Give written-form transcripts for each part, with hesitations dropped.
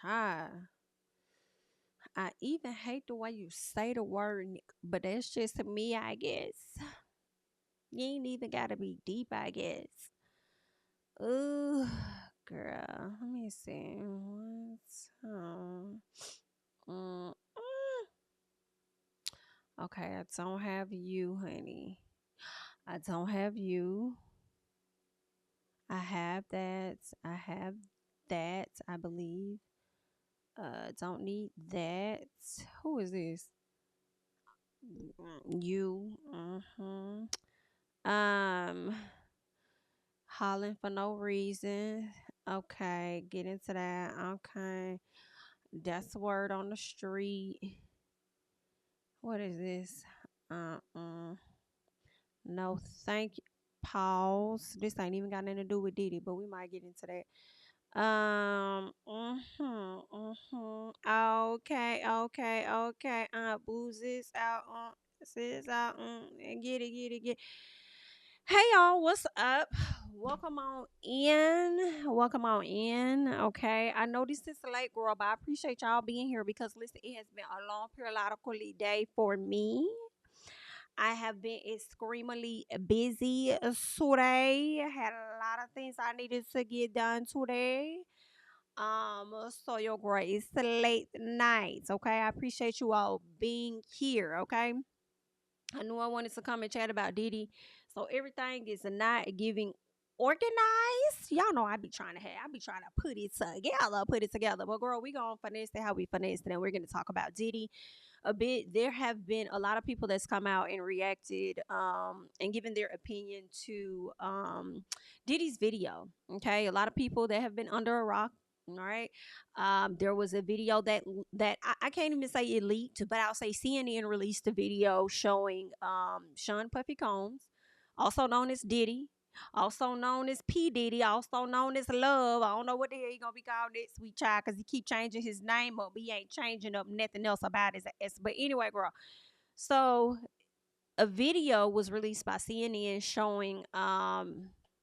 Child, I even hate the way you say the word, but that's just me, I guess. You ain't even gotta be deep, I guess. Ooh, girl, let me see. What's mm, okay, I don't have you, honey. I don't have you. I have that. I have that, I believe. Don't need that. Who is this? You. Um, hollering for no reason. Okay, get into that. Okay, that's the word on the street. What is this? Uh. No, thank you. Pause. This ain't even got nothing to do with Diddy, but we might get into that. Okay. Booze is out. Sis out. Get it, get it, get it. Hey y'all, what's up? Welcome on in. Welcome on in. Okay, I know this is late, girl, but I appreciate y'all being here because listen, it has been a long periodical day for me. I have been extremely busy today. I had a lot of things I needed to get done today. So your grace late nights. Okay. I appreciate you all being here. Okay. I knew I wanted to come and chat about Diddy. So everything is not giving organized. Y'all know I be trying to put it together. But girl, we gonna finesse it how we finesse it, and we're gonna talk about Diddy a bit. There have been a lot of people that's come out and reacted and given their opinion to Diddy's video. Okay, a lot of people that have been under a rock. All right. There was a video that I can't even say it leaked, but I'll say CNN released a video showing Sean Puffy Combs, also known as Diddy, also known as P. Diddy, also known as Love. I don't know what the hell he gonna be called next sweet child because he keep changing his name up, but he ain't changing up nothing else about his ass. But anyway, girl. So a video was released by CNN showing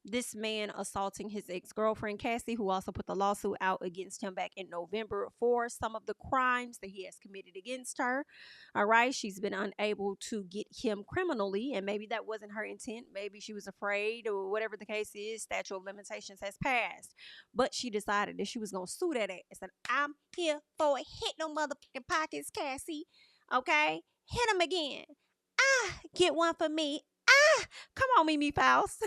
this man assaulting his ex-girlfriend Cassie, who also put the lawsuit out against him back in November for some of the crimes that he has committed against her. All right, she's been unable to get him criminally, and maybe that wasn't her intent. Maybe she was afraid, or whatever the case is. Statute of limitations has passed, but she decided that she was gonna sue that ass. And I'm here for it. Hit no motherfucking pockets, Cassie. Okay, hit him again. Get one for me. Come on, Mimi Faust.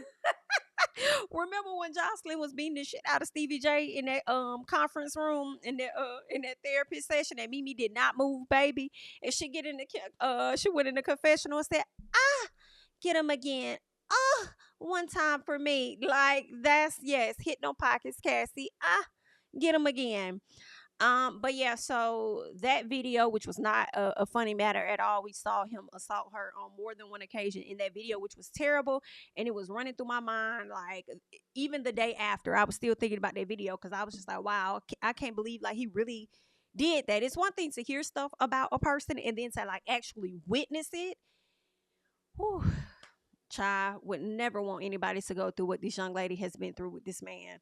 Remember when Jocelyn was beating the shit out of Stevie J in that conference room in that therapy session, and Mimi did not move, baby, and she went in the confessional and said, get him again. One time for me. Like that's yes, hit no pockets, Cassie. Get him again. But yeah, so that video, which was not a funny matter at all, we saw him assault her on more than one occasion in that video, which was terrible. And it was running through my mind, like, even the day after, I was still thinking about that video because I was just like, wow, I can't believe like he really did that. It's one thing to hear stuff about a person and then to like actually witness it. Whew. Child would never want anybody to go through what this young lady has been through with this man.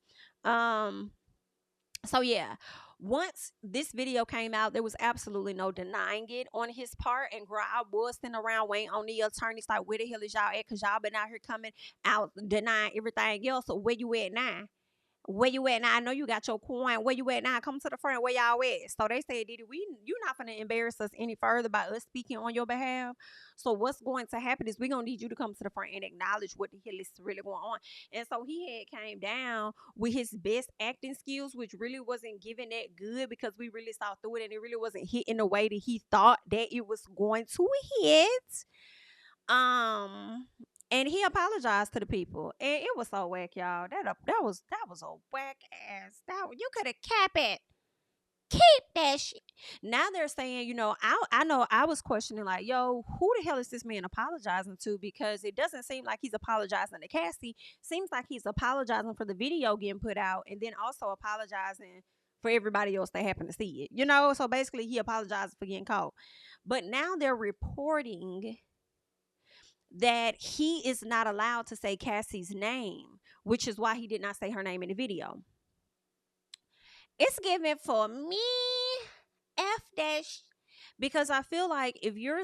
So yeah, once this video came out, there was absolutely no denying it on his part. And girl, I was sitting around waiting on the attorneys like, where the hell is y'all at? Cause y'all been out here coming out denying everything else. So where you at now? Where you at now? I know you got your coin. Where you at now? Come to the front. Where y'all at? So they said, Diddy, you're not gonna embarrass us any further by us speaking on your behalf. So what's going to happen is we're gonna need you to come to the front and acknowledge what the hell is really going on. And so he had came down with his best acting skills, which really wasn't giving that good because we really saw through it and it really wasn't hitting the way that he thought that it was going to hit. Um, and he apologized to the people, and it was so whack, y'all. That was a whack ass. That you could have kept it. Keep that shit. Now they're saying, I know I was questioning like, yo, who the hell is this man apologizing to? Because it doesn't seem like he's apologizing to Cassie. Seems like he's apologizing for the video getting put out, and then also apologizing for everybody else that happened to see it. So basically, he apologized for getting caught. But now they're reporting that he is not allowed to say Cassie's name, which is why he did not say her name in the video. It's given for me. F dash. Because I feel like if you're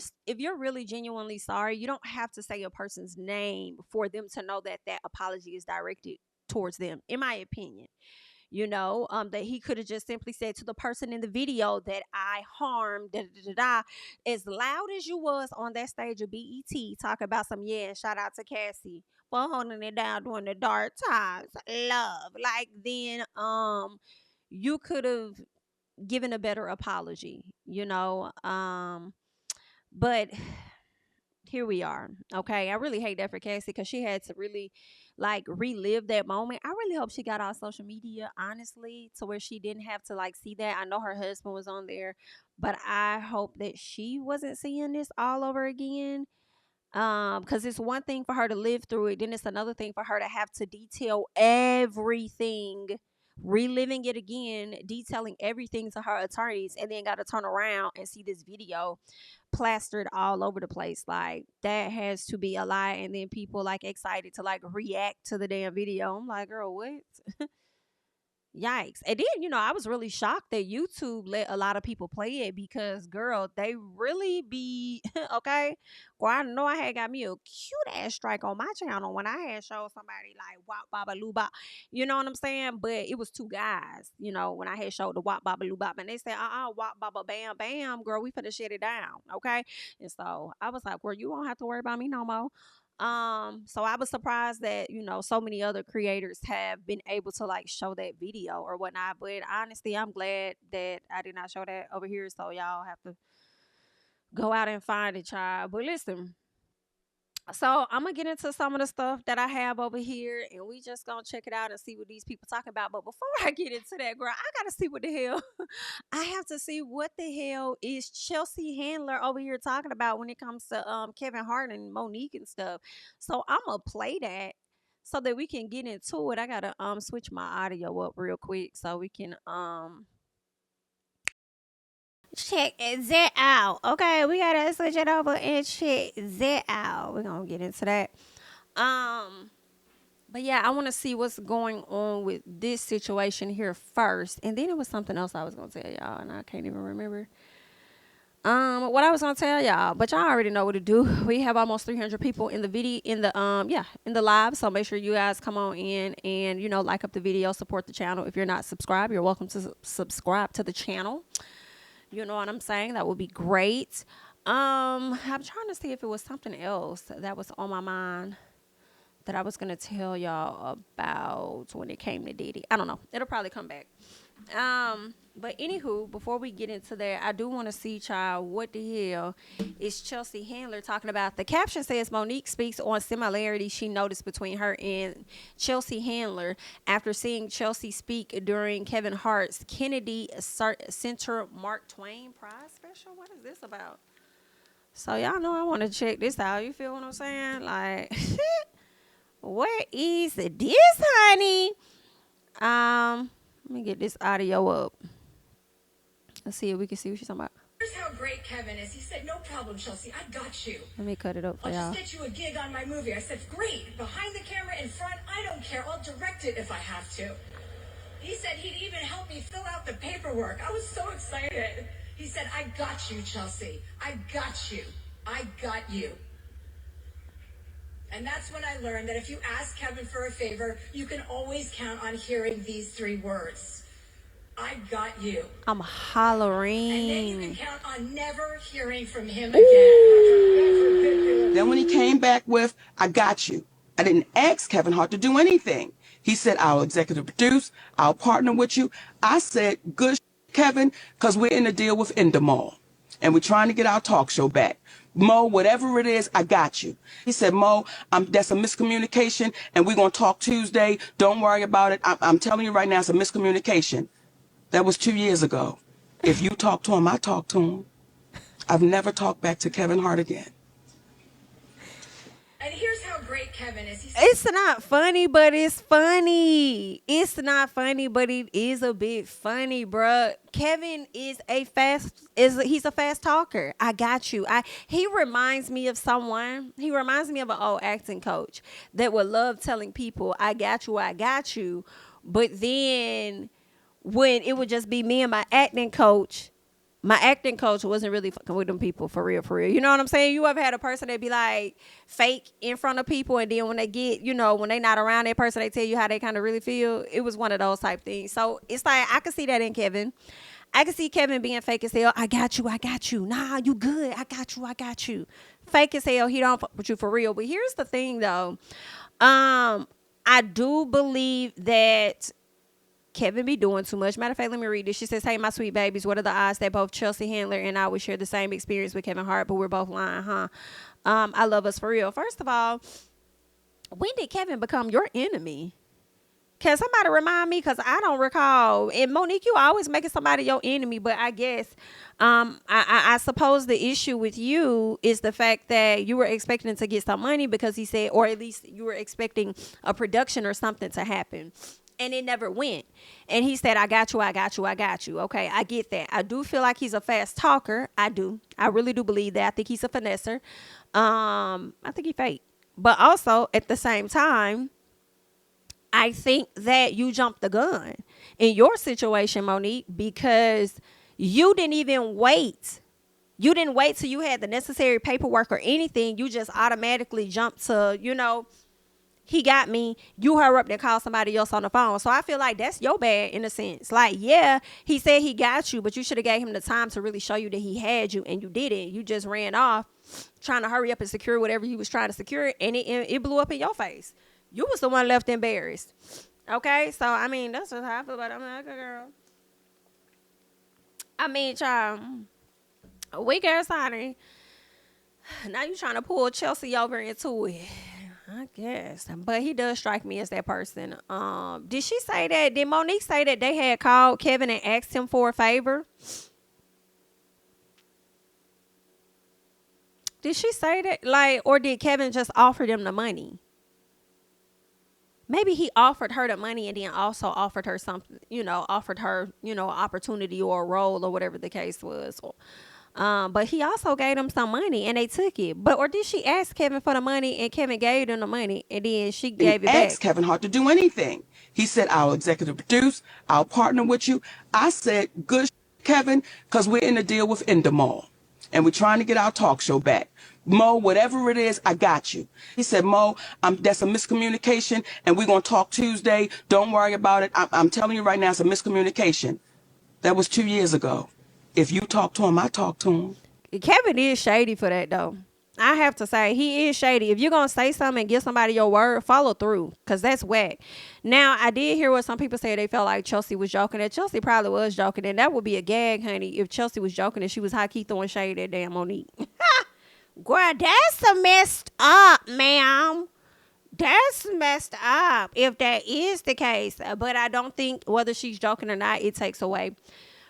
really genuinely sorry, you don't have to say a person's name for them to know that that apology is directed towards them. In my opinion, that he could have just simply said to the person in the video that I harmed, da, da, da, da, as loud as you was on that stage of BET, talk about some, yeah, and shout out to Cassie for holding it down during the dark times, love. Like then, you could have given a better apology. But here we are. Okay. I really hate that for Cassie because she had to really like relive that moment. I really hope she got off social media, honestly, to where she didn't have to like see that. I know her husband was on there, but I hope that she wasn't seeing this all over again. Because it's one thing for her to live through it, then it's another thing for her to have to detail everything, reliving it again, detailing everything to her attorneys, and then got to turn around and see this video plastered all over the place. Like that has to be a lie. And then people like excited to like react to the damn video. I'm like, girl, what? Yikes. And then, I was really shocked that YouTube let a lot of people play it because, girl, they really be, okay? Well, I know I had got me a cute ass strike on my channel when I had showed somebody like wop baba loo bop. You know what I'm saying? But it was two guys, when I had showed the wop baba loo bop. And they said, wop baba bam bam, girl, we finna shut it down, okay? And so I was like, well, you won't have to worry about me no more. So I was surprised that, so many other creators have been able to like show that video or whatnot. But honestly, I'm glad that I did not show that over here. So y'all have to go out and find it, child. But listen, so I'm gonna get into some of the stuff that I have over here, and we just gonna check it out and see what these people talking about. But before I get into that, girl, I gotta see what the hell. I have to see what the hell is Chelsea Handler over here talking about when it comes to Kevin Hart and Monique and stuff. So I'm gonna play that so that we can get into it. I gotta switch my audio up real quick so we can check that out. Okay, we gotta switch it over and check that out. We're gonna get into that. Um, but yeah, I want to see what's going on with this situation here first, and then it was something else I was gonna tell y'all, and I can't even remember. What I was gonna tell y'all, but y'all already know what to do. We have almost 300 people in the video, in the live. So make sure you guys come on in and like up the video, support the channel. If you're not subscribed, you're welcome to subscribe to the channel. You know what I'm saying? That would be great. I'm trying to see if it was something else that was on my mind that I was gonna tell y'all about when it came to Diddy. I don't know. It'll probably come back. But anywho, before we get into that, I do want to see, child, what the hell is Chelsea Handler talking about? The caption says Monique speaks on similarities she noticed between her and Chelsea Handler after seeing Chelsea speak during Kevin Hart's Kennedy Center Mark Twain Prize special. What is this about? So y'all know I want to check this out. You feel what I'm saying? Like, what is this, honey? Let me get this audio up. Let's see if we can see what she's talking about. Here's how great Kevin is. He said, no problem, Chelsea. I got you. Let me cut it up for y'all. I'll just get you a gig on my movie. I said, great. Behind the camera, in front, I don't care. I'll direct it if I have to. He said he'd even help me fill out the paperwork. I was so excited. He said, I got you, Chelsea. I got you. I got you. And that's when I learned that if you ask Kevin for a favor, you can always count on hearing these three words. I got you. I'm hollering. And then you can count on never hearing from him again. Then when he came back with, I got you, I didn't ask Kevin Hart to do anything. He said, I'll executive produce, I'll partner with you. I said, good, Kevin, because we're in a deal with Endemol. And we're trying to get our talk show back. Mo, whatever it is, I got you. He said, Mo, that's a miscommunication, and we're going to talk Tuesday. Don't worry about it. I'm telling you right now, it's a miscommunication. That was 2 years ago. If you talk to him, I talk to him. I've never talked back to Kevin Hart again. And here's how great Kevin is. It's not funny, but it's funny. It's not funny, but it is a bit funny, bruh. Kevin is he's a fast talker. I got you. He reminds me of someone. He reminds me of an old acting coach that would love telling people, I got you, I got you. But then when it would just be me and my acting coach. My acting coach wasn't really fucking with them people for real, for real. You know what I'm saying? You ever had a person that be like fake in front of people, and then when they get, when they not around that person, they tell you how they kind of really feel? It was one of those type things. So it's like, I could see that in Kevin. I could see Kevin being fake as hell. I got you, I got you. Nah, you good. I got you, I got you. Fake as hell. He don't fuck with you for real. But here's the thing though. I do believe that Kevin be doing too much. Matter of fact, let me read this. She says, "Hey, my sweet babies, what are the odds that both Chelsea Handler and I would share the same experience with Kevin Hart, but we're both lying, huh? I love us for real." First of all, when did Kevin become your enemy? Can somebody remind me? Because I don't recall. And Monique, you always making somebody your enemy, but I guess I suppose the issue with you is the fact that you were expecting to get some money because he said, or at least you were expecting a production or something to happen. And it never went. And he said, I got you, I got you, I got you. Okay, I get that. I do feel like he's a fast talker. I do. I really do believe that. I think he's a finesser. I think he fake. But also, at the same time, I think that you jumped the gun in your situation, Monique, because you didn't even wait. You didn't wait till you had the necessary paperwork or anything. You just automatically jumped to, he got me. You hurry up and call somebody else on the phone. So I feel like that's your bad in a sense. Like, yeah, he said he got you, but you should have gave him the time to really show you that he had you, and you didn't. You just ran off trying to hurry up and secure whatever he was trying to secure, and it blew up in your face. You was the one left embarrassed. Okay? So, I mean, that's just how I feel about it. I'm like, okay, girl. I mean, child, weak ass honey. Now you trying to pull Chelsea over into it. I guess. But he does strike me as that person. Did she say that? Did Monique say that they had called Kevin and asked him for a favor? Did she say that? Like, or did Kevin just offer them the money? Maybe he offered her the money and then also offered her something, offered her, opportunity or a role or whatever the case was. But he also gave them some money and they took it. Or did she ask Kevin for the money and Kevin gave them the money and then she gave it back? Asked Kevin Hart to do anything. He said, I'll executive produce, I'll partner with you. I said, good Kevin, because we're in a deal with Endemol and we're trying to get our talk show back. Mo, whatever it is, I got you. He said, Mo, that's a miscommunication and we're going to talk Tuesday. Don't worry about it. I'm telling you right now, it's a miscommunication. That was 2 years ago. If you talk to him, I talk to him. Kevin is shady for that, though. I have to say, he is shady. If you're going to say something and give somebody your word, follow through, because that's whack. Now, I did hear what some people say. They felt like Chelsea was joking. And Chelsea probably was joking. And that would be a gag, honey, if Chelsea was joking and she was high-key throwing shade at damn Monique. Girl, that's a messed up, ma'am. That's messed up if that is the case. But I don't think whether she's joking or not, it takes away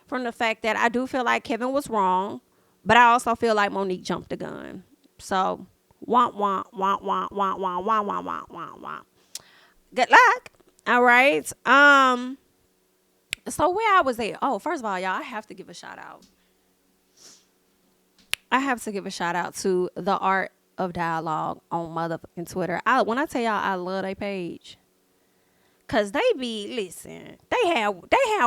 from the fact that I do feel like Kevin was wrong, but I also feel like Monique jumped the gun. So, womp, womp, womp, womp, womp, womp, womp, womp, womp, womp, womp. Good luck. All right. So where I was at, first of all, y'all, I have to give a shout out. I have to give a shout out to the Art of Dialogue on motherfucking Twitter. When I tell y'all I love their page. Cause they have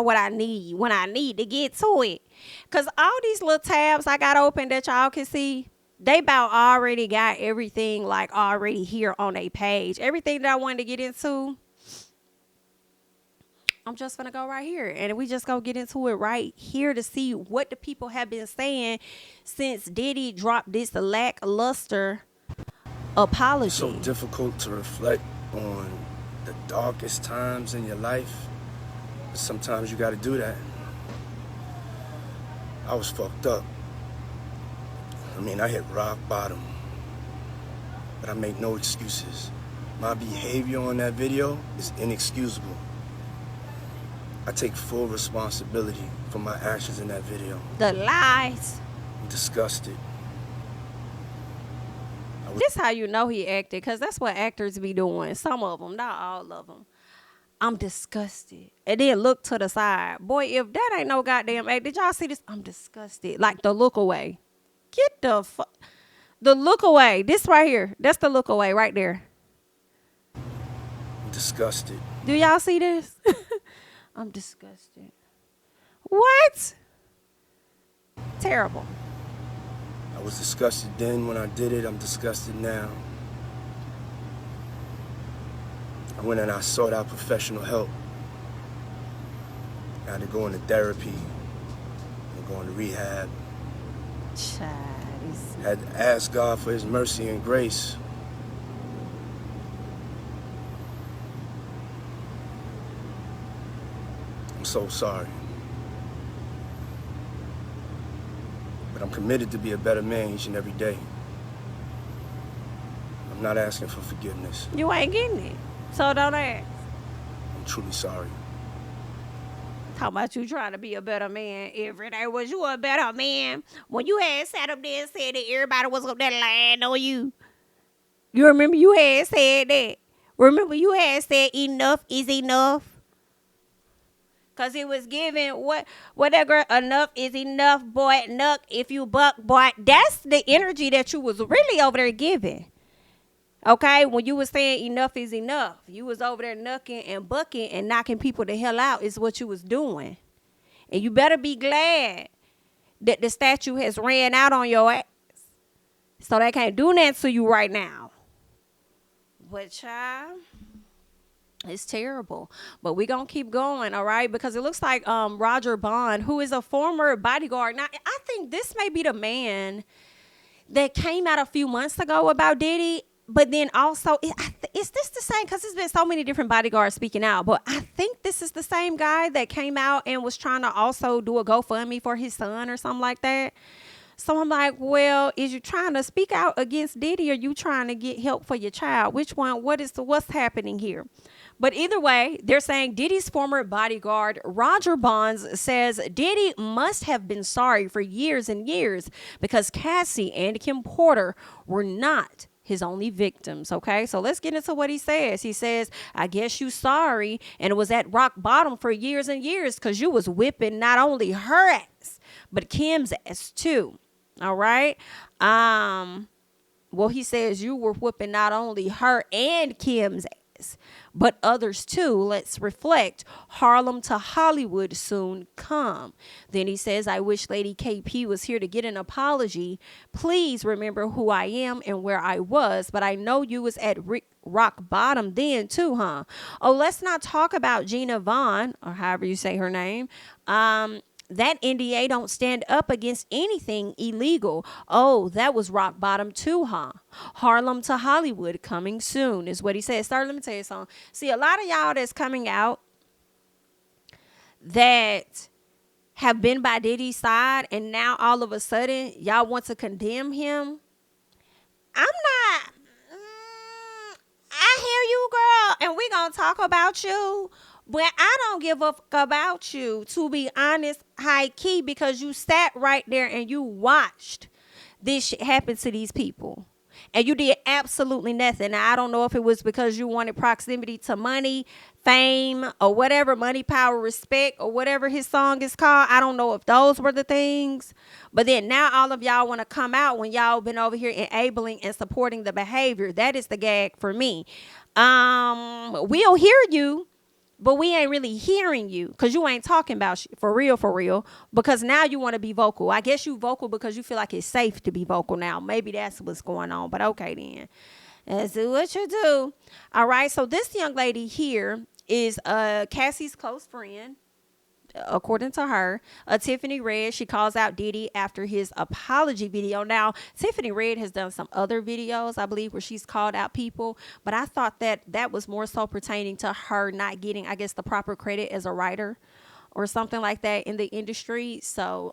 what I need when I need to get to it. Cause all these little tabs I got open that y'all can see, they about already got everything like already here on a page. Everything that I wanted to get into, I'm just gonna go right here, and we just gonna get into it right here to see what the people have been saying since Diddy dropped this lackluster apology. It's so difficult to reflect on the darkest times in your life, but sometimes you got to do that. I was fucked up. I mean, I hit rock bottom, but I make no excuses. My behavior on that video is inexcusable. I take full responsibility for my actions in that video. The lies. I'm disgusted. This how you know he acted, because that's what actors be doing. Some of them, not all of them. I'm disgusted. And then look to the side. Boy, if that ain't no goddamn act, did y'all see this? I'm disgusted. Like the look away. Get the fuck. The look away. This right here. That's the look away right there. I'm disgusted. Do y'all see this? I'm disgusted. What? Terrible. I was disgusted then when I did it. I'm disgusted now. I went and I sought out professional help. I had to go into therapy and go into rehab. Child, Had to ask God for his mercy and grace. I'm so sorry. But I'm committed to be a better man each and every day. I'm not asking for forgiveness. you ain't getting it. So don't ask. I'm truly sorry. Talking about you trying to be a better man every day. Was you a better man when you had sat up there and said that everybody was up there lying on you? You remember you had said that? Remember you had said enough is enough? Cause it was given whatever enough is enough, boy. Nuck if you buck, boy. That's the energy that you was really over there giving. Okay, when you was saying enough is enough, you was over there knucking and bucking and knocking people the hell out is what you was doing. And you better be glad that the statue has ran out on your ass. So they can't do that to you right now. But child, it's terrible. But we gonna keep going, all right? Because it looks like Roger Bond, who is a former bodyguard. Now, I think this may be the man that came out a few months ago about Diddy. But then also, is this the same? Because there's been so many different bodyguards speaking out. But I think this is the same guy that came out and was trying to also do a GoFundMe for his son or something like that. So I'm like, well, is you trying to speak out against Diddy or you trying to get help for your child? Which one? What's happening here? But either way, they're saying Diddy's former bodyguard, Roger Bonds, says Diddy must have been sorry for years and years because Cassie and Kim Porter were not his only victims. Okay, so let's get into what he says. He says, I guess you sorry, and it was at rock bottom for years and years because you was whipping not only her ass, but Kim's ass too. All right. Well, he says you were whipping not only her and Kim's ass, but others too. Let's reflect. Harlem to Hollywood soon come. Then he says, I wish Lady KP was here to get an apology. Please remember who I am and where I was, but I know you was at rock bottom then too, huh? Oh, let's not talk about Gina Vaughn, or however you say her name. That NDA don't stand up against anything illegal. Oh, that was rock bottom too, huh? Harlem to Hollywood coming soon is what he says. Sir, let me tell you something. See, a lot of y'all that's coming out that have been by Diddy's side and now all of a sudden y'all want to condemn him. I'm not. I hear you, girl, and we gonna talk about you. But I don't give a fuck about you, to be honest, high key, because you sat right there and you watched this shit happen to these people. And you did absolutely nothing. Now, I don't know if it was because you wanted proximity to money, fame, or whatever, money, power, respect, or whatever his song is called. I don't know if those were the things. But then now all of y'all want to come out when y'all been over here enabling and supporting the behavior. That is the gag for me. We'll hear you. But we ain't really hearing you because you ain't talking about for real, because now you want to be vocal. I guess you vocal because you feel like it's safe to be vocal now. Maybe that's what's going on. But okay, then. Let's do what you do. All right. So this young lady here is Cassie's close friend. According to her, Tiffany Red, she calls out Diddy after his apology video. Now, Tiffany Red has done some other videos, I believe, where she's called out people, but I thought that was more so pertaining to her not getting, I guess, the proper credit as a writer or something like that in the industry. So,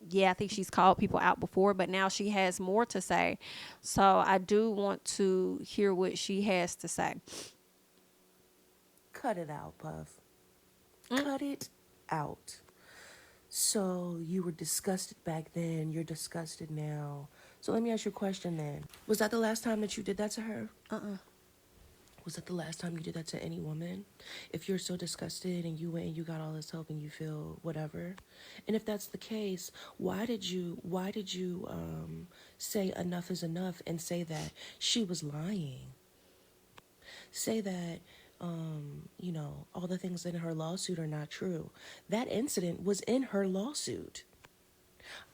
yeah, I think she's called people out before, but now she has more to say. So I do want to hear what she has to say. Cut it out, Puff. Cut it out. So you were disgusted back then, you're disgusted now. So let me ask you a question then. Was that the last time that you did that to her? Was that the last time you did that to any woman? If you're so disgusted and you went and you got all this help and you feel whatever, and if that's the case, why did you say enough is enough and say that she was lying? Say that all the things in her lawsuit are not true. That incident was in her lawsuit.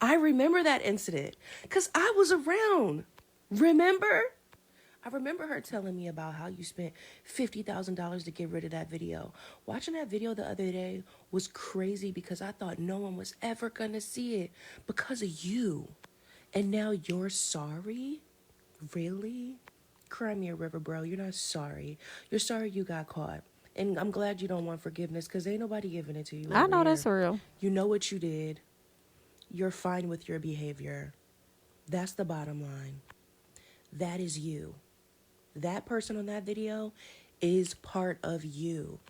I remember that incident because I was around. Remember? I remember her telling me about how you spent $50,000 to get rid of that video. Watching that video the other day was crazy because I thought no one was ever going to see it because of you. And now you're sorry? Really? Cry me a river, bro. You're not sorry. You're sorry you got caught. And I'm glad you don't want forgiveness because ain't nobody giving it to you I over know here. that's real. You know what you did. You're fine with your behavior. That's the bottom line. That is you. That person on that video is part of you.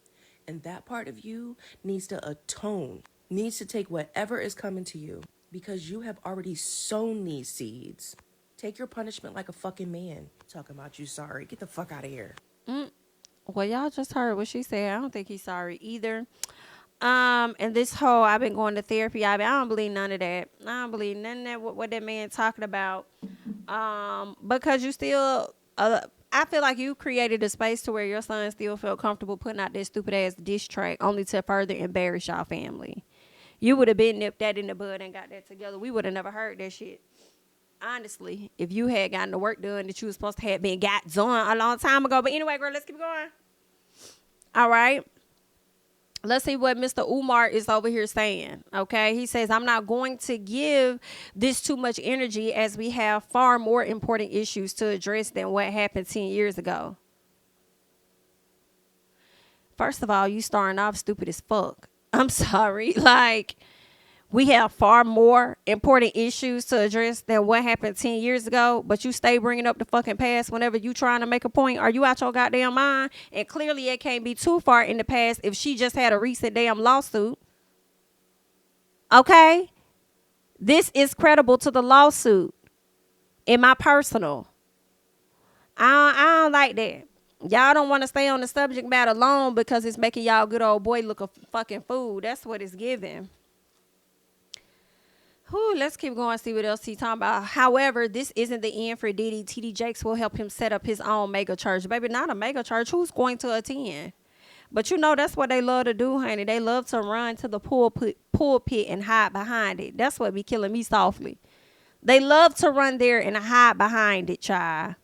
And that part of you needs to atone, needs to take whatever is coming to you because you have already sown these seeds. Take your punishment like a fucking man. Talking about you sorry. Get the fuck out of here. Well, y'all just heard what she said. I don't think he's sorry either. And this whole I've been going to therapy. I don't believe none of that. I don't believe none of that. What that man talking about. Because you still, I feel like you created a space to where your son still felt comfortable putting out that stupid ass diss track, only to further embarrass y'all family. You would have been nipped that in the bud and got that together. We would have never heard that shit. Honestly, if you had gotten the work done that you was supposed to have been got done a long time ago. But anyway, girl, let's keep going. All right. Let's see what Mr. Umar is over here saying. Okay. He says, I'm not going to give this too much energy as we have far more important issues to address than what happened 10 years ago. First of all, you starting off stupid as fuck. I'm sorry. Like, we have far more important issues to address than what happened 10 years ago, but you stay bringing up the fucking past whenever you trying to make a point. Are you out your goddamn mind? And clearly it can't be too far in the past if she just had a recent damn lawsuit. Okay? This is credible to the lawsuit. In my personal. I don't like that. Y'all don't want to stay on the subject matter long because it's making y'all good old boy look a fucking fool. That's what it's giving. Whew, let's keep going, see what else he's talking about. However, this isn't the end for Diddy. TD Jakes will help him set up his own mega church. Baby, not a mega church. Who's going to attend? But you know that's what they love to do, honey. They love to run to the pulpit and hide behind it. That's what be killing me softly. They love to run there and hide behind it, child.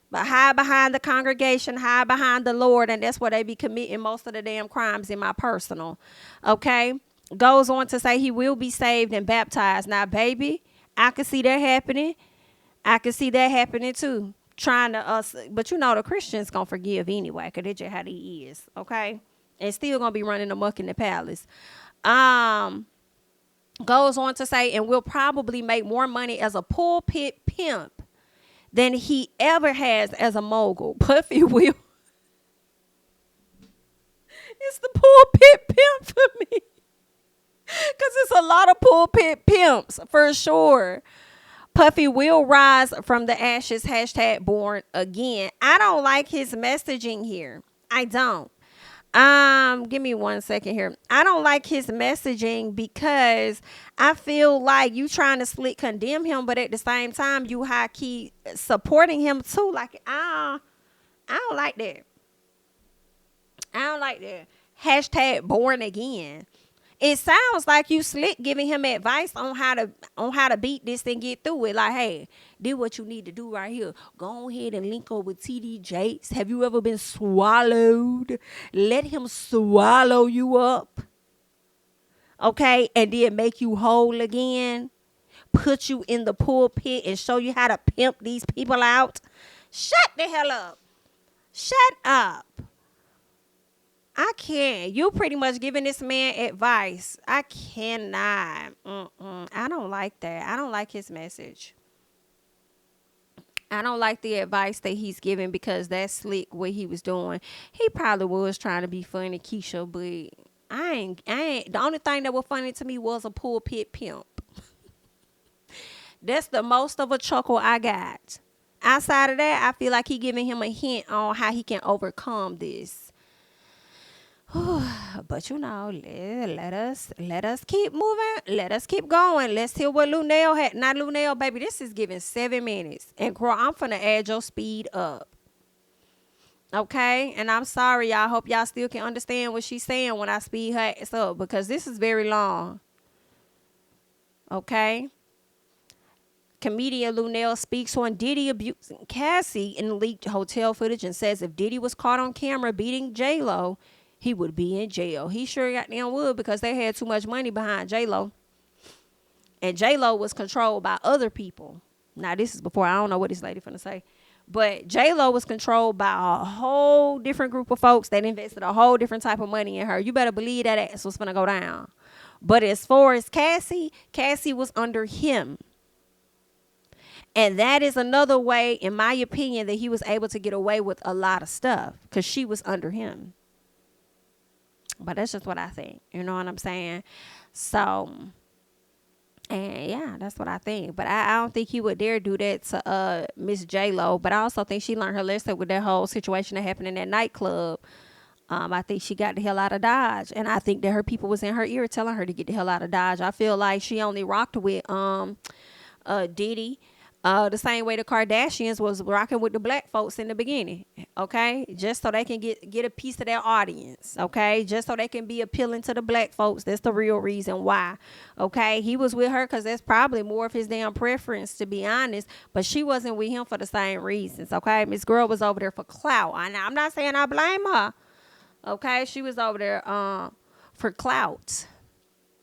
But hide behind the congregation, hide behind the Lord, and that's where they be committing most of the damn crimes in my personal. Okay? Goes on to say he will be saved and baptized. Now, baby, I can see that happening. I can see that happening too. Trying to but you know the Christians gonna forgive anyway, cause that's just how he is, okay? And still gonna be running amok in the palace. Goes on to say, and will probably make more money as a pulpit pimp than he ever has as a mogul. Puffy will. It's the pulpit pimp for me. Because it's a lot of pulpit pimps, for sure. Puffy will rise from the ashes, hashtag born again. I don't like his messaging here. I don't. Give me 1 second here. I don't like his messaging because I feel like you trying to slick condemn him, but at the same time, you high key supporting him too. Like, I don't like that. I don't like that. Hashtag born again. It sounds like you slick giving him advice on how to beat this and get through it. Like, hey, do what you need to do right here. Go ahead and link up with TD Jakes. Have you ever been swallowed? Let him swallow you up. Okay? And then make you whole again. Put you in the pulpit and show you how to pimp these people out. Shut the hell up. Shut up. I can't. You pretty much giving this man advice. I cannot. I don't like that. I don't like his message. I don't like the advice that he's giving because that's slick what he was doing. He probably was trying to be funny, Keisha, but I ain't. The only thing that was funny to me was a pulpit pimp. That's the most of a chuckle I got. Outside of that, I feel like he giving him a hint on how he can overcome this. But you know, let us keep moving. Let us keep going. Let's hear what Lunel had. Not Lunel, baby. This is giving 7 minutes. And girl, I'm finna add your speed up. Okay, and I'm sorry, y'all. Hope y'all still can understand what she's saying when I speed her ass up because this is very long. Okay. Comedian Lunel speaks on Diddy abusing Cassie in leaked hotel footage and says if Diddy was caught on camera beating J-Lo, he would be in jail. He sure goddamn would because they had too much money behind J-Lo. And J-Lo was controlled by other people. Now, this is before, I don't know what this lady finna say. But J-Lo was controlled by a whole different group of folks that invested a whole different type of money in her. You better believe that ass was finna go down. But as far as Cassie, Cassie was under him. And that is another way, in my opinion, that he was able to get away with a lot of stuff because she was under him. But that's just what I think. You know what I'm saying? So, and yeah, that's what I think. But I don't think he would dare do that to Miss J-Lo. But I also think she learned her lesson with that whole situation that happened in that nightclub. I think she got the hell out of Dodge. And I think that her people was in her ear telling her to get the hell out of Dodge. I feel like she only rocked with Diddy the same way the Kardashians was rocking with the black folks in the beginning, okay? Just so they can get a piece of their audience, okay? Just so they can be appealing to the black folks. That's the real reason why, okay? He was with her because that's probably more of his damn preference, to be honest, but she wasn't with him for the same reasons, okay? Miss Girl was over there for clout. I'm not saying I blame her, okay? She was over there for clout,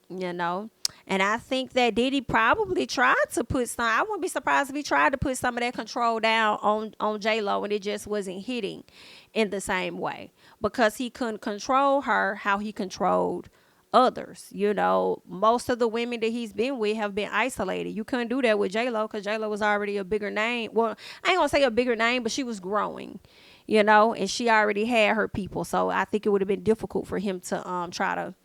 you know. And I think that Diddy probably tried to put some. I wouldn't be surprised if he tried to put some of that control down on J-Lo, and it just wasn't hitting in the same way because he couldn't control her how he controlled others. You know, most of the women that he's been with have been isolated. You couldn't do that with J-Lo because J-Lo was already a bigger name. Well, I ain't gonna say a bigger name, but she was growing, you know, and she already had her people. So I think it would have been difficult for him to try to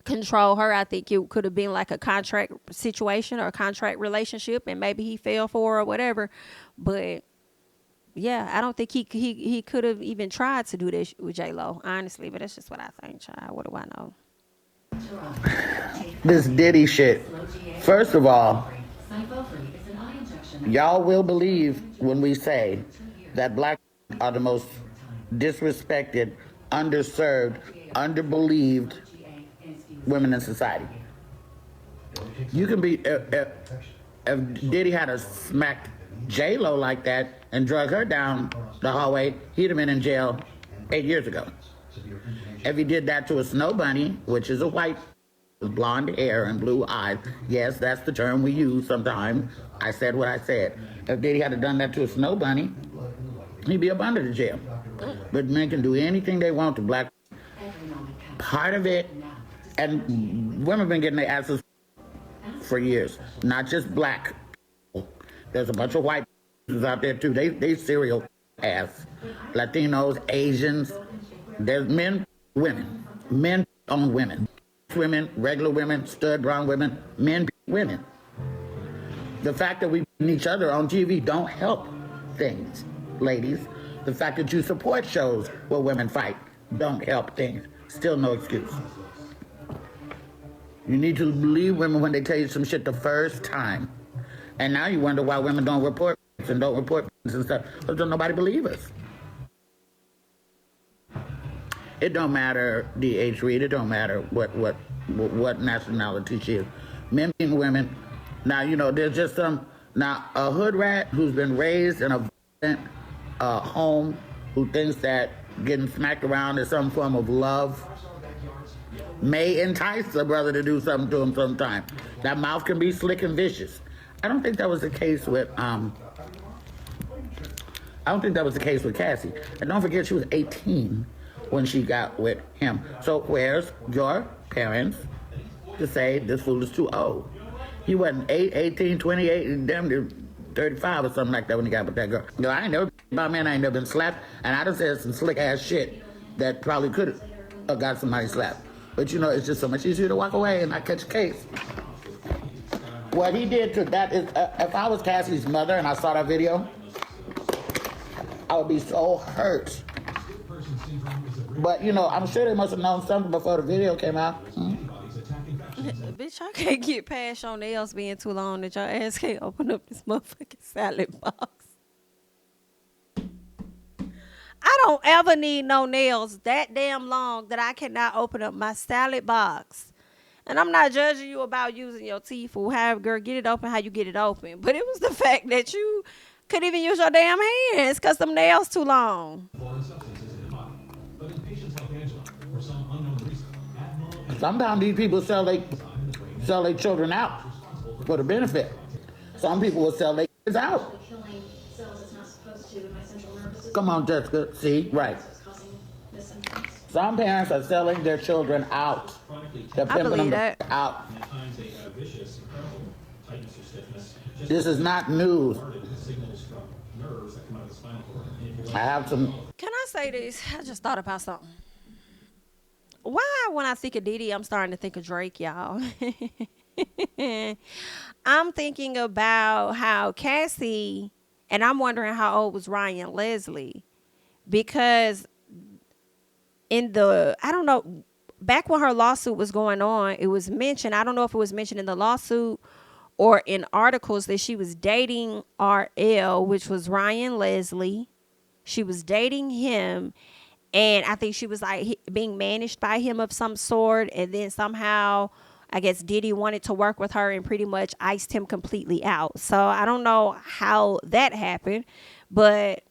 control her. I think it could have been like a contract situation or a contract relationship, and maybe he fell for her or whatever. But yeah, I don't think he could have even tried to do this with J-Lo, honestly. But that's just what I think, child. What do I know? This Diddy shit. First of all, y'all will believe when we say that black are the most disrespected, underserved, underbelieved women in society. You can be if Diddy had a smacked J-Lo like that and drug her down the hallway, he'd have been in jail 8 years ago. If he did that to a snow bunny, which is a white with blonde hair and blue eyes, yes, that's the term we use sometimes. I said what I said. If Diddy had done that to a snow bunny, he'd be up under the jail. But men can do anything they want to black. Part of it, and women have been getting their asses for years, not just black. There's a bunch of white out there too. They serial ass. Latinos, Asians. There's men, women. Men on women. Women, regular women, stud brown women, men, women. The fact that we beat each other on TV don't help things, ladies. The fact that you support shows where women fight don't help things. Still no excuse. You need to believe women when they tell you some shit the first time. And now you wonder why women don't report and don't report and stuff. Because don't nobody believe us. It don't matter, D.H. Reed, it don't matter what nationality she is. Men and women. Now, you know, there's just a hood rat who's been raised in a violent home who thinks that getting smacked around is some form of love may entice a brother to do something to him sometime. That mouth can be slick and vicious. I don't think that was the case with Cassie. And don't forget she was 18 when she got with him. So where's your parents to say this fool is too old? He wasn't 18, 28, damn near 35 or something like that when he got with that girl. No, I ain't never, my man, I ain't never been slapped, and I done said some slick ass shit that probably could have got somebody slapped. But you know, it's just so much easier to walk away and not catch a case. What he did to that is, if I was Cassie's mother and I saw that video, I would be so hurt. But you know, I'm sure they must have known something before the video came out. Bitch, I can't get past your nails being too long that your ass can't open up this motherfucking salad box. I don't ever need no nails that damn long that I cannot open up my salad box. And I'm not judging you about using your teeth or however, girl, get it open how you get it open. But it was the fact that you couldn't even use your damn hands because them nails too long. Sometimes these people sell their children out for the benefit. Some people will sell their kids out. Come on, Jessica. See, right. Some parents are selling their children out. They're I pimping believe them that. out. This is not news. I have some. Can I say this? I just thought about something. Why, when I think of Diddy, I'm starting to think of Drake, y'all. I'm thinking about how Cassie, and I'm wondering how old was Ryan Leslie, because I don't know, back when her lawsuit was going on, it was mentioned, I don't know if it was mentioned in the lawsuit or in articles, that she was dating RL, which was Ryan Leslie. She was dating him, and I think she was like being managed by him of some sort. And then somehow, I guess Diddy wanted to work with her and pretty much iced him completely out. So I don't know how that happened, but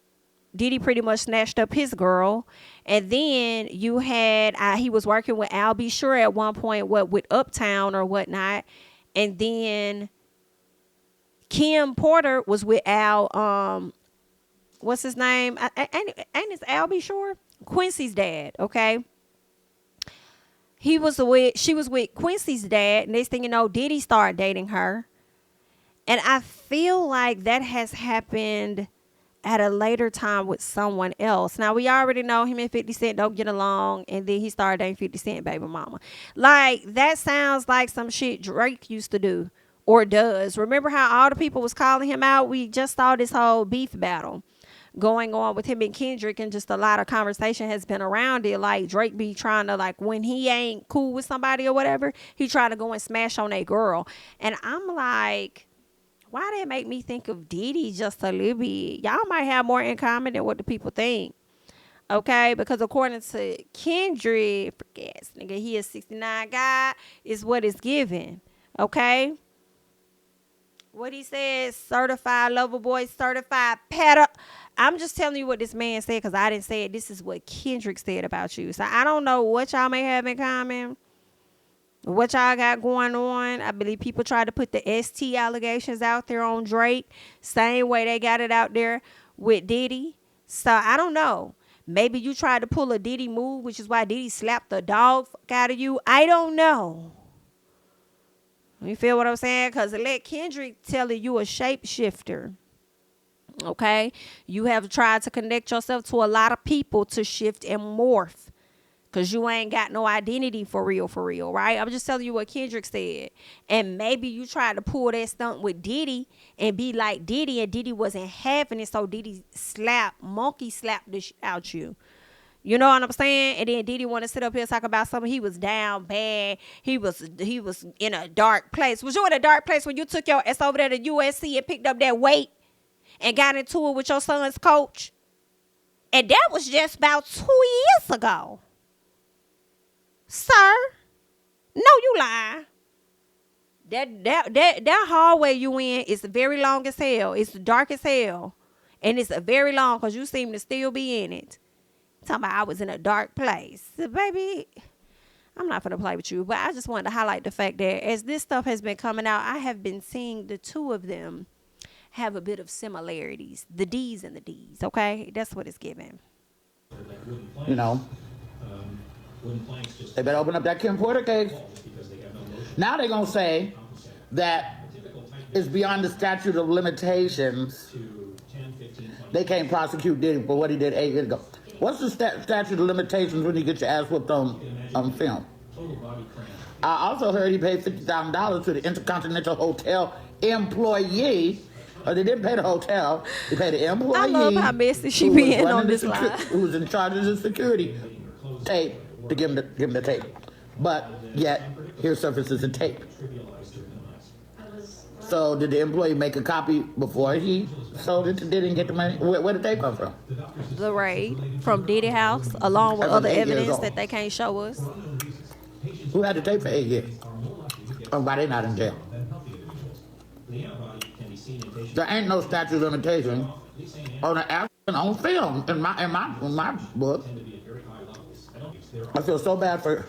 Diddy pretty much snatched up his girl. And then you had, he was working with Al B. Sure at one point, with Uptown or whatnot. And then Kim Porter was with Al, what's his name? Ain't it's Al B. Sure? Quincy's dad, okay? She was with Quincy's dad. Next thing you know, Diddy started dating her. And I feel like that has happened at a later time with someone else. Now, we already know him and 50 Cent don't get along, and then he started dating 50 Cent baby mama. Like, that sounds like some shit Drake used to do or does. Remember how all the people was calling him out? We just saw this whole beef battle going on with him and Kendrick, and just a lot of conversation has been around it. Like, Drake be trying to, like, when he ain't cool with somebody or whatever, he try to go and smash on a girl. And I'm like, why that make me think of Diddy just a little bit? Y'all might have more in common than what the people think. Okay, because according to Kendrick, forget, nigga, he is 69 guy is what it's given. Okay, what he says, certified lover boy, certified pedo. I'm just telling you what this man said, because I didn't say it. This is what Kendrick said about you. So I don't know what y'all may have in common, what y'all got going on. I believe people tried to put the ST allegations out there on Drake, same way they got it out there with Diddy. So I don't know. Maybe you tried to pull a Diddy move, which is why Diddy slapped the dog out of you. I don't know. You feel what I'm saying? Because let Kendrick tell you a shapeshifter. Okay? You have tried to connect yourself to a lot of people to shift and morph, because you ain't got no identity for real, right? I'm just telling you what Kendrick said. And maybe you tried to pull that stunt with Diddy and be like Diddy, and Diddy wasn't having it, so Diddy monkey slapped this out you. You know what I'm saying? And then Diddy want to sit up here and talk about something. He was down bad. He was in a dark place. Was you in a dark place when you took your ass over there to USC and picked up that weight and got into it with your son's coach? And that was just about 2 years ago. Sir, no, you lying. That hallway you in is very long as hell. It's dark as hell. And it's very long, because you seem to still be in it. Talking about I was in a dark place. So, baby, I'm not going to play with you. But I just wanted to highlight the fact that as this stuff has been coming out, I have been seeing the two of them have a bit of similarities. The D's and the D's, okay? That's what it's giving. You know, they better open up that Kim Porter case. Now they're going to say that it's beyond the statute of limitations. They can't prosecute Diddy for what he did 8 years ago. What's the statute of limitations when you get your ass whooped on film? I also heard he paid $50,000 to the Intercontinental Hotel employee. Or they didn't pay the hotel. They paid the employee. I love how messy she being on this line. Who was in charge of the security tape to give him the tape. But yet, here surfaces a tape. So did the employee make a copy before he sold it to Diddy and get the money? Where did they come from? The raid from Diddy house, along with That was other 8 years evidence old. that they can't show us. Who had the tape for 8 years? Oh, why they not in jail? There ain't no statute of limitation on an action on film in my book. I feel so bad for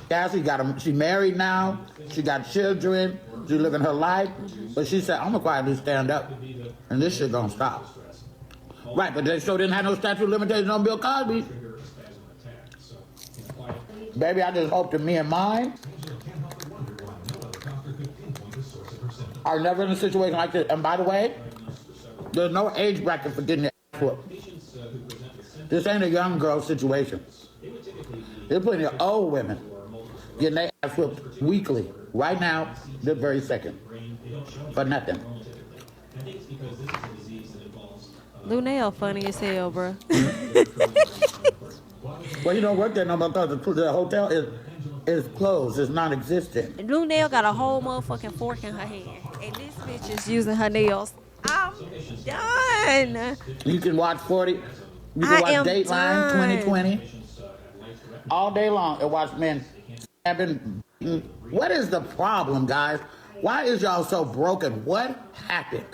Cassie. She married now. She got children. She living her life. But she said, I'm gonna quietly stand up, and this shit gonna stop. Right, but they sure didn't have no statute of limitations on Bill Cosby. Baby, I just hope that me and mine are never in a situation like this. And by the way, there's no age bracket for getting your ass whooped. This ain't a young girl situation. There's plenty of old women getting their ass whooped weekly, right now, this very second, for nothing. Lunel funny as hell, bro. Well, you don't work there no more because the hotel is closed. It's non-existent. Lunel got a whole motherfucking fork in her hand, and this bitch is using her nails. I'm done. You can watch 40. You can I watch am Dateline done. 2020 all day long and watch men stabbing. What is the problem, guys? Why is y'all so broken? What happened?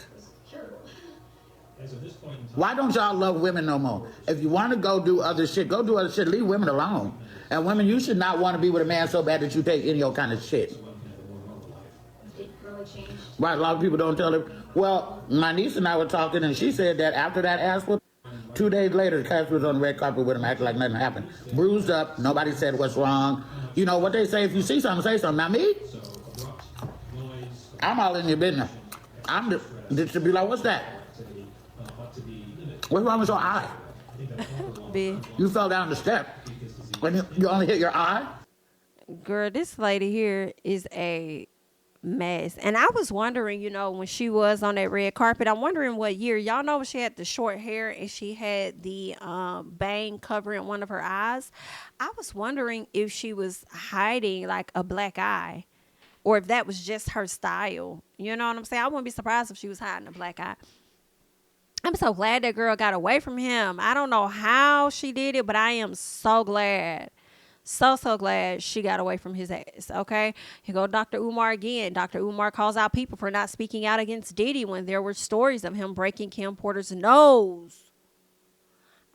Why don't y'all love women no more? If you want to go do other shit, go do other shit. Leave women alone. And women, you should not want to be with a man so bad that you take any old kind of shit. Right, a lot of people don't tell them. Well, my niece and I were talking, and she said that after that ass whoop, 2 days later, Cass was on the red carpet with him, acting like nothing happened. Bruised up, nobody said what's wrong. You know what they say, if you see something, say something. Now me, I'm all in your business. I'm just to be like, what's that? What's wrong with your eye? B. You fell down the step. When you only hit your eye? Girl, this lady here is a mess. And I was wondering, when she was on that red carpet, I'm wondering what year. Y'all know when she had the short hair and she had the bang covering one of her eyes. I was wondering if she was hiding like a black eye or if that was just her style. You know what I'm saying? I wouldn't be surprised if she was hiding a black eye. I'm so glad that girl got away from him. I don't know how she did it, but I am so glad. So glad she got away from his ass. Okay. Here go Dr. Umar again. Dr. Umar calls out people for not speaking out against Diddy when there were stories of him breaking Kim Porter's nose.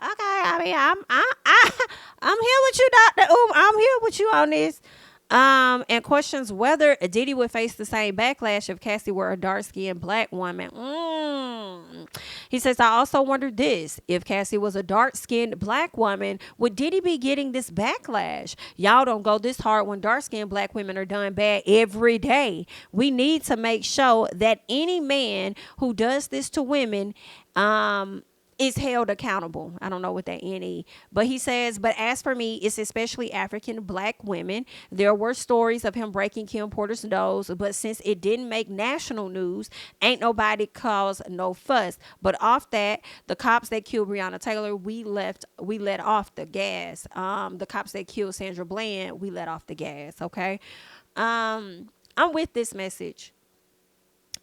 Okay, I mean, I'm here with you, Dr. I'm here with you on this. And questions whether Diddy would face the same backlash if Cassie were a dark-skinned black woman. He says, I also wondered this. If Cassie was a dark-skinned black woman, would Diddy be getting this backlash? Y'all don't go this hard when dark-skinned black women are done bad every day. We need to make sure that any man who does this to women, is held accountable. I don't know what that any, but he says, but as for me, it's especially African black women. There were stories of him breaking Kim Porter's nose, but since it didn't make national news, ain't nobody caused no fuss. But off that, the cops that killed Breonna Taylor, we let off the gas. The cops that killed Sandra Bland, we let off the gas. Okay. I'm with this message.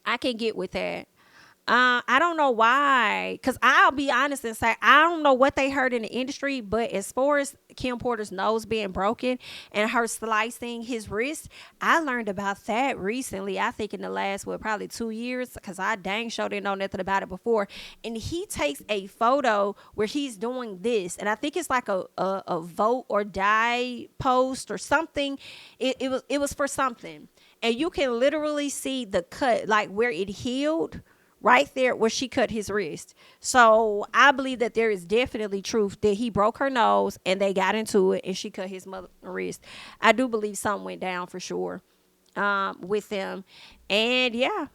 I can get with that. I don't know why, because I'll be honest and say I don't know what they heard in the industry, but as far as Kim Porter's nose being broken and her slicing his wrist, I learned about that recently. I think in the last, probably 2 years, because I dang sure didn't know nothing about it before. And he takes a photo where he's doing this, and I think it's like a vote or die post or something. It was for something, and you can literally see the cut, like where it healed. Right there where she cut his wrist. So I believe that there is definitely truth that he broke her nose and they got into it and she cut his mother wrist. I do believe something went down for sure with them. And yeah,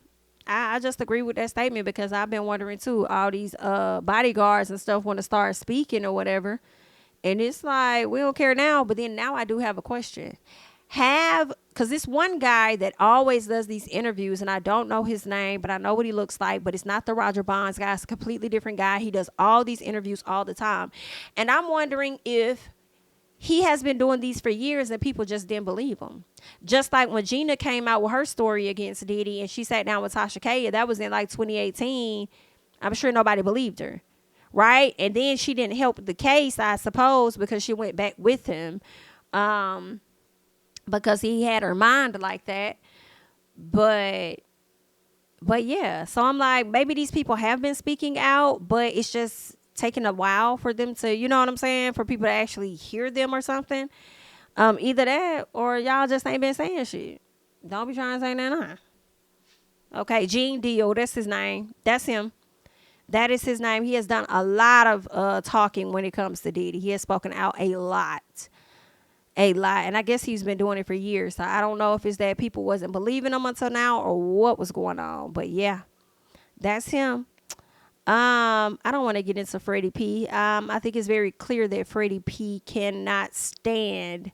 I just agree with that statement because I've been wondering too, all these bodyguards and stuff want to start speaking or whatever. And it's like, we don't care now. But then now I do have a question. Because this one guy that always does these interviews, and I don't know his name, but I know what he looks like, but it's not the Roger Bonds guy. It's a completely different guy. He does all these interviews all the time. And I'm wondering if he has been doing these for years and people just didn't believe him. Just like when Gina came out with her story against Diddy and she sat down with Tasha K, that was in like 2018. I'm sure nobody believed her. Right? And then she didn't help the case, I suppose, because she went back with him. Because he had her mind like that. But yeah, so I'm like, maybe these people have been speaking out, but it's just taking a while for them to, you know what I'm saying, for people to actually hear them or something. Either that or y'all just ain't been saying shit. Don't be trying to say that. Okay, Gene Deal, that's his name. That's him. That is his name. He has done a lot of talking when it comes to Diddy. He has spoken out a lot. A lot. And I guess he's been doing it for years. So I don't know if it's that people wasn't believing him until now or what was going on. But yeah, that's him. I don't want to get into Freddie P. I think it's very clear that Freddie P cannot stand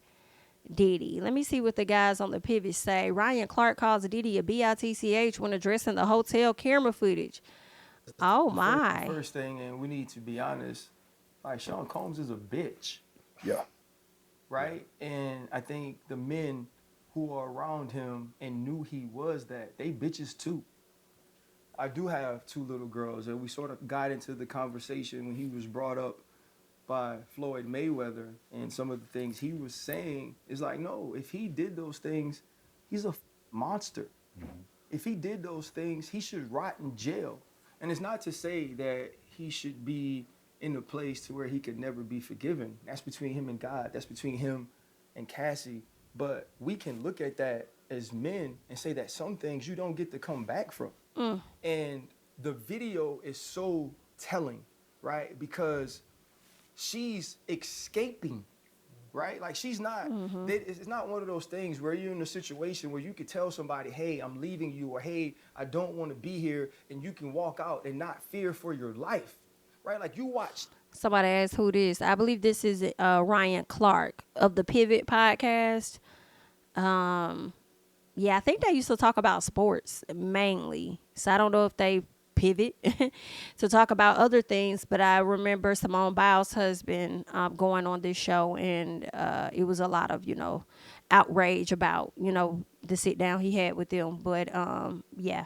Diddy. Let me see what the guys on the pivot say. Ryan Clark calls Diddy a bitch when addressing the hotel camera footage. Oh my. First thing, and we need to be honest, like Sean Combs is a bitch. Yeah. Right? And I think the men who are around him and knew he was that, they bitches too. I do have 2 little girls, and we sort of got into the conversation when he was brought up by Floyd Mayweather, and some of the things he was saying is like, no, if he did those things, he's a monster. Mm-hmm. If he did those things, he should rot in jail. And it's not to say that he should be in a place to where he could never be forgiven. That's between him and God. That's between him and Cassie. But we can look at that as men and say that some things you don't get to come back from. And the video is so telling, right? Because she's escaping, right? Like she's not, it's not one of those things where you're in a situation where you could tell somebody, hey, I'm leaving you, or hey, I don't want to be here, and you can walk out and not fear for your life, right? Like you watched. Somebody asked who this. I believe this is Ryan Clark of the Pivot podcast. Yeah, I think they used to talk about sports mainly. So I don't know if they pivot to talk about other things, but I remember Simone Biles' husband going on this show, and it was a lot of, outrage about, the sit down he had with them. But yeah.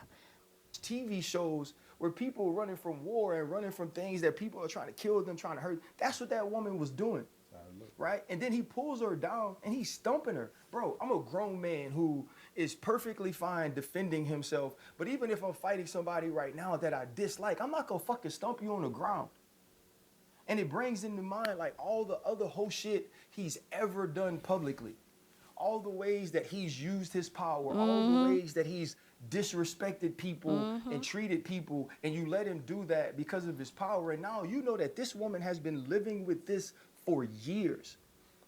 TV shows where people running from war and running from things that people are trying to kill them, trying to hurt. That's what that woman was doing. Right? And then he pulls her down and he's stumping her. Bro, I'm a grown man who is perfectly fine defending himself. But even if I'm fighting somebody right now that I dislike, I'm not gonna fucking stump you on the ground. And it brings into mind like all the other whole shit he's ever done publicly. All the ways that he's used his power, all the ways that he's disrespected people and treated people, and you let him do that because of his power. And now you know that this woman has been living with this for years,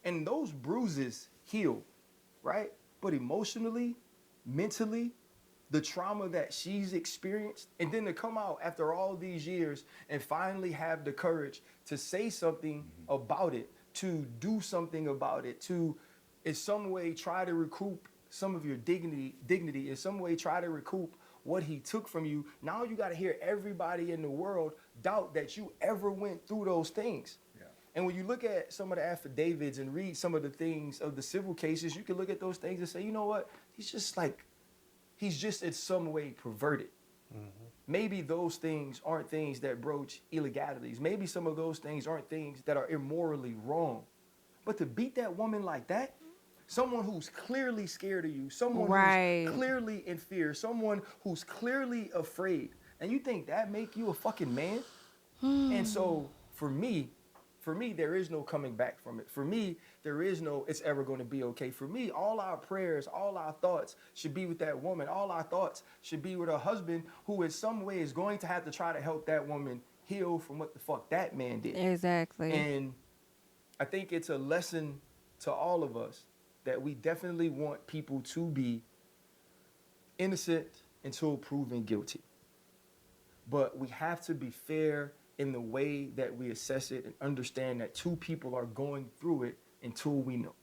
and those bruises heal, right? But emotionally, mentally, the trauma that she's experienced, and then to come out after all these years and finally have the courage to say something about it, to do something about it, to in some way try to recoup some of your dignity, in some way try to recoup what he took from you. Now you got to hear everybody in the world doubt that you ever went through those things. And when you look at some of the affidavits and read some of the things of the civil cases, you can look at those things and say, you know what? He's just in some way perverted. Maybe those things aren't things that broach illegalities. Maybe some of those things aren't things that are immorally wrong. But to beat that woman like that, someone who's clearly scared of you, someone who's clearly in fear, someone who's clearly afraid, and you think that make you a fucking man? And so for me, there is no coming back from it. For me, there is no it's ever going to be okay. For me, all our prayers, all our thoughts should be with that woman. All our thoughts should be with her husband, who in some way is going to have to try to help that woman heal from what the fuck that man did. Exactly. And I think it's a lesson to all of us that we definitely want people to be innocent until proven guilty. But we have to be fair in the way that we assess it and understand that 2 people are going through it until we know.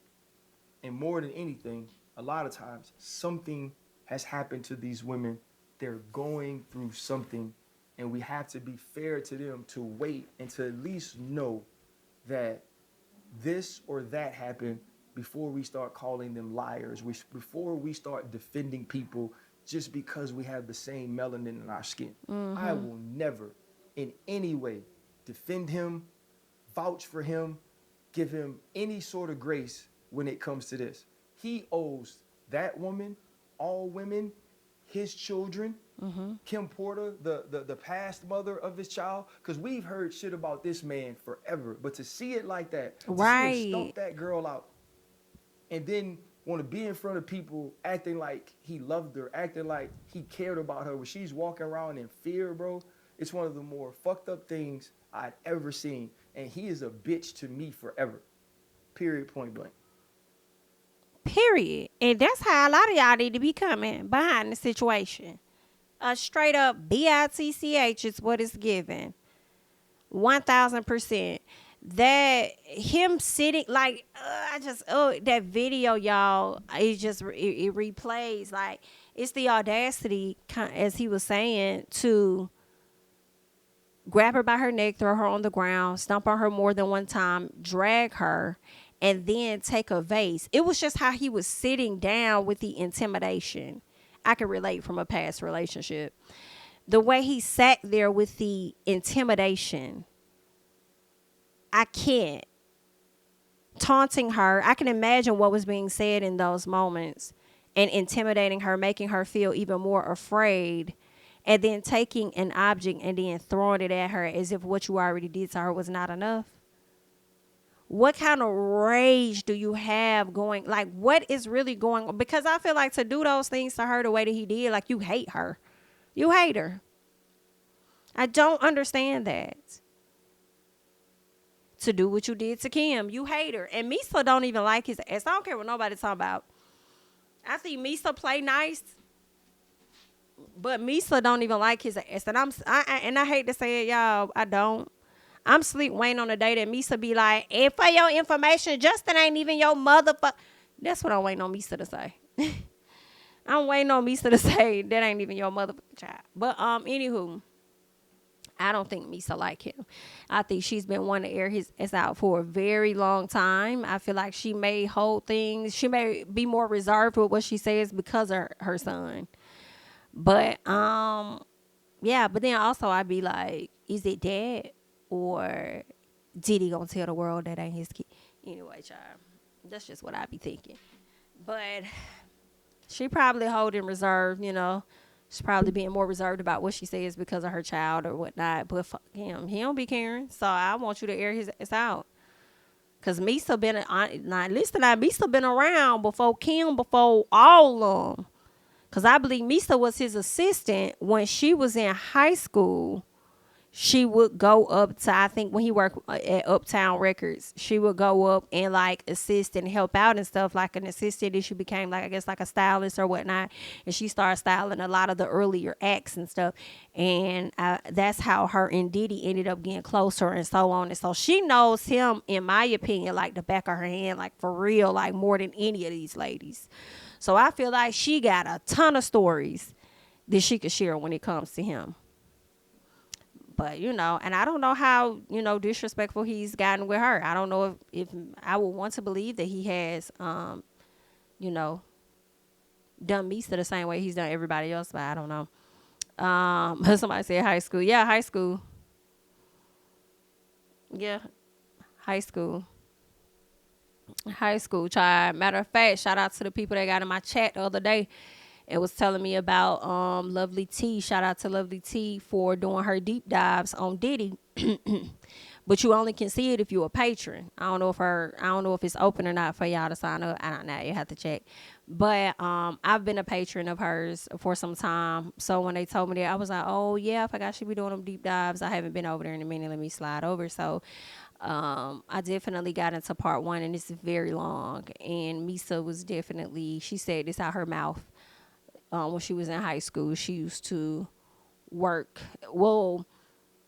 And more than anything, a lot of times something has happened to these women. They're going through something, and we have to be fair to them to wait and to at least know that this or that happen before we start calling them liars. Before we start defending people just because we have the same melanin in our skin. I will never, in any way, defend him, vouch for him, give him any sort of grace when it comes to this. He owes that woman, all women, his children, Kim Porter, the past mother of his child, because we've heard shit about this man forever. But to see it like that, to see him stomp that girl out, and then want to be in front of people acting like he loved her, acting like he cared about her, when she's walking around in fear, bro. It's one of the more fucked up things I'd ever seen. And he is a bitch to me forever. Period, point blank. Period. And that's how a lot of y'all need to be coming behind the situation. A straight up BITCH is what it's given. 1000%. That him sitting like that video, y'all, it replays like it's the audacity, as he was saying, to grab her by her neck, throw her on the ground, stomp on her more than one time, drag her, and then take a vase. It was just how he was sitting down with the intimidation. I can relate from a past relationship. The way he sat there with the intimidation. I can't. Taunting her. I can imagine what was being said in those moments and intimidating her, making her feel even more afraid, and then taking an object and then throwing it at her as if what you already did to her was not enough. What kind of rage do you have going? Like, what is really going on? Because I feel like to do those things to her the way that he did, like, you hate her. You hate her. I don't understand that. To do what you did to Kim, you hate her. And Misa don't even like his ass. I don't care what nobody's talking about. I think Misa play nice, but Misa don't even like his ass. And I hate to say it, y'all. I don't. I'm sleep waiting on the day that Misa be like, and for your information, Justin ain't even your motherfucker. That's what I'm waiting on Misa to say. I'm waiting on Misa to say that ain't even your motherfucking child. But anywho, I don't think Misa like him. I think she's been wanting to air his ass out for a very long time. I feel like she may hold things. She may be more reserved with what she says because of her son. But yeah. But then also I'd be like, is it dad or Diddy gonna tell the world that ain't his kid? Anyway, child, that's just what I'd be thinking. But she probably holding reserve, you know. She's probably being more reserved about what she says because of her child or whatnot. But fuck him. He don't be caring. So I want you to air his ass out. Because Misa been, Misa been around before Kim, before all of them. Because I believe Misa was his assistant when she was in high school. She would go up to, I think when he worked at Uptown Records, she would go up and like assist and help out and stuff, like an assistant. And she became like, I guess, like a stylist or whatnot. And she started styling a lot of the earlier acts and stuff. And that's how her and Diddy ended up getting closer and so on. And so she knows him, in my opinion, like the back of her hand, like for real, like more than any of these ladies. So I feel like she got a ton of stories that she could share when it comes to him. But, you know, and I don't know how, you know, disrespectful he's gotten with her. I don't know if I would want to believe that he has, you know, done Misa the same way he's done everybody else, but I don't know. Somebody said high school. Yeah, high school. Yeah, high school. High school, child. Matter of fact, shout out to the people that got in my chat the other day. It was telling me about Lovely T. Shout out to Lovely T for doing her deep dives on Diddy. But you only can see it if you're a patron. I don't know if it's open or not for y'all to sign up. I don't know. You have to check. But I've been a patron of hers for some time. So when they told me that, I was like, oh yeah, I forgot she be doing them deep dives. I haven't been over there in a minute. Let me slide over. So I definitely got into part 1, and it's very long. And Misa was definitely, she said this out her mouth. When she was in high school, she used to work. Well,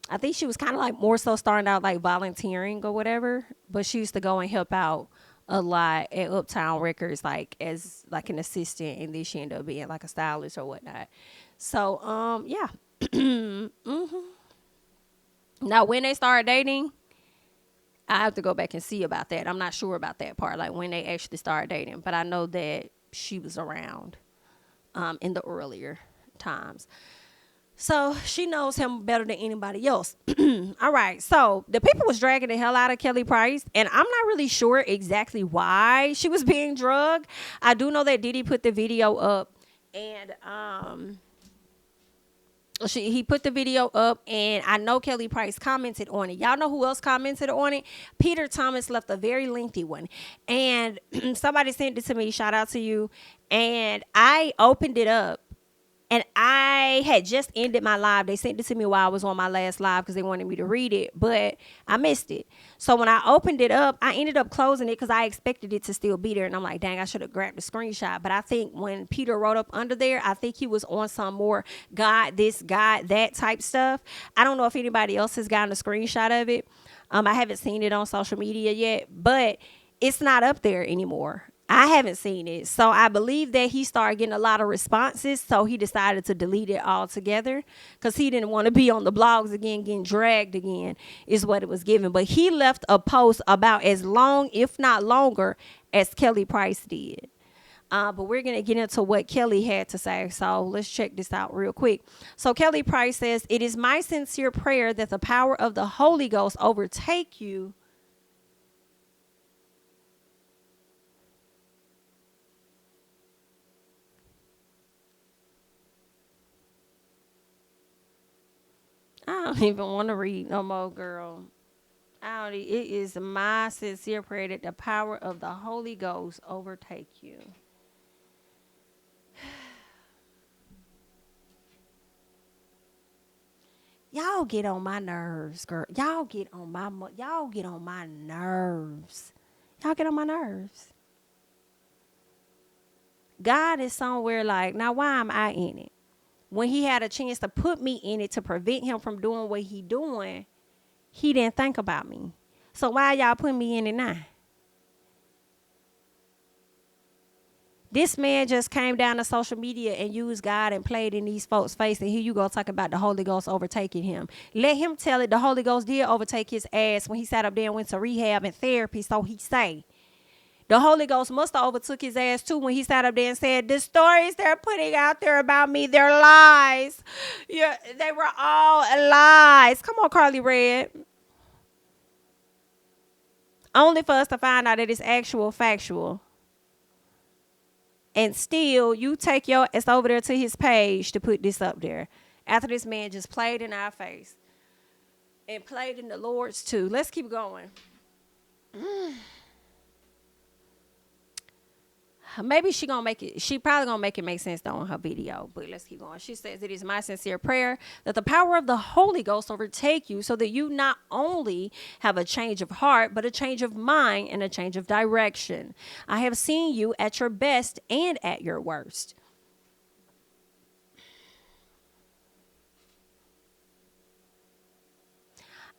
I think she was kind of like more so starting out like volunteering or whatever, but she used to go and help out a lot at Uptown Records, like as like an assistant, and then she ended up being like a stylist or whatnot. So, yeah. Now, when they started dating, I have to go back and see about that. I'm not sure about that part, like when they actually started dating. But I know that she was around in the earlier times. So she knows him better than anybody else. All right. So the people was dragging the hell out of Kelly Price, and I'm not really sure exactly why she was being drugged. I do know that Diddy put the video up, and he put the video up, and I know Kelly Price commented on it. Y'all know who else commented on it? Peter Thomas left a very lengthy one, and somebody sent it to me. Shout out to you. And I opened it up, and I had just ended my live. They sent it to me while I was on my last live because they wanted me to read it, but I missed it. So when I opened it up, I ended up closing it because I expected it to still be there. And I'm like, dang, I should have grabbed the screenshot. But I think when Peter wrote up under there, I think he was on some more God this, God that type stuff. I don't know if anybody else has gotten a screenshot of it. I haven't seen it on social media yet, but it's not up there anymore. I haven't seen it. So I believe that he started getting a lot of responses. So he decided to delete it altogether because he didn't want to be on the blogs again, getting dragged again, is what it was given. But he left a post about as long, if not longer, as Kelly Price did. But we're going to get into what Kelly had to say. So let's check this out real quick. So Kelly Price says, "It is my sincere prayer that the power of the Holy Ghost overtake you." I don't even want to read no more, girl. It is my sincere prayer that the power of the Holy Ghost overtake you. Y'all get on my nerves, girl. Y'all get on my nerves. Y'all get on my nerves. God is somewhere like, now why am I in it? When he had a chance to put me in it to prevent him from doing what he doing, he didn't think about me. So why y'all putting me in it now? This man just came down to social media and used God and played in these folks' face. And here you go talking about the Holy Ghost overtaking him. Let him tell it. The Holy Ghost did overtake his ass when he sat up there and went to rehab and therapy. So he say. The Holy Ghost must have overtook his ass too when he sat up there and said, the stories they're putting out there about me, they're lies. Yeah, they were all lies. Come on, Carly Red. Only for us to find out that it's actual factual. And still, you take your ass over there to his page to put this up there. After this man just played in our face. And played in the Lord's too. Let's keep going. Maybe she probably gonna make it make sense though in her video, but let's keep going. She says, "It is my sincere prayer that the power of the Holy Ghost overtake you so that you not only have a change of heart, but a change of mind and a change of direction. I have seen you at your best and at your worst."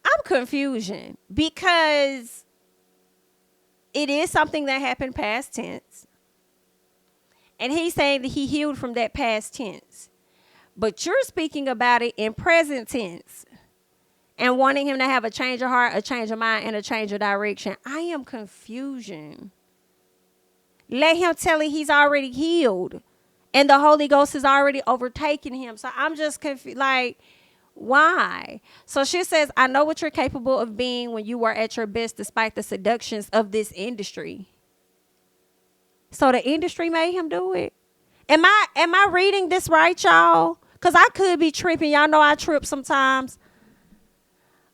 I'm confusion because it is something that happened past tense. And he's saying that he healed from that past tense. But you're speaking about it in present tense and wanting him to have a change of heart, a change of mind, and a change of direction. I am confusion. Let him tell it he's already healed. And the Holy Ghost has already overtaken him. So I'm just confused. Like, why? So she says, "I know what you're capable of being when you are at your best despite the seductions of this industry." So the industry made him do it. Am I reading this right, y'all? Because I could be tripping. Y'all know I trip sometimes.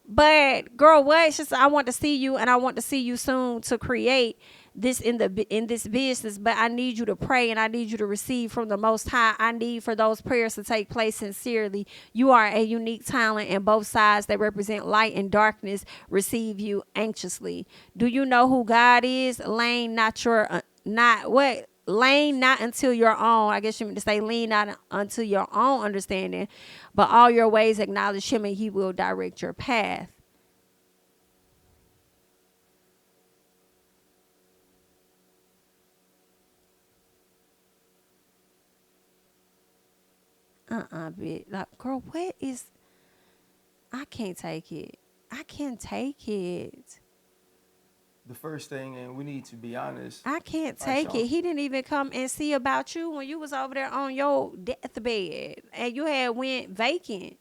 But girl, what? It's just I want to see you, and I want to see you soon to create this in this business. But I need you to pray, and I need you to receive from the Most High. I need for those prayers to take place sincerely. You are a unique talent, and both sides that represent light and darkness receive you anxiously. Do you know who God is? Lane, not your not what? Lane not until your own. I guess you mean to say lean not unto your own understanding, but all your ways acknowledge him and he will direct your path. Bitch. Like, girl, what is, I can't take it. I can't take it. the first thing, and we need to be honest. I can't All right, take Sean. it. He didn't even come and see about you when you was over there on your deathbed and you had went vacant.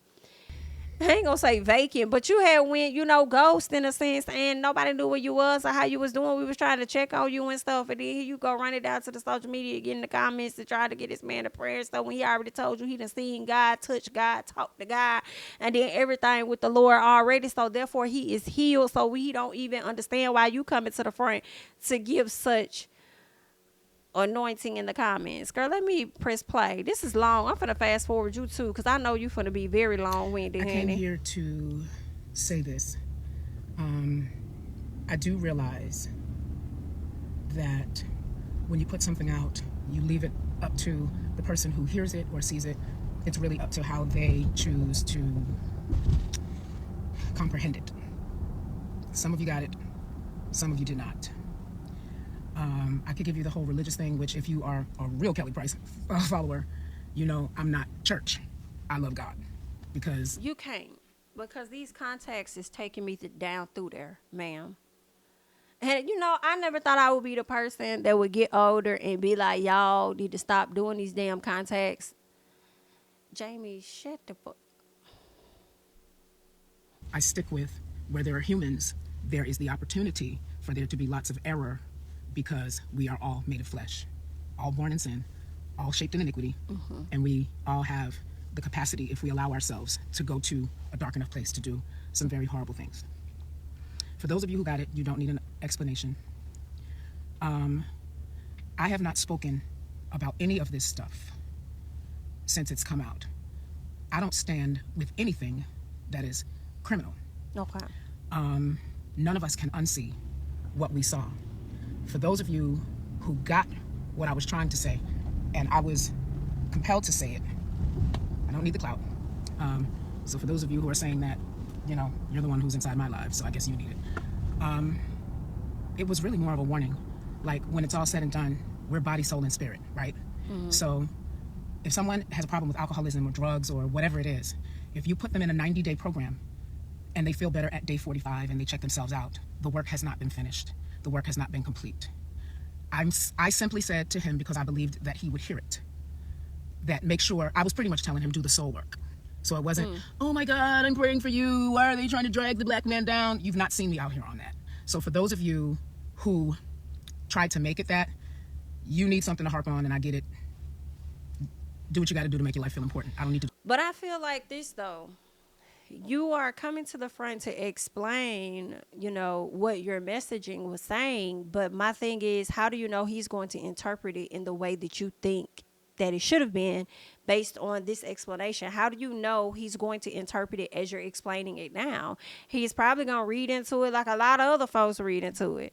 I ain't gonna say vacant, but you had went, ghost in a sense, and nobody knew where you was or how you was doing. We was trying to check on you and stuff, and then here you go running down to the social media, get in the comments to try to get this man a prayer. So when he already told you he done seen God, touch God, talk to God, and then everything with the Lord already. So therefore he is healed. So we don't even understand why you coming to the front to give such anointing in the comments. Girl, let me press play. This is long. I'm finna fast forward you too, because I know you finna be very long-winded, I came honey. here to say this. I do realize that when you put something out, you leave it up to the person who hears it or sees it. It's really up to how they choose to comprehend it. Some of you got it, some of you did not. I could give you the whole religious thing, which if you are a real Kelly Price follower, you know I'm not church. I love God. Because You can't, because these contacts is taking me down through there, ma'am. And I never thought I would be the person that would get older and be like, y'all need to stop doing these damn contacts. Jamie, shut the fuck. I stick with where there are humans, there is the opportunity for there to be lots of error, because we are all made of flesh, all born in sin, all shaped in iniquity, and we all have the capacity, if we allow ourselves, to go to a dark enough place to do some very horrible things. For those of you who got it, you don't need an explanation. I have not spoken about any of this stuff since it's come out. I don't stand with anything that is criminal. Okay. None of us can unsee what we saw. For those of you who got what I was trying to say, and I was compelled to say it, I don't need the clout. So for those of you who are saying that, you're the one who's inside my life, so I guess you need it. It was really more of a warning. Like, when it's all said and done, we're body, soul, and spirit, right? So if someone has a problem with alcoholism or drugs or whatever it is, if you put them in a 90-day program and they feel better at day 45 and they check themselves out, the work has not been finished. The work has not been complete. I simply said to him, because I believed that he would hear it, that make sure, I was pretty much telling him, do the soul work. So it wasn't, oh my God, I'm praying for you. Why are they trying to drag the black man down? You've not seen me out here on that. So for those of you who tried to make it that, you need something to harp on, and I get it. Do what you got to do to make your life feel important. I don't need to. But I feel like this, though. You are coming to the front to explain, what your messaging was saying. But my thing is, how do you know he's going to interpret it in the way that you think that it should have been based on this explanation? How do you know he's going to interpret it as you're explaining it now? He's probably going to read into it like a lot of other folks read into it.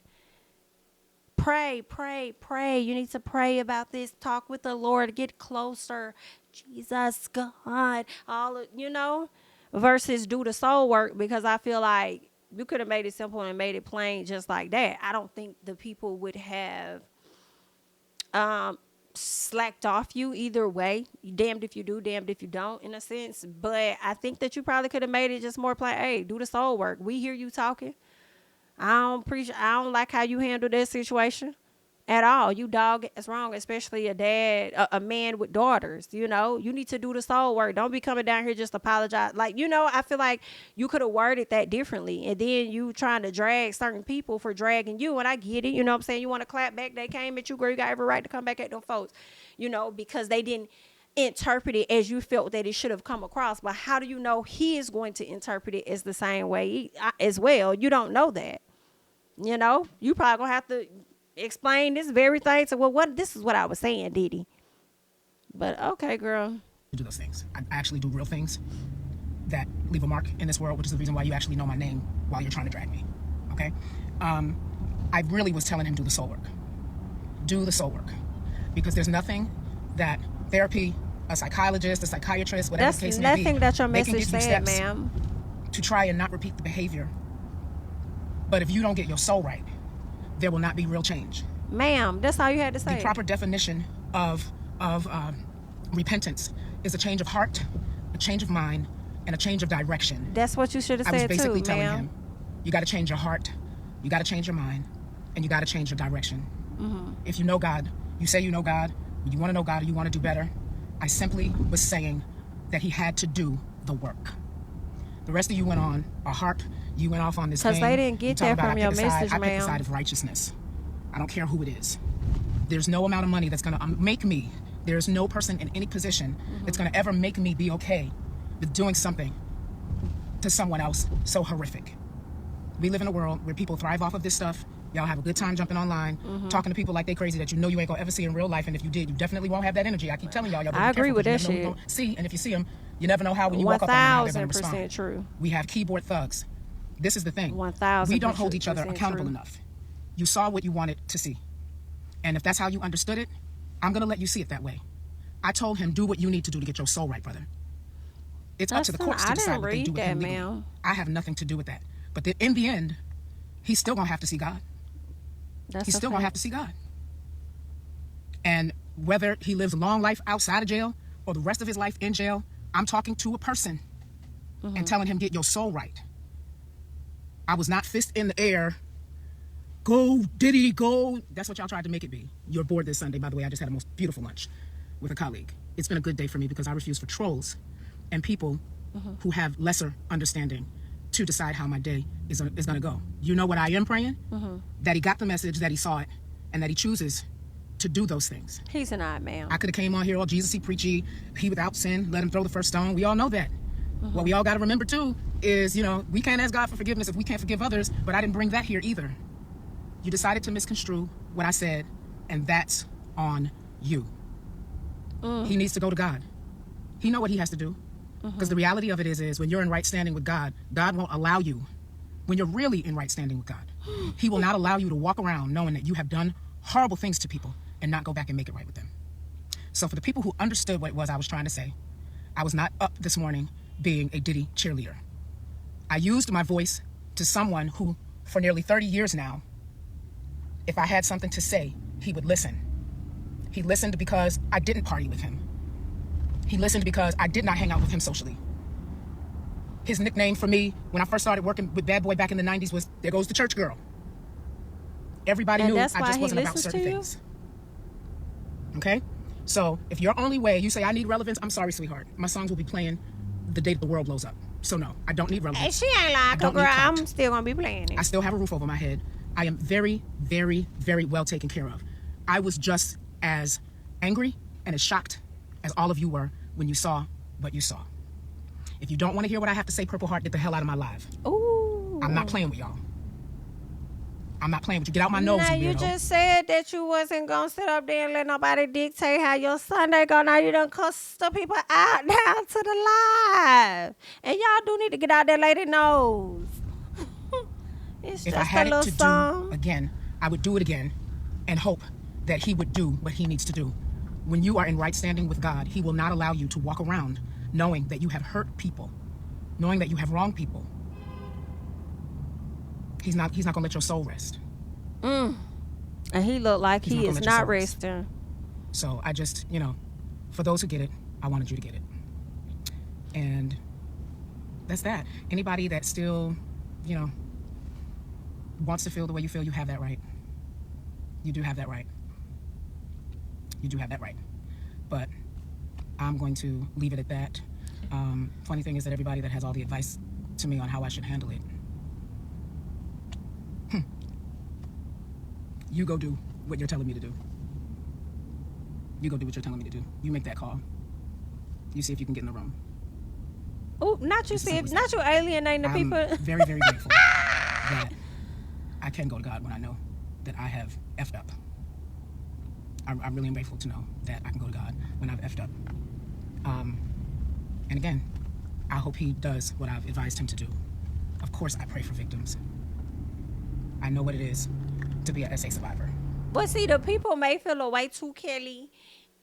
Pray, pray, pray. You need to pray about this. Talk with the Lord. Get closer. Jesus, God. All of, versus do the soul work, because I feel like you could have made it simple and made it plain just like that. I don't think the people would have slacked off you either way. Damned if you do, damned if you don't, in a sense. But I think that you probably could have made it just more plain. Hey, do the soul work. We hear you talking. I don't like how you handle this situation at all. You dog it's wrong, especially a dad, a man with daughters. You need to do the soul work. Don't be coming down here just apologize. Like, I feel like you could have worded that differently, and then you trying to drag certain people for dragging you. And I get it. You know what I'm saying? You want to clap back. They came at you, girl. You got every right to come back at them folks, because they didn't interpret it as you felt that it should have come across. But how do you know he is going to interpret it as the same way as well? You don't know that. You probably gonna have to explain this very thing to, this is what I was saying, Diddy. But okay, girl. Do those things. I actually do real things that leave a mark in this world, which is the reason why you actually know my name while you're trying to drag me. Okay? I really was telling him, do the soul work. Do the soul work. Because there's nothing that therapy, a psychologist, a psychiatrist, whatever the case may be, that's nothing that your they can message give you said, steps ma'am. to try and not repeat the behavior. But if you don't get your soul right, there will not be real change. Ma'am, that's all you had to say. The proper definition of repentance is a change of heart, a change of mind, and a change of direction. That's what you should have said too, I was basically telling ma'am. him, you got to change your heart, you got to change your mind, and you got to change your direction. If you know God, you say you know God, you want to know God, or you want to do better. I simply was saying that he had to do the work. The rest of you went on a harp. You went off on this thing. Because they didn't get that from your message, I pick the ma'am. side of righteousness. I don't care who it is. There's no amount of money that's going to make me. There's no person in any position that's going to ever make me be okay with doing something to someone else so horrific. We live in a world where people thrive off of this stuff. Y'all have a good time jumping online, talking to people like they crazy that you know you ain't gonna ever see in real life, and if you did, you definitely won't have that energy. I keep telling y'all I agree with that shit. You never know who you gonna see, and if you see them, you never know how when you walk up on them how they're gonna respond. 1000% true. We have keyboard thugs. This is the thing. 1000% We don't hold each other accountable true. enough. You saw what you wanted to see, and if that's how you understood it, I'm gonna let you see it that way. I told him, do what you need to do to get your soul right, brother. It's up to the courts to decide what they do with him legally. I have nothing to do with that. But in the end, he's still gonna have to see God. He's still gonna have to see God. And whether he lives a long life outside of jail or the rest of his life in jail, I'm talking to a person and telling him, get your soul right. I was not fist in the air. Go, Diddy, go. That's what y'all tried to make it be. You're bored this Sunday. By the way, I just had a most beautiful lunch with a colleague. It's been a good day for me because I refuse for trolls and people who have lesser understanding to decide how my day is going to go. You know what I am praying? That he got the message, that he saw it, and that he chooses to do those things. He's an odd man. I could have came on here all Jesus-y, preachy, he without sin, let him throw the first stone. We all know that. What we all got to remember too is, we can't ask God for forgiveness if we can't forgive others, but I didn't bring that here either. You decided to misconstrue what I said, and that's on you. He needs to go to God. He know what he has to do. Because the reality of it is when you're in right standing with God, God won't allow you, when you're really in right standing with God, he will not allow you to walk around knowing that you have done horrible things to people and not go back and make it right with them. So for the people who understood what it was I was trying to say, I was not up this morning being a Diddy cheerleader. I used my voice to someone who, for nearly 30 years now, if I had something to say, he would listen. He listened because I didn't party with him. He listened because I did not hang out with him socially. His nickname for me when I first started working with Bad Boy back in the 90s was, there goes the church girl. Everybody knew I just wasn't about certain things. Okay? So if your only way, you say, I need relevance, I'm sorry, sweetheart. My songs will be playing the day that the world blows up. So no, I don't need relevance. Hey, she ain't like a girl. I'm still going to be playing it. I still have a roof over my head. I am very, very, very well taken care of. I was just as angry and as shocked as all of you were when you saw what you saw. If you don't want to hear what I have to say, Purple Heart, get the hell out of my live. Ooh. I'm not playing with y'all. I'm not playing with you. Get out my nose, now, you you just said that you wasn't going to sit up there and let nobody dictate how your Sunday go. Now you done cuss the people out down to the live. And y'all do need to get out there, lady knows. It's if just I had a little it to song. do again, I would do it again and hope that he would do what he needs to do. When you are in right standing with God, he will not allow you to walk around knowing that you have hurt people, knowing that you have wronged people. He's not going to let your soul rest. And he looked like he is not resting. So I just, for those who get it, I wanted you to get it. And that's that. Anybody that still, wants to feel the way you feel, you have that right. You do have that right. You do have that right. But I'm going to leave it at that. Funny thing is that everybody that has all the advice to me on how I should handle it, you go do what you're telling me to do. You go do what you're telling me to do. You make that call. You see if you can get in the room. Oh, not you alienating the people. I'm very, very grateful that I can go to God when I know that I have effed up. I really am grateful to know that I can go to God when I've effed up. And again, I hope he does what I've advised him to do. Of course, I pray for victims. I know what it is to be an SA survivor. But see, the people may feel a way too, Kelly,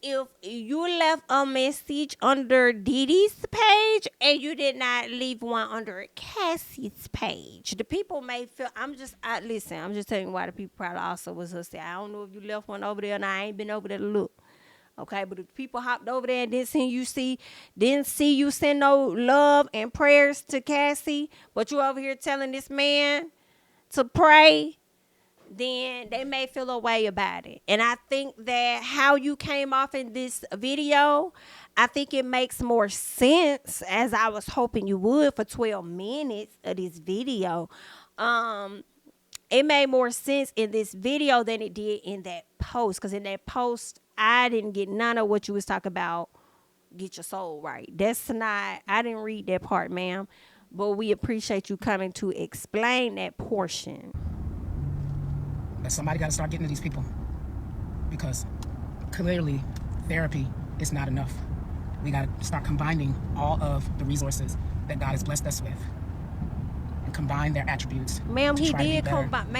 if you left a message under Diddy's page and you did not leave one under Cassie's page. The people may feel, I'm just telling you why the people probably also was her say, I don't know if you left one over there and I ain't been over there to look. Okay, but if people hopped over there and didn't see you send no love and prayers to Cassie, but you over here telling this man to pray, then they may feel a way about it. And I think that how you came off in this video, I think it makes more sense, as I was hoping you would, for 12 minutes of this video. It made more sense in this video than it did in that post. Because in that post, I didn't get none of what you was talking about. Get your soul right. That's not, I didn't read that part, ma'am. But we appreciate you coming to explain that portion. That somebody got to start getting to these people, because clearly therapy is not enough. We got to start combining all of the resources that God has blessed us with and combine their attributes. Ma'am, he did combine,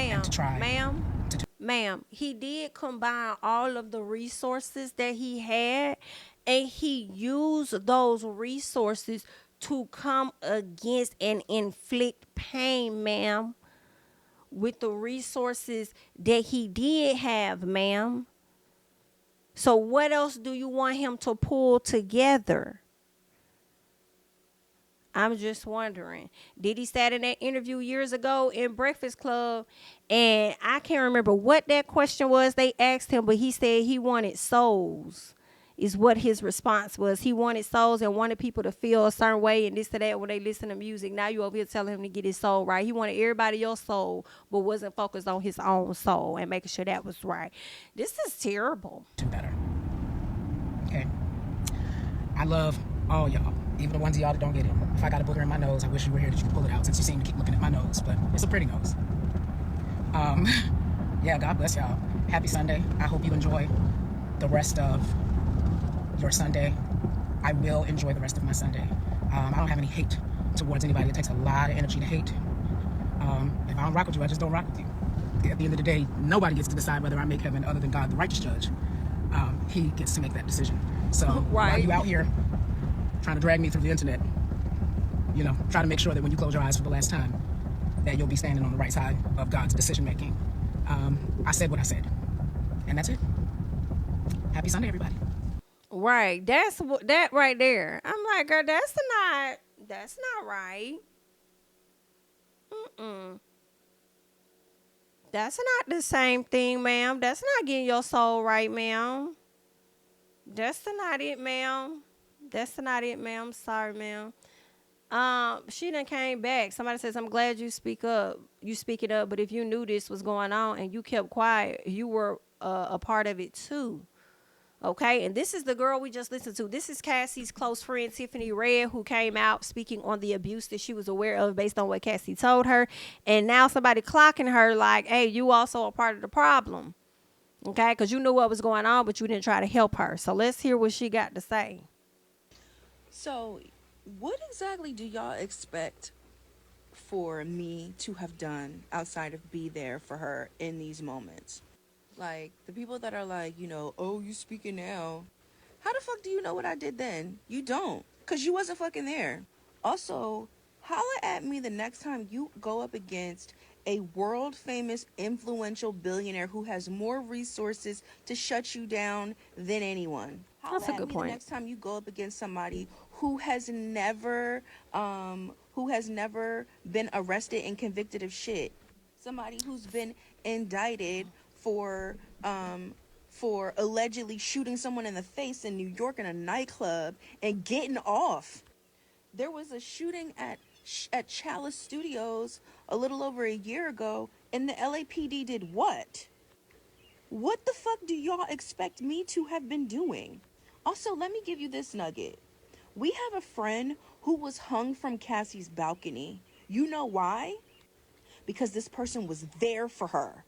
ma'am, he did combine all of the resources that he had, and he used those resources to come against and inflict pain, ma'am, with the resources that he did have, ma'am. So what else do you want him to pull together? I'm just wondering. Diddy sat in that interview years ago in Breakfast Club, and I can't remember what that question was they asked him, but he said he wanted souls, is what his response was. He wanted souls and wanted people to feel a certain way and this to that when they listen to music. Now you over here telling him to get his soul right. He wanted everybody else's soul, but wasn't focused on his own soul and making sure that was right. This is terrible. Do better. Okay. I love all y'all, even the ones of y'all that don't get it. If I got a booger in my nose, I wish you were here that you could pull it out, since you seem to keep looking at my nose, but it's a pretty nose. Yeah, God bless y'all. Happy Sunday. I hope you enjoy the rest of your Sunday. I will enjoy the rest of my Sunday. I don't have any hate towards anybody. It takes a lot of energy to hate. If I don't rock with you, I just don't rock with you. At the end of the day, nobody gets to decide whether I make heaven other than God, the righteous judge. He gets to make that decision. So while you out here trying to drag me through the internet, you know, try to make sure that when you close your eyes for the last time, that you'll be standing on the right side of God's decision making. I said what I said, and that's it. Happy Sunday, everybody. Right. That's that right there. I'm like, girl, that's not right. That's not the same thing, ma'am. That's not getting your soul right, ma'am. That's not it, ma'am. That's not it, ma'am. Sorry, ma'am. She done came back. Somebody says, I'm glad you speak up. You speak it up, but if you knew this was going on and you kept quiet, you were a part of it too. Okay, and this is the girl we just listened to. This is Cassie's close friend, Tiffany Red, who came out speaking on the abuse that she was aware of based on what Cassie told her. And now somebody clocking her like, hey, you also a part of the problem. Okay, because you knew what was going on, but you didn't try to help her. So let's hear what she got to say. So, what exactly do y'all expect for me to have done outside of be there for her in these moments? Like, the people that are like, you know, oh, you speaking now. How the fuck do you know what I did then? You don't, because you wasn't fucking there. Also, holla at me the next time you go up against a world famous influential billionaire who has more resources to shut you down than anyone. That's a good point. The next time you go up against somebody who has never been arrested and convicted of shit. Somebody who's been indicted for allegedly shooting someone in the face in New York in a nightclub and getting off. There was a shooting at Chalice Studios a little over a year ago, and the LAPD did what? What the fuck do y'all expect me to have been doing? Also, let me give you this nugget. We have a friend who was hung from Cassie's balcony. You know why? Because this person was there for her.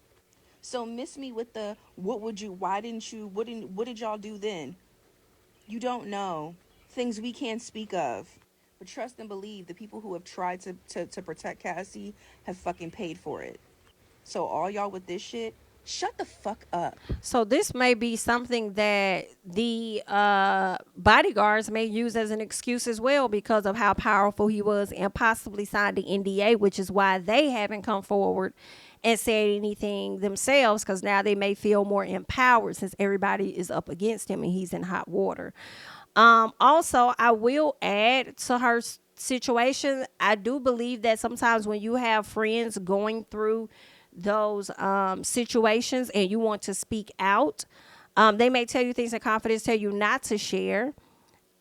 So miss me with the, what did y'all do then? You don't know. Things we can't speak of. But trust and believe, the people who have tried to protect Cassie have fucking paid for it. So all y'all with this shit, shut the fuck up. So this may be something that the bodyguards may use as an excuse as well, because of how powerful he was, and possibly signed the NDA, which is why they haven't come forward and said anything themselves, because now they may feel more empowered since everybody is up against him and he's in hot water. Also, I will add to her situation, I do believe that sometimes when you have friends going through those situations and you want to speak out, they may tell you things in confidence, tell you not to share.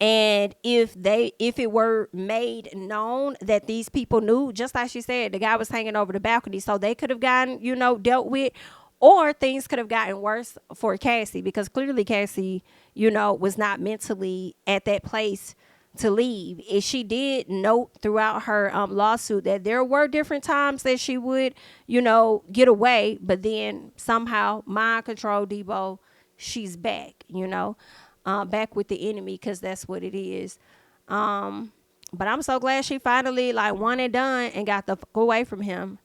And if it were made known that these people knew, just like she said, the guy was hanging over the balcony, so they could have gotten, dealt with, or things could have gotten worse for Cassie, because clearly Cassie, was not mentally at that place to leave. And she did note throughout her lawsuit that there were different times that she would, get away, but then somehow mind control Debo, she's back, back with the enemy, because that's what it is. But I'm so glad she finally won and done and got the fuck away from him.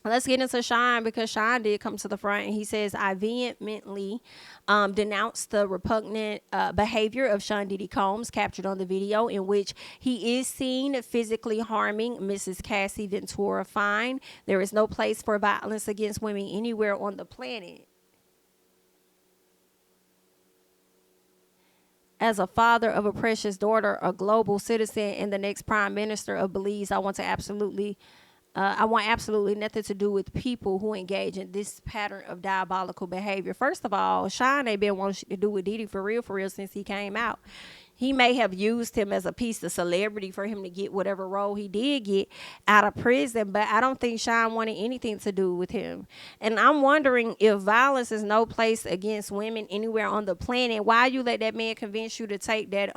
Let's get into Sean, because Sean did come to the front and he says, I vehemently denounce the repugnant behavior of Sean Diddy Combs captured on the video, in which he is seen physically harming Mrs. Cassie Ventura Fine. There is no place for violence against women anywhere on the planet. As a father of a precious daughter, a global citizen, and the next prime minister of Belize, I want absolutely nothing to do with people who engage in this pattern of diabolical behavior. First of all, Sean ain't been wanting to do with Diddy for real since he came out. He may have used him as a piece of celebrity for him to get whatever role he did get out of prison, but I don't think Sean wanted anything to do with him. And I'm wondering, if violence is no place against women anywhere on the planet, why you let that man convince you to take that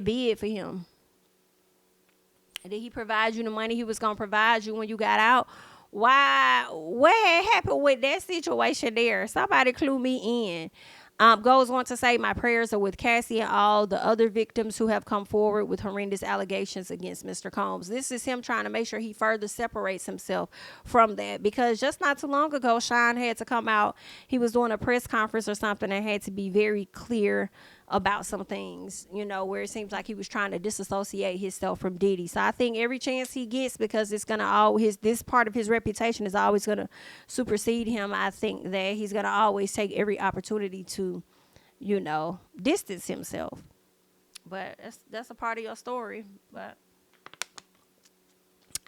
bid for him? Did he provide you the money he was going to provide you when you got out? Why? What happened with that situation there? Somebody clue me in. Goes on to say, my prayers are with Cassie and all the other victims who have come forward with horrendous allegations against Mr. Combs. This is him trying to make sure he further separates himself from that, because just not too long ago, Sean had to come out. He was doing a press conference or something and had to be very clear about some things, where it seems like he was trying to disassociate himself from Diddy. So I think every chance he gets, because it's going to always, this part of his reputation is always going to supersede him, I think that he's going to always take every opportunity to, distance himself. But that's a part of your story. But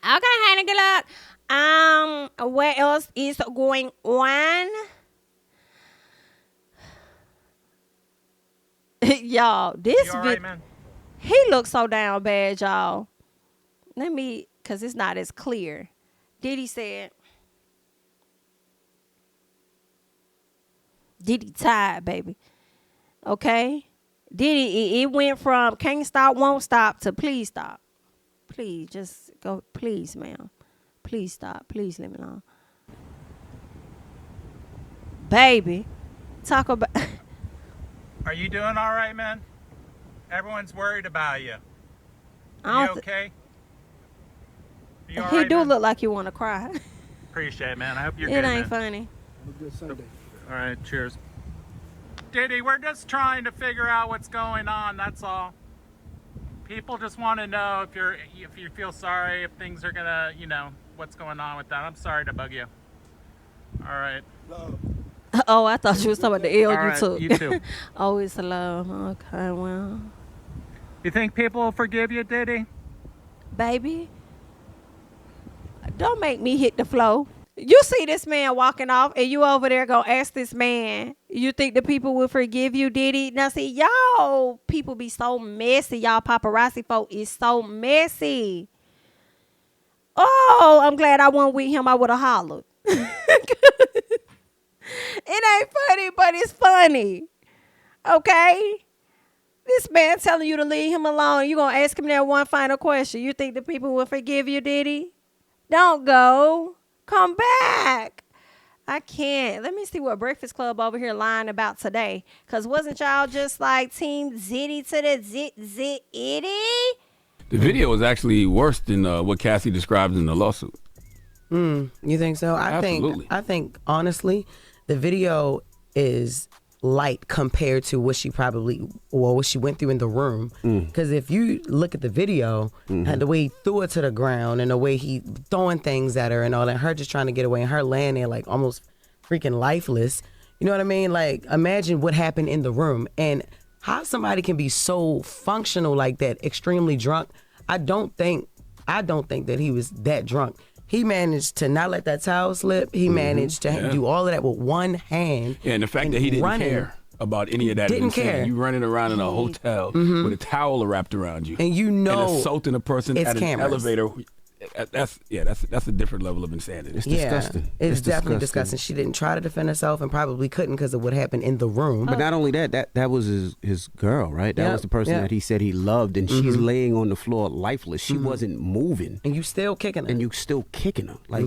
okay, honey, good luck. What else is going on? Y'all, this right, man? He looks so down bad, y'all. Because it's not as clear. Diddy said, Diddy tired, baby. Okay? Diddy, it went from can't stop, won't stop to please stop. Please, just go. Please, ma'am. Please stop. Please leave me alone. Baby, talk about... Are you doing all right, man? Everyone's worried about you. You okay? Are you all he right, do man? look like you want to cry. Appreciate it, man. I hope you're It good, ain't man. funny. Have a good Sunday. All right, cheers. Diddy, we're just trying to figure out what's going on, that's all. People just want to know if you feel sorry, if things are gonna, what's going on with that. I'm sorry to bug you. All right. Love. Oh, I thought you was talking about the L All you right, took. you too. Oh, it's love. Okay, well. You think people will forgive you, Diddy? Baby, don't make me hit the floor. You see this man walking off and you over there gonna ask this man, you think the people will forgive you, Diddy? Now see, y'all people be so messy. Y'all paparazzi folk is so messy. Oh, I'm glad I wasn't with him. I would have hollered. It ain't funny, but it's funny. Okay? This man telling you to leave him alone. You going to ask him that one final question. You think the people will forgive you, Diddy? Don't go. Come back. I can't. Let me see what Breakfast Club over here lying about today. Because wasn't y'all just like Team Zitty to the zit-itty? The video is actually worse than what Cassie describes in the lawsuit. You think so? Absolutely. I think honestly, the video is light compared to what she what she went through in the room. Because if you look at the video and the way he threw it to the ground and the way he throwing things at her and all that, her just trying to get away and her laying there like almost freaking lifeless. You know what I mean? Like, imagine what happened in the room and how somebody can be so functional like that, extremely drunk. I don't think that he was that drunk. He managed to not let that towel slip. He managed to do all of that with one hand. Yeah, and the fact that he didn't care about any of that. Didn't care. You running around in a hotel with a towel wrapped around you, and you know, and insulting a person at an cameras. elevator. That's a different level of insanity. It's disgusting. It's definitely disgusting. She didn't try to defend herself and probably couldn't because of what happened in the room. But not only that was his girl, right? That was the person that he said he loved, and she's laying on the floor lifeless. She wasn't moving, and you still kicking her. And you still kicking her. Like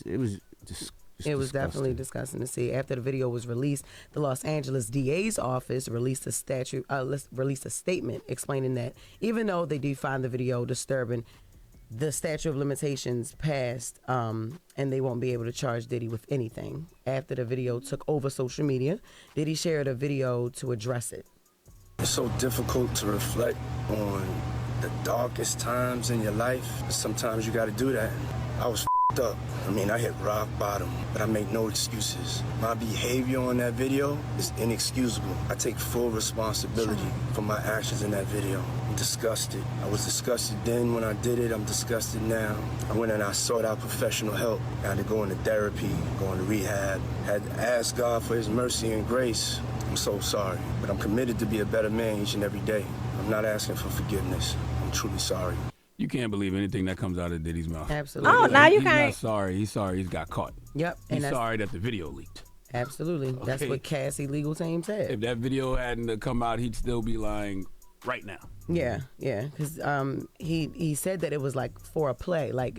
it was just. It was definitely disgusting to see. After the video was released, the Los Angeles DA's office released a statement explaining that even though they do find the video disturbing, the statute of limitations passed, and they won't be able to charge Diddy with anything. After the video took over social media, Diddy shared a video to address it. It's so difficult to reflect on the darkest times in your life. Sometimes you got to do that. I was up. I mean, I hit rock bottom, but I make no excuses. My behavior on that video is inexcusable. I take full responsibility for my actions in that video. I'm disgusted. I was disgusted then when I did it. I'm disgusted now. I went and I sought out professional help. I had to go into therapy, go into rehab. Had to ask God for his mercy and grace. I'm so sorry, but I'm committed to be a better man each and every day. I'm not asking for forgiveness. I'm truly sorry. You can't believe anything that comes out of Diddy's mouth. Absolutely. Oh, now you He's can't. not sorry. He's sorry he's got caught. Yep. He's sorry that the video leaked. Absolutely. Okay. That's what Cassie legal team said. If that video hadn't come out, he'd still be lying right now. Yeah, because he said that it was like for a play, like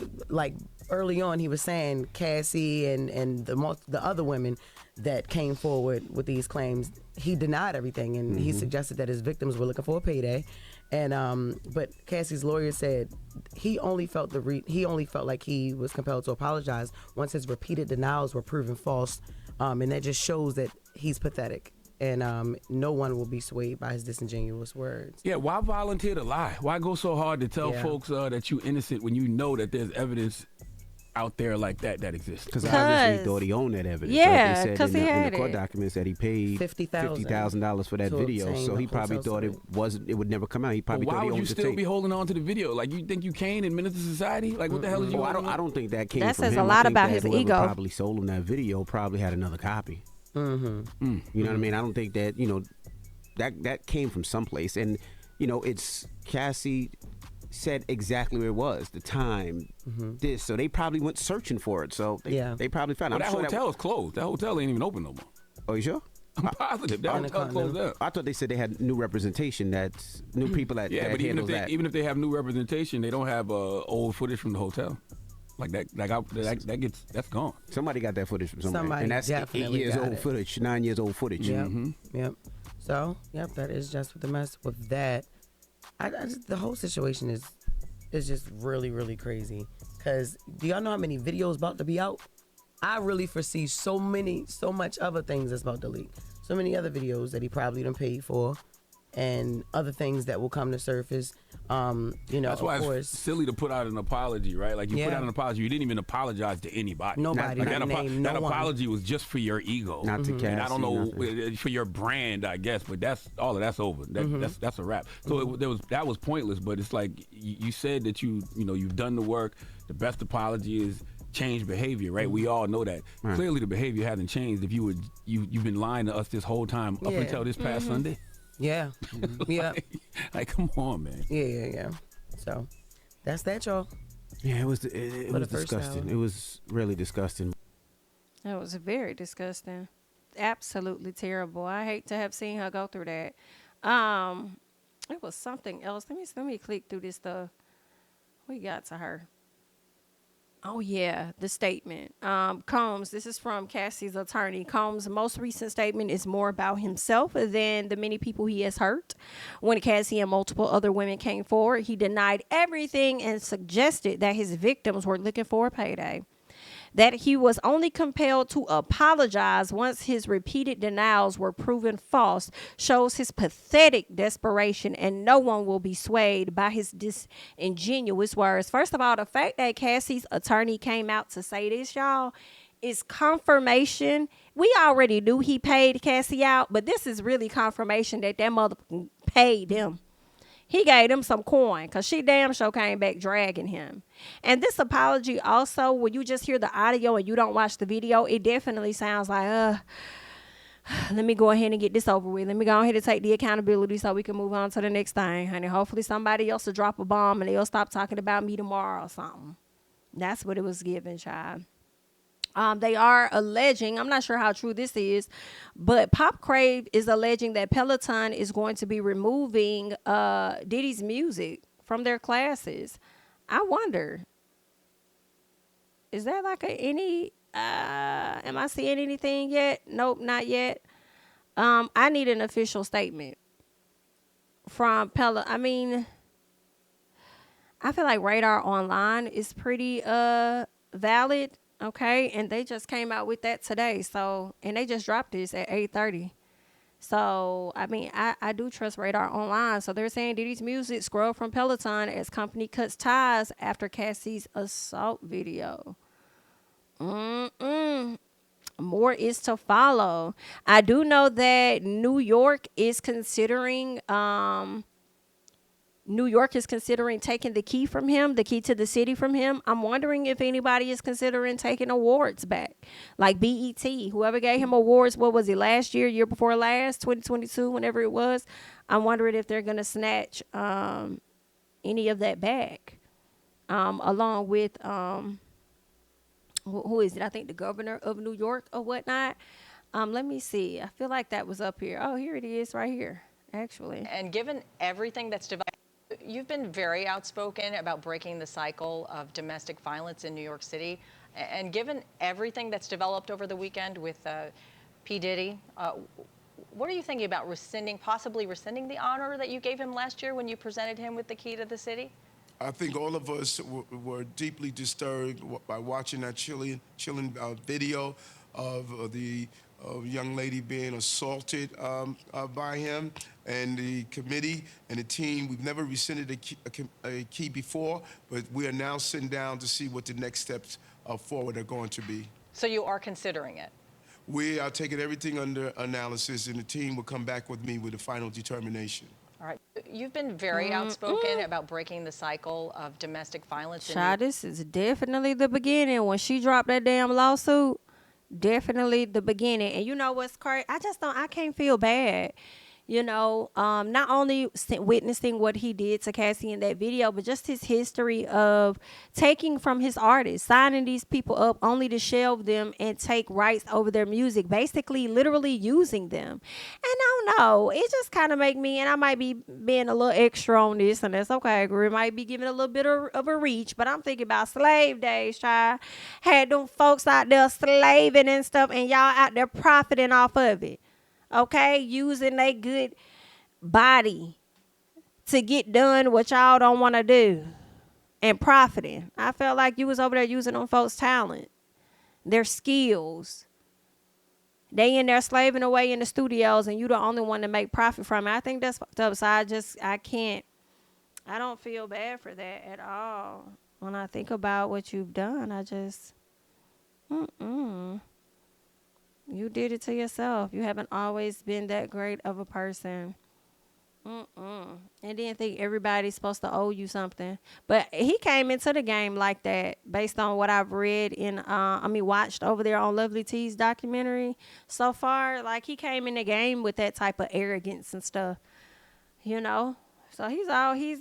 early on he was saying Cassie and the other women that came forward with these claims, he denied everything, and he suggested that his victims were looking for a payday, and but Cassie's lawyer said he only felt like he was compelled to apologize once his repeated denials were proven false, and that just shows that he's pathetic. And no one will be swayed by his disingenuous words. Yeah, why volunteer to lie? Why go so hard to tell folks that you innocent when you know that there's evidence out there like that exists? Because obviously he thought he owned that evidence. Yeah, because he had in the court documents that he paid $50,000 for that video. So he probably thought it would never come out. He probably thought he owned the tape. Why would you still be holding on to the video? Like, you think you Kane in Menace to Society? Like, what the hell is you? I don't think that came from him. That says a lot about his ego. Probably sold him that video. Probably had another copy. You know what I mean? I don't think that that came from someplace, and it's Cassie said exactly where it was, the time, this. So they probably went searching for it. So they probably found it. Well, that hotel is closed. That hotel ain't even open no more. Oh, you sure? I'm positive that hotel closed down. I thought they said they had new representation. That's new people that but that. even if they have new representation, they don't have old footage from the hotel. Like that's gone. Somebody got that footage from somewhere. And that's 8 years old footage, 9 years old footage. Yep. So, that is just with the mess with that. The whole situation is just really, really crazy. Because do y'all know how many videos about to be out? I really foresee so much other things that's about to leak. So many other videos that he probably done paid for, and other things that will come to surface. That's why it's silly to put out an apology, right? Like, you put out an apology, you didn't even apologize to anybody. Nobody. That apology was just for your ego, not to Cassie. And I don't know, for your brand, I guess. But that's that's over. That's a wrap. So that was pointless. But it's like you said that you've done the work. The best apology is change behavior, right? We all know that. Right. Clearly, the behavior hasn't changed. If you've been lying to us this whole time up until this past Sunday. Yeah. Yeah. Like, come on, man. Yeah. So that's that, y'all. Yeah, it was disgusting. It was really disgusting. That was very disgusting. Absolutely terrible. I hate to have seen her go through that. It was something else. Let me click through this stuff. We got to her. Oh, yeah, the statement. Combs, this is from Cassie's attorney. Combs' most recent statement is more about himself than the many people he has hurt. When Cassie and multiple other women came forward, he denied everything and suggested that his victims were looking for a payday. That he was only compelled to apologize once his repeated denials were proven false shows his pathetic desperation, and no one will be swayed by his disingenuous words. First of all, the fact that Cassie's attorney came out to say this, y'all, is confirmation. We already knew he paid Cassie out, but this is really confirmation that mother paid him. He gave them some coin because she damn sure came back dragging him. And this apology also, when you just hear the audio and you don't watch the video, it definitely sounds like, let me go ahead and get this over with. Let me go ahead and take the accountability so we can move on to the next thing, honey. Hopefully somebody else will drop a bomb and they'll stop talking about me tomorrow or something. That's what it was given, child. They are alleging, I'm not sure how true this is, but Pop Crave is alleging that Peloton is going to be removing Diddy's music from their classes. I wonder, is that like am I seeing anything yet? Nope, not yet. I need an official statement from Peloton. I mean, I feel like Radar Online is pretty valid. Okay, and they just came out with that today. So, and they just dropped this at 8:30. So, I mean, I do trust Radar Online. So they're saying Diddy's music scrubbed from Peloton as company cuts ties after Cassie's assault video. More is to follow. I do know that New York is considering taking the key from him, the key to the city from him. I'm wondering if anybody is considering taking awards back. Like BET, whoever gave him awards, what was it, last year, year before last, 2022, whenever it was. I'm wondering if they're going to snatch any of that back, along with, who is it? I think the governor of New York or whatnot. Let me see. I feel like that was up here. Oh, here it is right here, actually. And given everything that's developed, you've been very outspoken about breaking the cycle of domestic violence in New York City. And given everything that's developed over the weekend with P. Diddy, what are you thinking about possibly rescinding the honor that you gave him last year when you presented him with the key to the city? I think all of us were deeply disturbed by watching that chilling video of the young lady being assaulted by him, and the committee and the team. We've never rescinded a key before, but we are now sitting down to see what the next steps forward are going to be. So you are considering it? We are taking everything under analysis, and the team will come back with me with a final determination. All right. You've been very outspoken about breaking the cycle of domestic violence. Child, this is definitely the beginning. When she dropped that damn lawsuit, definitely the beginning. And you know what's crazy? I can't feel bad. You know, not only witnessing what he did to Cassie in that video, but just his history of taking from his artists, signing these people up only to shelve them and take rights over their music, basically literally using them. And I don't know, it just kind of make me, and I might be being a little extra on this, and that's okay, it might be giving a little bit of a reach, but I'm thinking about slave days, child. Had them folks out there slaving and stuff, and y'all out there profiting off of it. Okay, using their good body to get done what y'all don't want to do and profiting. I felt like you was over there using them folks' talent, their skills. They in there slaving away in the studios, and you the only one to make profit from it. I think that's fucked up. So I don't feel bad for that at all. When I think about what you've done, I just, you did it to yourself. You haven't always been that great of a person. And then think everybody's supposed to owe you something. But he came into the game like that based on what I've read watched over there on Lovely T's documentary so far. Like, he came in the game with that type of arrogance and stuff, you know? So he's always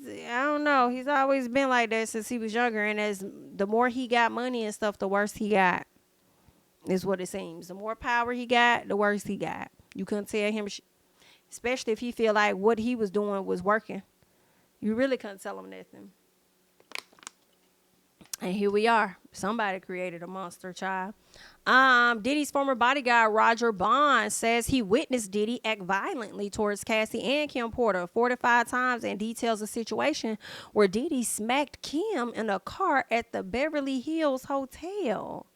been like that since he was younger. And as the more he got money and stuff, the worse he got. Is what it seems. The more power he got, the worse he got. You couldn't tell him, especially if he feel like what he was doing was working. You really couldn't tell him nothing. And here we are. Somebody created a monster, child. Diddy's former bodyguard, Roger Bond, says he witnessed Diddy act violently towards Cassie and Kim Porter 4 to 5 times, and details a situation where Diddy smacked Kim in a car at the Beverly Hills Hotel.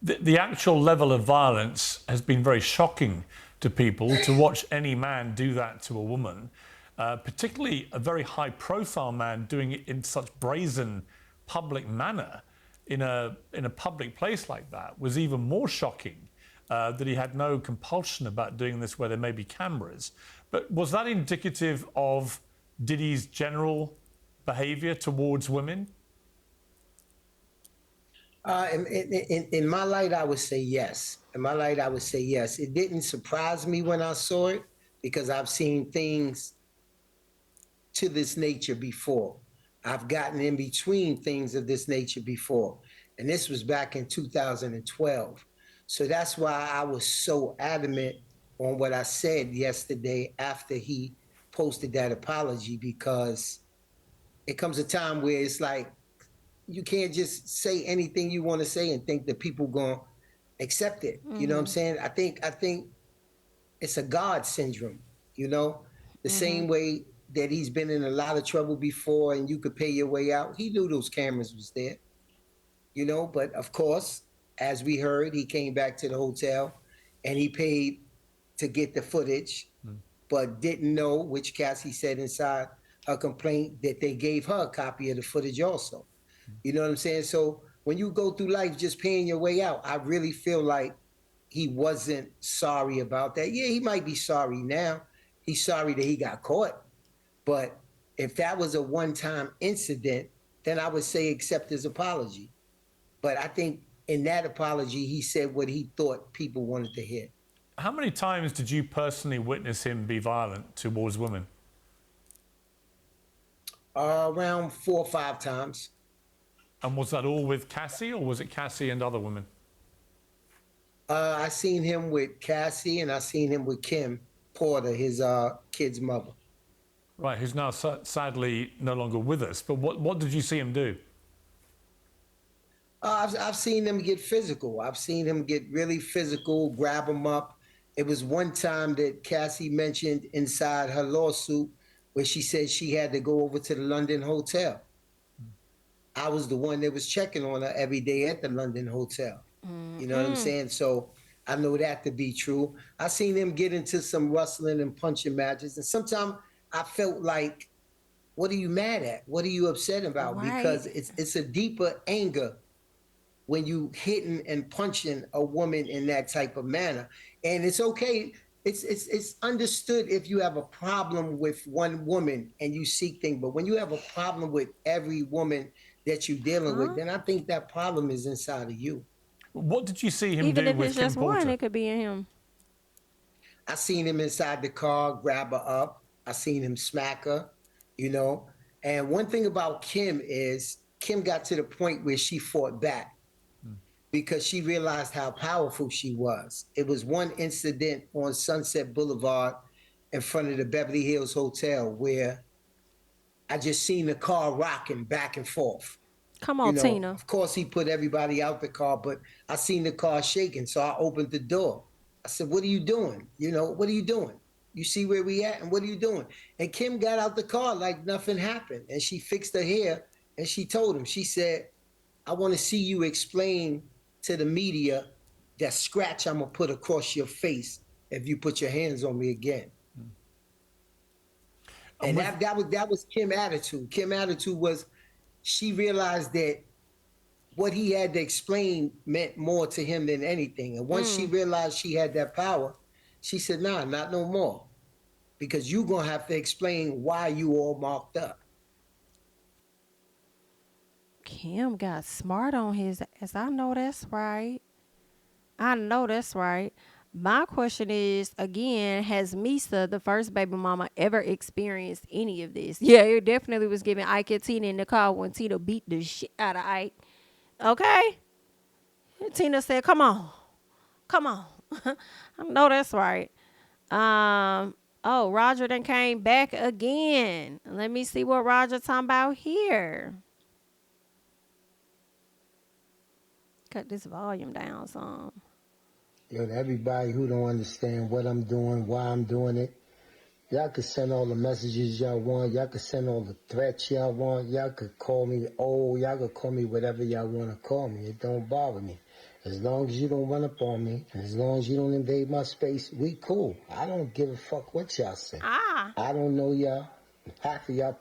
The actual level of violence has been very shocking to people. To watch any man do that to a woman, particularly a very high-profile man doing it in such brazen public manner in a public place like that, was even more shocking. That he had no compulsion about doing this where there may be cameras. But was that indicative of Diddy's general behavior towards women? In my light, I would say yes. In my light, I would say yes. It didn't surprise me when I saw it because I've seen things to this nature before. I've gotten in between things of this nature before. And this was back in 2012. So that's why I was so adamant on what I said yesterday after he posted that apology, because it comes a time where it's like, you can't just say anything you want to say and think that people gonna accept it. You know what I'm saying? I think it's a God syndrome, you know? The same way that he's been in a lot of trouble before and you could pay your way out. He knew those cameras was there, you know? But of course, as we heard, he came back to the hotel and he paid to get the footage, but didn't know, which Cassie said inside her complaint, that they gave her a copy of the footage also. You know what I'm saying? So when you go through life just paying your way out, I really feel like he wasn't sorry about that. Yeah, he might be sorry now. He's sorry that he got caught. But if that was a one-time incident, then I would say accept his apology. But I think in that apology, he said what he thought people wanted to hear. How many times did you personally witness him be violent towards women? Around 4 or 5 times. And was that all with Cassie, or was it Cassie and other women? I seen him with Cassie, and I seen him with Kim Porter, his kid's mother. Right, who's now sadly no longer with us. But what did you see him do? I've seen him get physical. I've seen him get really physical, grab him up. It was one time that Cassie mentioned inside her lawsuit where she said she had to go over to the London hotel. I was the one that was checking on her every day at the London hotel. You know what I'm saying? So I know that to be true. I seen him get into some wrestling and punching matches. And sometimes I felt like, what are you mad at? What are you upset about? Right. Because it's a deeper anger when you hitting and punching a woman in that type of manner. And it's okay. It's understood if you have a problem with one woman and you seek things. But when you have a problem with every woman that you're dealing with, then I think that problem is inside of you. What did you see him Even do if with it's Kim just Porter? one, it could be in him. I seen him inside the car, grab her up. I seen him smack her, you know. And one thing about Kim is Kim got to the point where she fought back because she realized how powerful she was. It was one incident on Sunset Boulevard in front of the Beverly Hills Hotel where I just seen the car rocking back and forth. Come on, you know, Tina. Of course, he put everybody out the car, but I seen the car shaking, so I opened the door. I said, what are you doing? You know, what are you doing? You see where we at, and what are you doing? And Kim got out the car like nothing happened, and she fixed her hair, and she told him, she said, I want to see you explain to the media that scratch I'm going to put across your face if you put your hands on me again. And that was Kim's attitude. Kim's attitude was, she realized that what he had to explain meant more to him than anything. And once she realized she had that power, she said, nah, not no more. Because you're going to have to explain why you all marked up. Kim got smart on his ass. I know that's right. I know that's right. My question is, again, has Misa, the first baby mama, ever experienced any of this? Yeah, it definitely was giving Ike and Tina in the car when Tina beat the shit out of Ike. Okay? Tina said, come on. Come on. I know that's right. Oh, Roger then came back again. Let me see what Roger talking about here. Cut this volume down some. Yo, to everybody who don't understand what I'm doing, why I'm doing it, y'all could send all the messages y'all want. Y'all could send all the threats y'all want. Y'all could call me old. Y'all could call me whatever y'all want to call me. It don't bother me. As long as you don't run up on me, and as long as you don't invade my space, we cool. I don't give a fuck what y'all say. I don't know y'all. Half of y'all,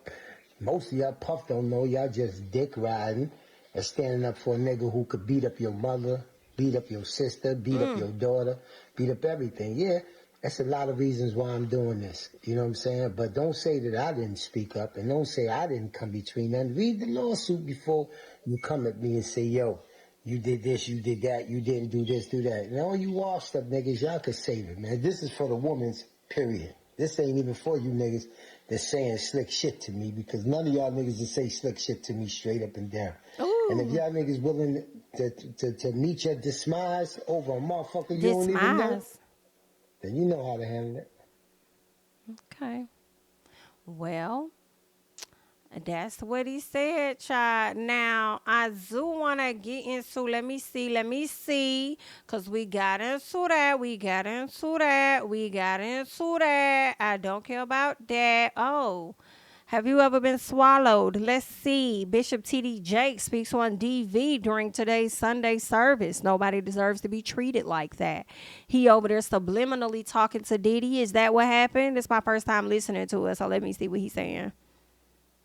most of y'all puff don't know y'all just dick riding and standing up for a nigga who could beat up your mother, beat up your sister, beat up your daughter, beat up everything. Yeah, That's a lot of reasons why I'm doing this. You know what I'm saying? But don't say that I didn't speak up, and don't say I didn't come between them. Read the lawsuit before you come at me and say, yo, you did this, you did that, you didn't do this, do that. And all you washed up niggas, y'all could save it, man. This is for the women's, period. This ain't even for you niggas that's saying slick shit to me, because none of y'all niggas that say slick shit to me straight up and down. Ooh. And if y'all niggas willing to meet your demise over a motherfucker you don't even know, then you know how to handle it. Okay. Well, that's what he said, child. Now, I do want to get into, let me see, because we got into that. I don't care about that. Oh, have you ever been swallowed? Let's see. Bishop T.D. Jakes speaks on DV during today's Sunday service. Nobody deserves to be treated like that. He over there subliminally talking to Diddy. Is that what happened? It's my first time listening to it, so let me see what he's saying.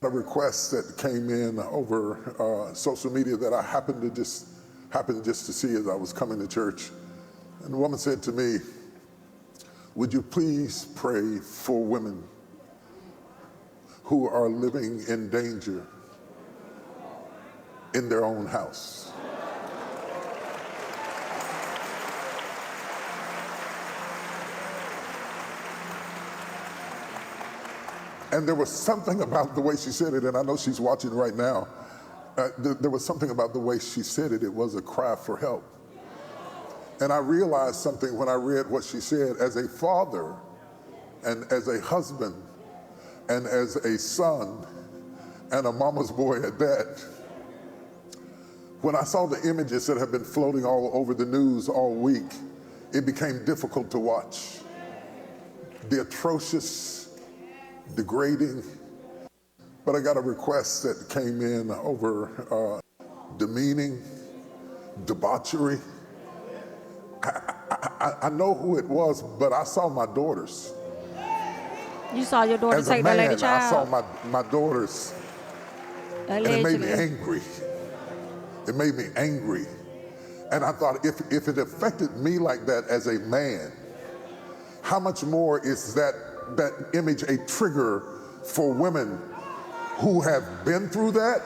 A request that came in over social media that I happened just to see as I was coming to church. And the woman said to me, would you please pray for women who are living in danger in their own house? And there was something about the way she said it, and I know she's watching right now. There was something about the way she said it. It was a cry for help. And I realized something when I read what she said. As a father and as a husband and as a son and a mama's boy at that, when I saw the images that have been floating all over the news all week, it became difficult to watch. The atrocious, degrading, but I got a request that came in over demeaning, debauchery. I know who it was, but I saw my daughters. You saw your daughter take that lady child? I saw my daughters, and it made me angry. It made me angry. And I thought, if it affected me like that as a man, how much more is that image a trigger for women who have been through that,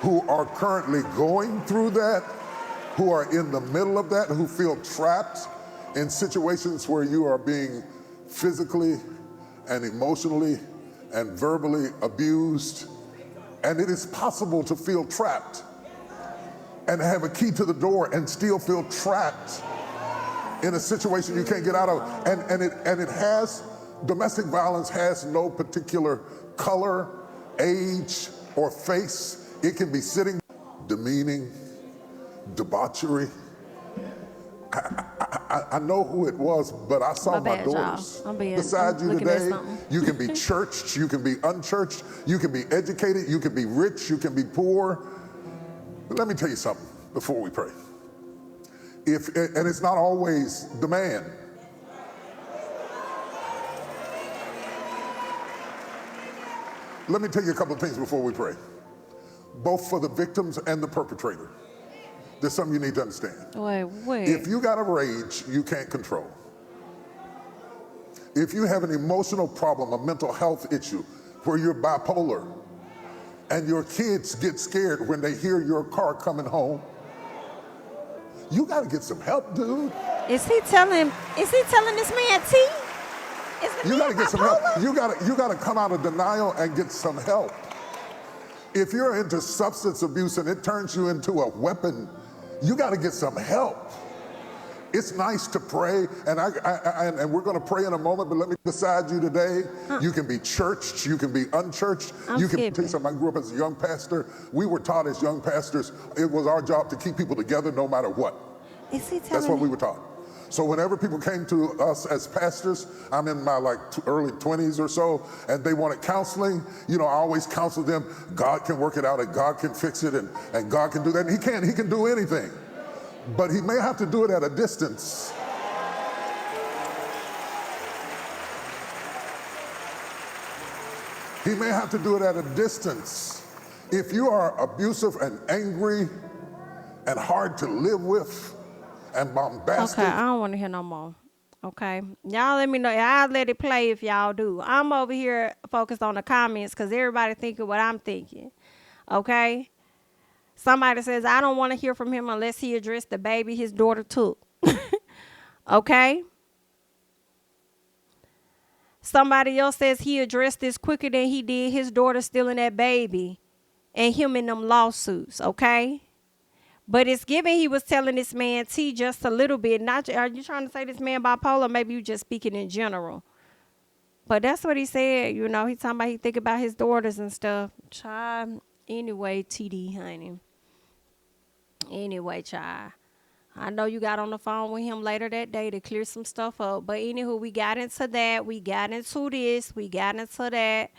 who are currently going through that, who are in the middle of that, who feel trapped in situations where you are being physically and emotionally and verbally abused. And it is possible to feel trapped and have a key to the door and still feel trapped in a situation you can't get out of. And it has, domestic violence has no particular color, age, or face. It can be sitting, demeaning, debauchery. I know who it was, but I saw my daughters beside you today. You can be churched, you can be unchurched, you can be educated, you can be rich, you can be poor. But let me tell you something before we pray. And it's not always the man. Let me tell you a couple of things before we pray, both for the victims and the perpetrator. There's something you need to understand. Wait. If you got a rage you can't control, if you have an emotional problem, a mental health issue where you're bipolar, and your kids get scared when they hear your car coming home, you got to get some help, dude. Is he telling this man T? You got to get some help. You got to come out of denial and get some help. If you're into substance abuse and it turns you into a weapon, you got to get some help. It's nice to pray, and we're going to pray in a moment, but let me beside you today. You can be churched, you can be unchurched. You can tell you something. I grew up as a young pastor. We were taught as young pastors, it was our job to keep people together no matter what. Is he telling That's what we were taught. So whenever people came to us as pastors, I'm in my early 20s or so, and they wanted counseling, I always counsel them, God can work it out and God can fix it and God can do that. And he can do anything, but he may have to do it at a distance. He may have to do it at a distance. If you are abusive and angry and hard to live with and bombastic. Okay, I don't want to hear no more. Okay. Y'all let me know. I'll let it play if y'all do. I'm over here focused on the comments because everybody thinking what I'm thinking. Okay. Somebody says, I don't want to hear from him unless he addressed the baby his daughter took. Okay. Somebody else says he addressed this quicker than he did his daughter stealing that baby and him in them lawsuits. Okay. But it's given he was telling this man T just a little bit. Not, are you trying to say this man bipolar? Maybe you just speaking in general. But that's what he said. You know, he talking about he think about his daughters and stuff. Child, anyway, TD, honey. Anyway, child. I know you got on the phone with him later that day to clear some stuff up. But anywho, we got into that. We got into this. We got into that.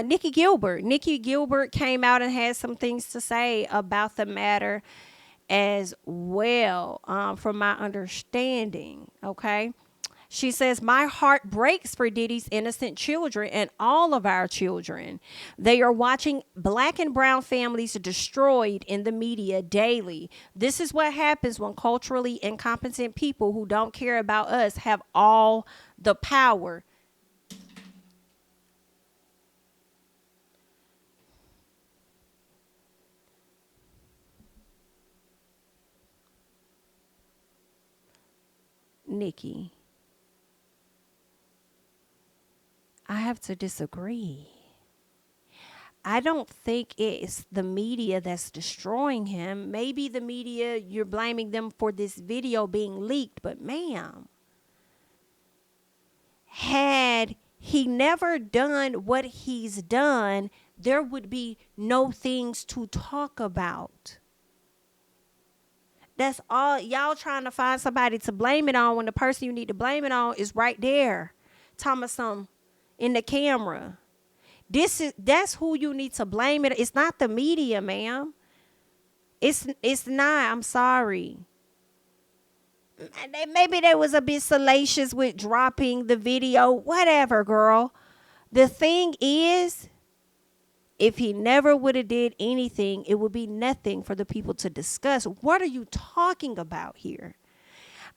Nikki Gilbert. Nikki Gilbert came out and had some things to say about the matter as well, from my understanding. Okay. She says, my heart breaks for Diddy's innocent children and all of our children. They are watching black and brown families destroyed in the media daily. This is what happens when culturally incompetent people who don't care about us have all the power. Nikki, I have to disagree. I don't think it's the media that's destroying him. Maybe the media, you're blaming them for this video being leaked, but ma'am, had he never done what he's done, there would be no things to talk about. That's all. Y'all trying to find somebody to blame it on when the person you need to blame it on is right there. Thomason in the camera. That's who you need to blame it. It's not the media, ma'am. It's not. I'm sorry. Maybe they was a bit salacious with dropping the video. Whatever, girl. The thing is, if he never would have did anything, it would be nothing for the people to discuss. What are you talking about here?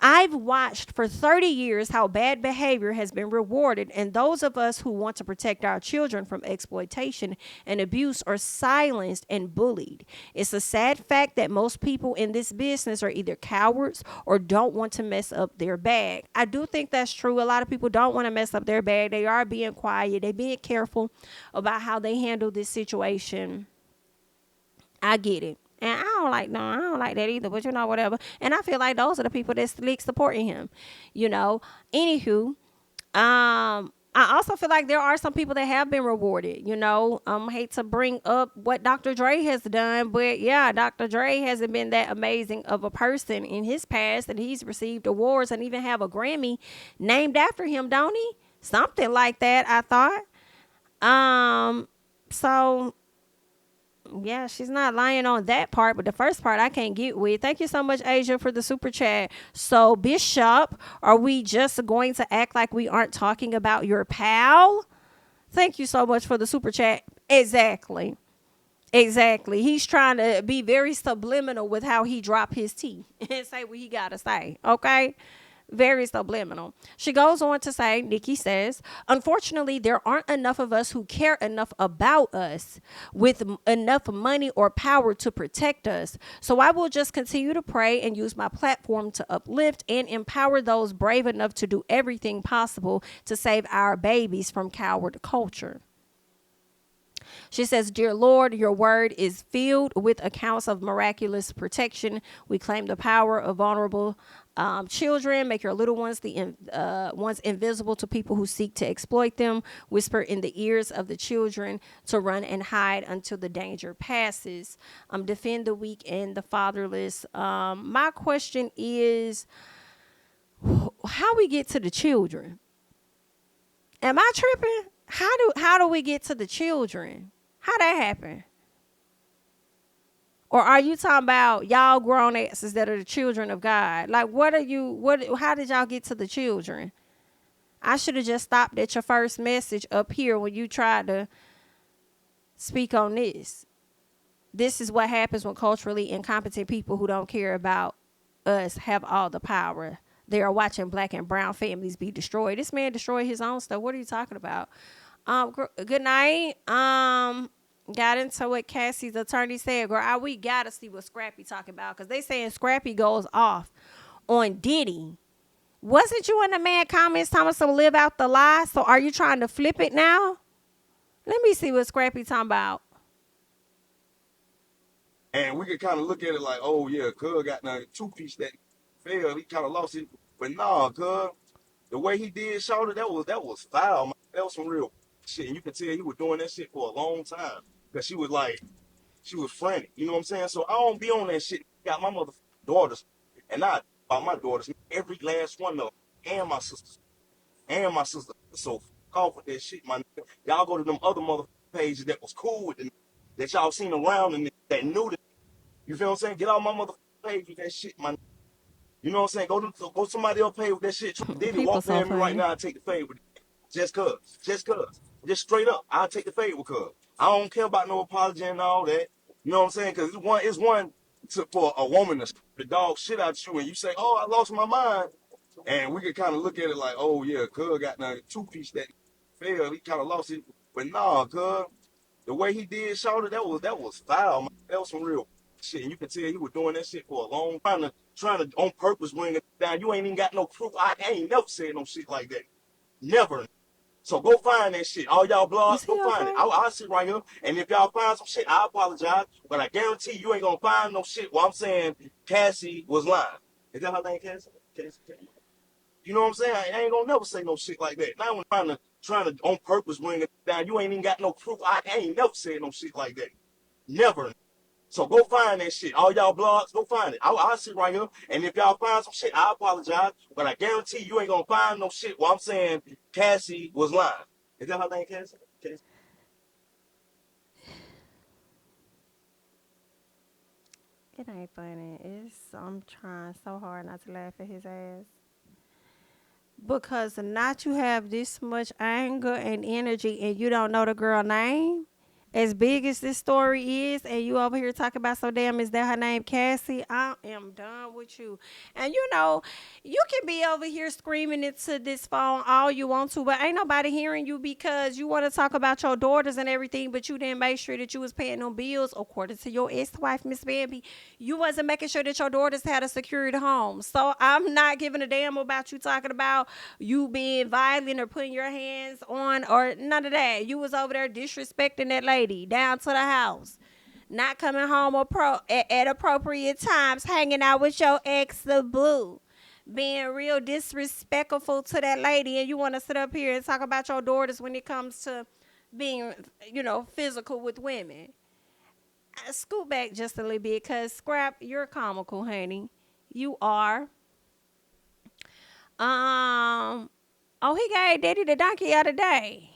I've watched for 30 years how bad behavior has been rewarded, and those of us who want to protect our children from exploitation and abuse are silenced and bullied. It's a sad fact that most people in this business are either cowards or don't want to mess up their bag. I do think that's true. A lot of people don't want to mess up their bag. They are being quiet. They're being careful about how they handle this situation. I get it. And I don't like that either, but whatever. And I feel like those are the people that's slick supporting him, Anywho, I also feel like there are some people that have been rewarded, hate to bring up what Dr. Dre has done, but yeah, Dr. Dre hasn't been that amazing of a person in his past, and he's received awards and even have a Grammy named after him, don't he? Something like that, I thought. So yeah, she's not lying on that part, but the first part I can't get with. Thank you so much, Asia, for the super chat. So, Bishop, are we just going to act like we aren't talking about your pal? Thank you so much for the super chat. Exactly. He's trying to be very subliminal with how he dropped his tea and say what he got to say. Okay. Very subliminal. She goes on to say, Nikki says, unfortunately, there aren't enough of us who care enough about us with enough money or power to protect us. So I will just continue to pray and use my platform to uplift and empower those brave enough to do everything possible to save our babies from coward culture. She says, dear Lord, your word is filled with accounts of miraculous protection. We claim the power of vulnerable children. Make your little ones, the ones invisible to people who seek to exploit them. Whisper in the ears of the children to run and hide until the danger passes. Defend the weak and the fatherless. My question is, how we get to the children? Am I tripping? How do we get to the children? How that happen? Or are you talking about y'all grown asses that are the children of God? Like, how did y'all get to the children? I should have just stopped at your first message up here when you tried to speak on this. This is what happens when culturally incompetent people who don't care about us have all the power. They are watching black and brown families be destroyed. This man destroyed his own stuff. What are you talking about? Good night. Got into what Cassie's attorney said. Girl, we gotta see what Scrappy talking about, because they saying Scrappy goes off on Diddy. Wasn't you in the man comments telling us to live out the lie? So are you trying to flip it now? Let me see what Scrappy talking about. And we could kind of look at it like, oh yeah, cuz got now two-piece that failed. He kind of lost it. But nah, cuz, the way he did Shawty, that was foul, man. That was some real shit. And you can tell he was doing that shit for a long time. Because she was frantic. You know what I'm saying? So I don't be on that shit. Got my motherfucking daughters. And I about my daughters, every last one of them, and my sisters. And my sister. So fuck off with that shit, my nigga. Y'all go to them other motherfucking pages that was cool with them, that y'all seen around and that knew that. You feel what I'm saying? Get out my motherfucking page with that shit, my nigga. You know what I'm saying? Go somebody else pay with that shit. Diddy walk down me right now and take the fade with it. Just cuz. Just straight up. I'll take the fade with cuz. I don't care about no apology and all that. You know what I'm saying? Because it's one for a woman to the dog shit out you and you say, oh, I lost my mind. And we could kind of look at it like, oh yeah, cuz got now two-piece that failed. He kind of lost it. But nah, cuz, the way he did Shawty, that was foul, man. That was some real shit. And you can tell he was doing that shit for a long time, trying to on purpose bring it down. You ain't even got no proof. I ain't never said no shit like that. Never. So go find that shit. All y'all blogs, go find it. I'll sit right here. And if y'all find some shit, I apologize. But I guarantee you ain't gonna find no shit while I'm saying Cassie was lying. Is that her name, Cassie? Cassie. You know what I'm saying? I ain't gonna never say no shit like that. Now I'm trying to on purpose bring it down. You ain't even got no proof. I ain't never said no shit like that. Never. So go find that shit. All y'all blogs, go find it. I'll sit right here. And if y'all find some shit, I apologize. But I guarantee you ain't gonna find no shit while I'm saying Cassie was lying. Is that her name, Cassie? Cassie? It ain't funny. I'm trying so hard not to laugh at his ass. Because not you have this much anger and energy and you don't know the girl name, as big as this story is, and you over here talking about so damn, is that her name, Cassie? I am done with you. And you know, you can be over here screaming into this phone all you want to, but ain't nobody hearing you because you want to talk about your daughters and everything, but you didn't make sure that you was paying them bills according to your ex-wife, Miss Bambi. You wasn't making sure that your daughters had a secured home. So I'm not giving a damn about you talking about you being violent or putting your hands on or none of that. You was over there disrespecting that lady down to the house, not coming home at appropriate times, hanging out with your ex, the boo, being real disrespectful to that lady, and you want to sit up here and talk about your daughters when it comes to being, physical with women. Scoot back just a little bit, because Scrap, you're comical, honey. You are. He gave Diddy the donkey of the day.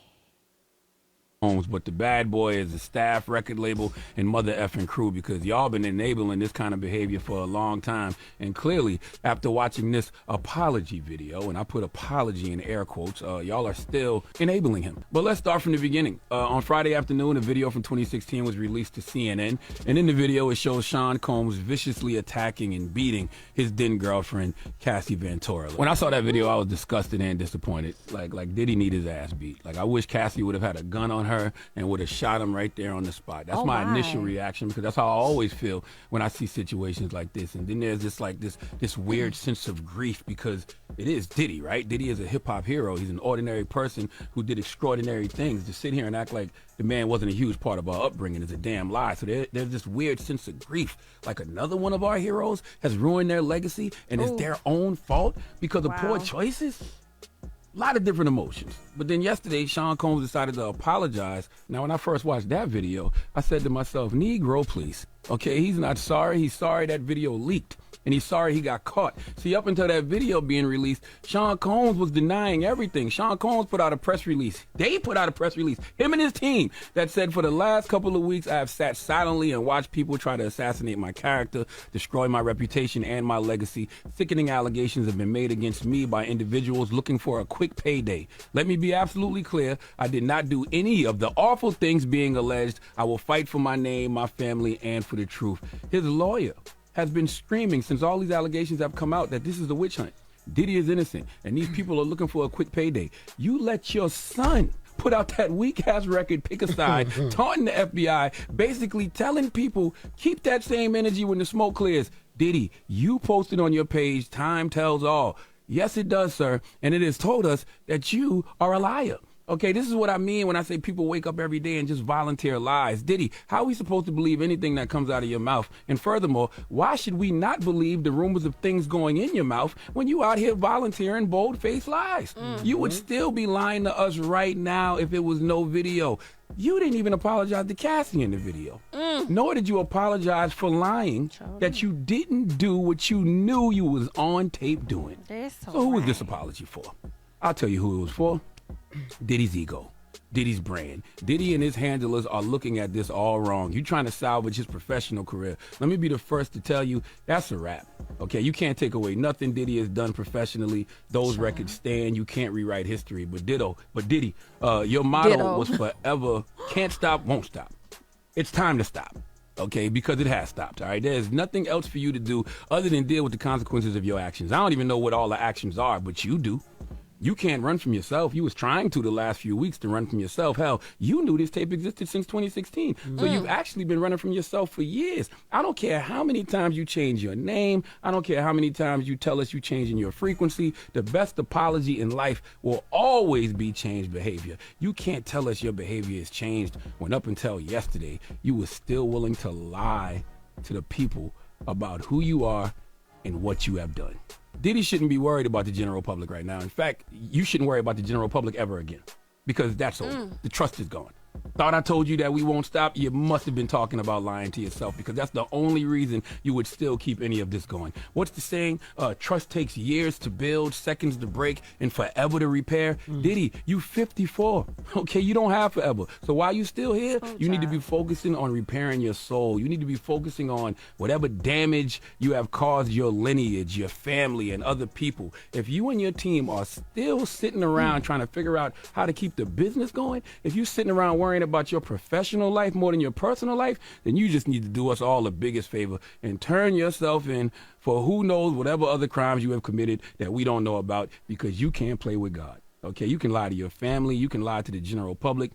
But the bad boy is the staff, record label, and mother effing crew, because y'all been enabling this kind of behavior for a long time. And clearly, after watching this apology video, and I put apology in air quotes, y'all are still enabling him. But let's start from the beginning. On Friday afternoon, a video from 2016 was released to CNN. And in the video, it shows Sean Combs viciously attacking and beating his then girlfriend, Cassie Ventura. When I saw that video, I was disgusted and disappointed. Like Diddy need his ass beat. Like, I wish Cassie would have had a gun on her and would have shot him right there on the spot. That's my initial reaction, because that's how I always feel when I see situations like this. And then there's this weird sense of grief, because it is Diddy, right? Diddy is a hip-hop hero. He's an ordinary person who did extraordinary things. To sit here and act like the man wasn't a huge part of our upbringing is a damn lie. So there's this weird sense of grief, like another one of our heroes has ruined their legacy, and it's their own fault because of poor choices. A lot of different emotions. But then yesterday, Sean Combs decided to apologize. Now, when I first watched that video, I said to myself, Negro, please. Okay, he's not sorry. He's sorry that video leaked. And he's sorry he got caught. See, up until that video being released, Sean Combs was denying everything. Sean Combs put out a press release. They put out a press release, him and his team, that said, for the last couple of weeks, I have sat silently and watched people try to assassinate my character, destroy my reputation and my legacy. Sickening allegations have been made against me by individuals looking for a quick payday. Let me be absolutely clear. I did not do any of the awful things being alleged. I will fight for my name, my family, and for the truth. His lawyer has been screaming since all these allegations have come out that this is a witch hunt. Diddy is innocent, and these people are looking for a quick payday. You let your son put out that weak-ass record, Pick a Side, taunting the FBI, basically telling people, keep that same energy when the smoke clears. Diddy, you posted on your page, time tells all. Yes, it does, sir, and it has told us that you are a liar. Okay, this is what I mean when I say people wake up every day and just volunteer lies. Diddy, how are we supposed to believe anything that comes out of your mouth? And furthermore, why should we not believe the rumors of things going in your mouth when you out here volunteering bold-faced lies? You would still be lying to us right now if it was no video. You didn't even apologize to Cassie in the video. Nor did you apologize for lying that you didn't do what you knew you was on tape doing. So who was this apology for? I'll tell you who it was for. Diddy's ego, Diddy's brand. Diddy and his handlers are looking at this all wrong. You trying to salvage his professional career. Let me be the first to tell you that's a wrap. Okay, you can't take away nothing Diddy has done professionally. Those records stand. You can't rewrite history. But Diddy, your motto was forever, can't stop, won't stop. It's time to stop. Okay, because it has stopped, all right? There's nothing else for you to do other than deal with the consequences of your actions. I don't even know what all the actions are, but you do. You can't run from yourself. You was trying to the last few weeks to run from yourself. Hell, you knew this tape existed since 2016. So you've actually been running from yourself for years. I don't care how many times you change your name. I don't care how many times you tell us you changing your frequency. The best apology in life will always be changed behavior. You can't tell us your behavior has changed when up until yesterday, you were still willing to lie to the people about who you are and what you have done. Diddy shouldn't be worried about the general public right now. In fact, you shouldn't worry about the general public ever again because that's over. The trust is gone. Thought I told you that we won't stop? You must have been talking about lying to yourself because that's the only reason you would still keep any of this going. What's the saying? Trust takes years to build, seconds to break, and forever to repair. Diddy, you 54. Okay, you don't have forever. So while you still here, you need to be focusing on repairing your soul. You need to be focusing on whatever damage you have caused your lineage, your family, and other people. If you and your team are still sitting around trying to figure out how to keep the business going, if you're sitting around worrying about your professional life more than your personal life, then you just need to do us all the biggest favor and turn yourself in for who knows whatever other crimes you have committed that we don't know about because you can't play with God. Okay, you can lie to your family, you can lie to the general public,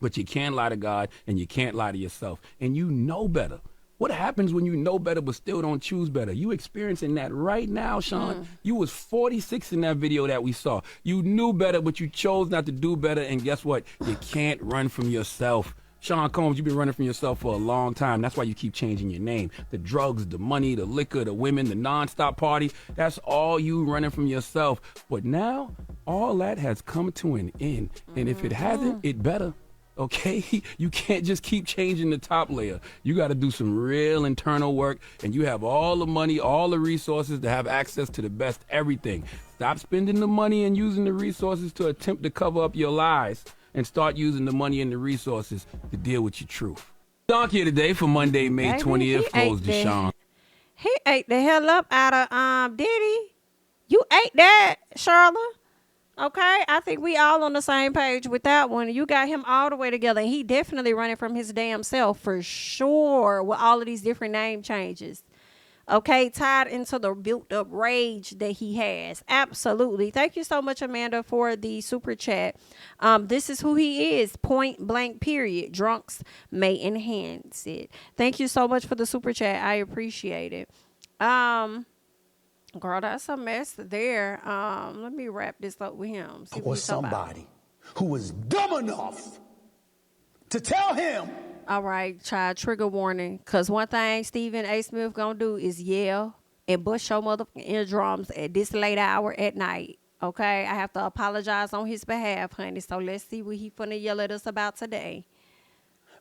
but you can't lie to God and you can't lie to yourself. And you know better. What happens when you know better but still don't choose better? You experiencing that right now, Sean. You was 46 in that video that we saw. You knew better, but you chose not to do better. And guess what? You can't run from yourself. Sean Combs, you've been running from yourself for a long time. That's why you keep changing your name. The drugs, the money, the liquor, the women, the nonstop party. That's all you running from yourself. But now, all that has come to an end. And if it hasn't, it better. Okay, you can't just keep changing the top layer. You got to do some real internal work, and you have all the money, all the resources to have access to the best everything. Stop spending the money and using the resources to attempt to cover up your lies, and start using the money and the resources to deal with your truth. Donk here today for Monday, May 20th. Flows to Sean. He ate the hell up out of Diddy. You ate that, Charlotte. Okay, I think we all on the same page with that one. You got him all the way together. He definitely running from his damn self for sure with all of these different name changes. Okay, tied into the built up rage that he has. Absolutely. Thank you so much, Amanda, for the super chat. This is who he is. Point blank, period. Drunks may enhance it. Thank you so much for the super chat. I appreciate it. Girl, that's a mess there. Let me wrap this up with him. Or somebody who was dumb enough to tell him. All right, child, trigger warning. Because one thing Stephen A. Smith gonna do is yell and bust your motherfucking eardrums at this late hour at night. Okay? I have to apologize on his behalf, honey. So let's see what he finna yell at us about today.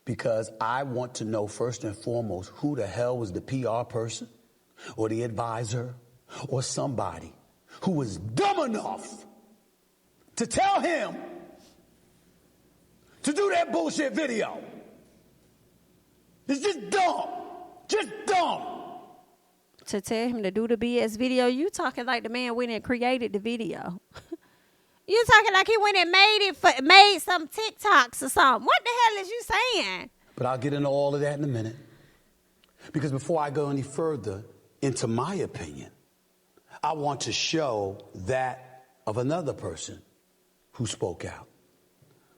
Because I want to know first and foremost who the hell was the PR person or the advisor or somebody who was dumb enough to tell him to do that bullshit video. It's just dumb. Just dumb. To tell him to do the BS video, you talking like the man went and created the video. You talking like he went and made some TikToks or something. What the hell is you saying? But I'll get into all of that in a minute. Because before I go any further into my opinion, I want to show that of another person who spoke out.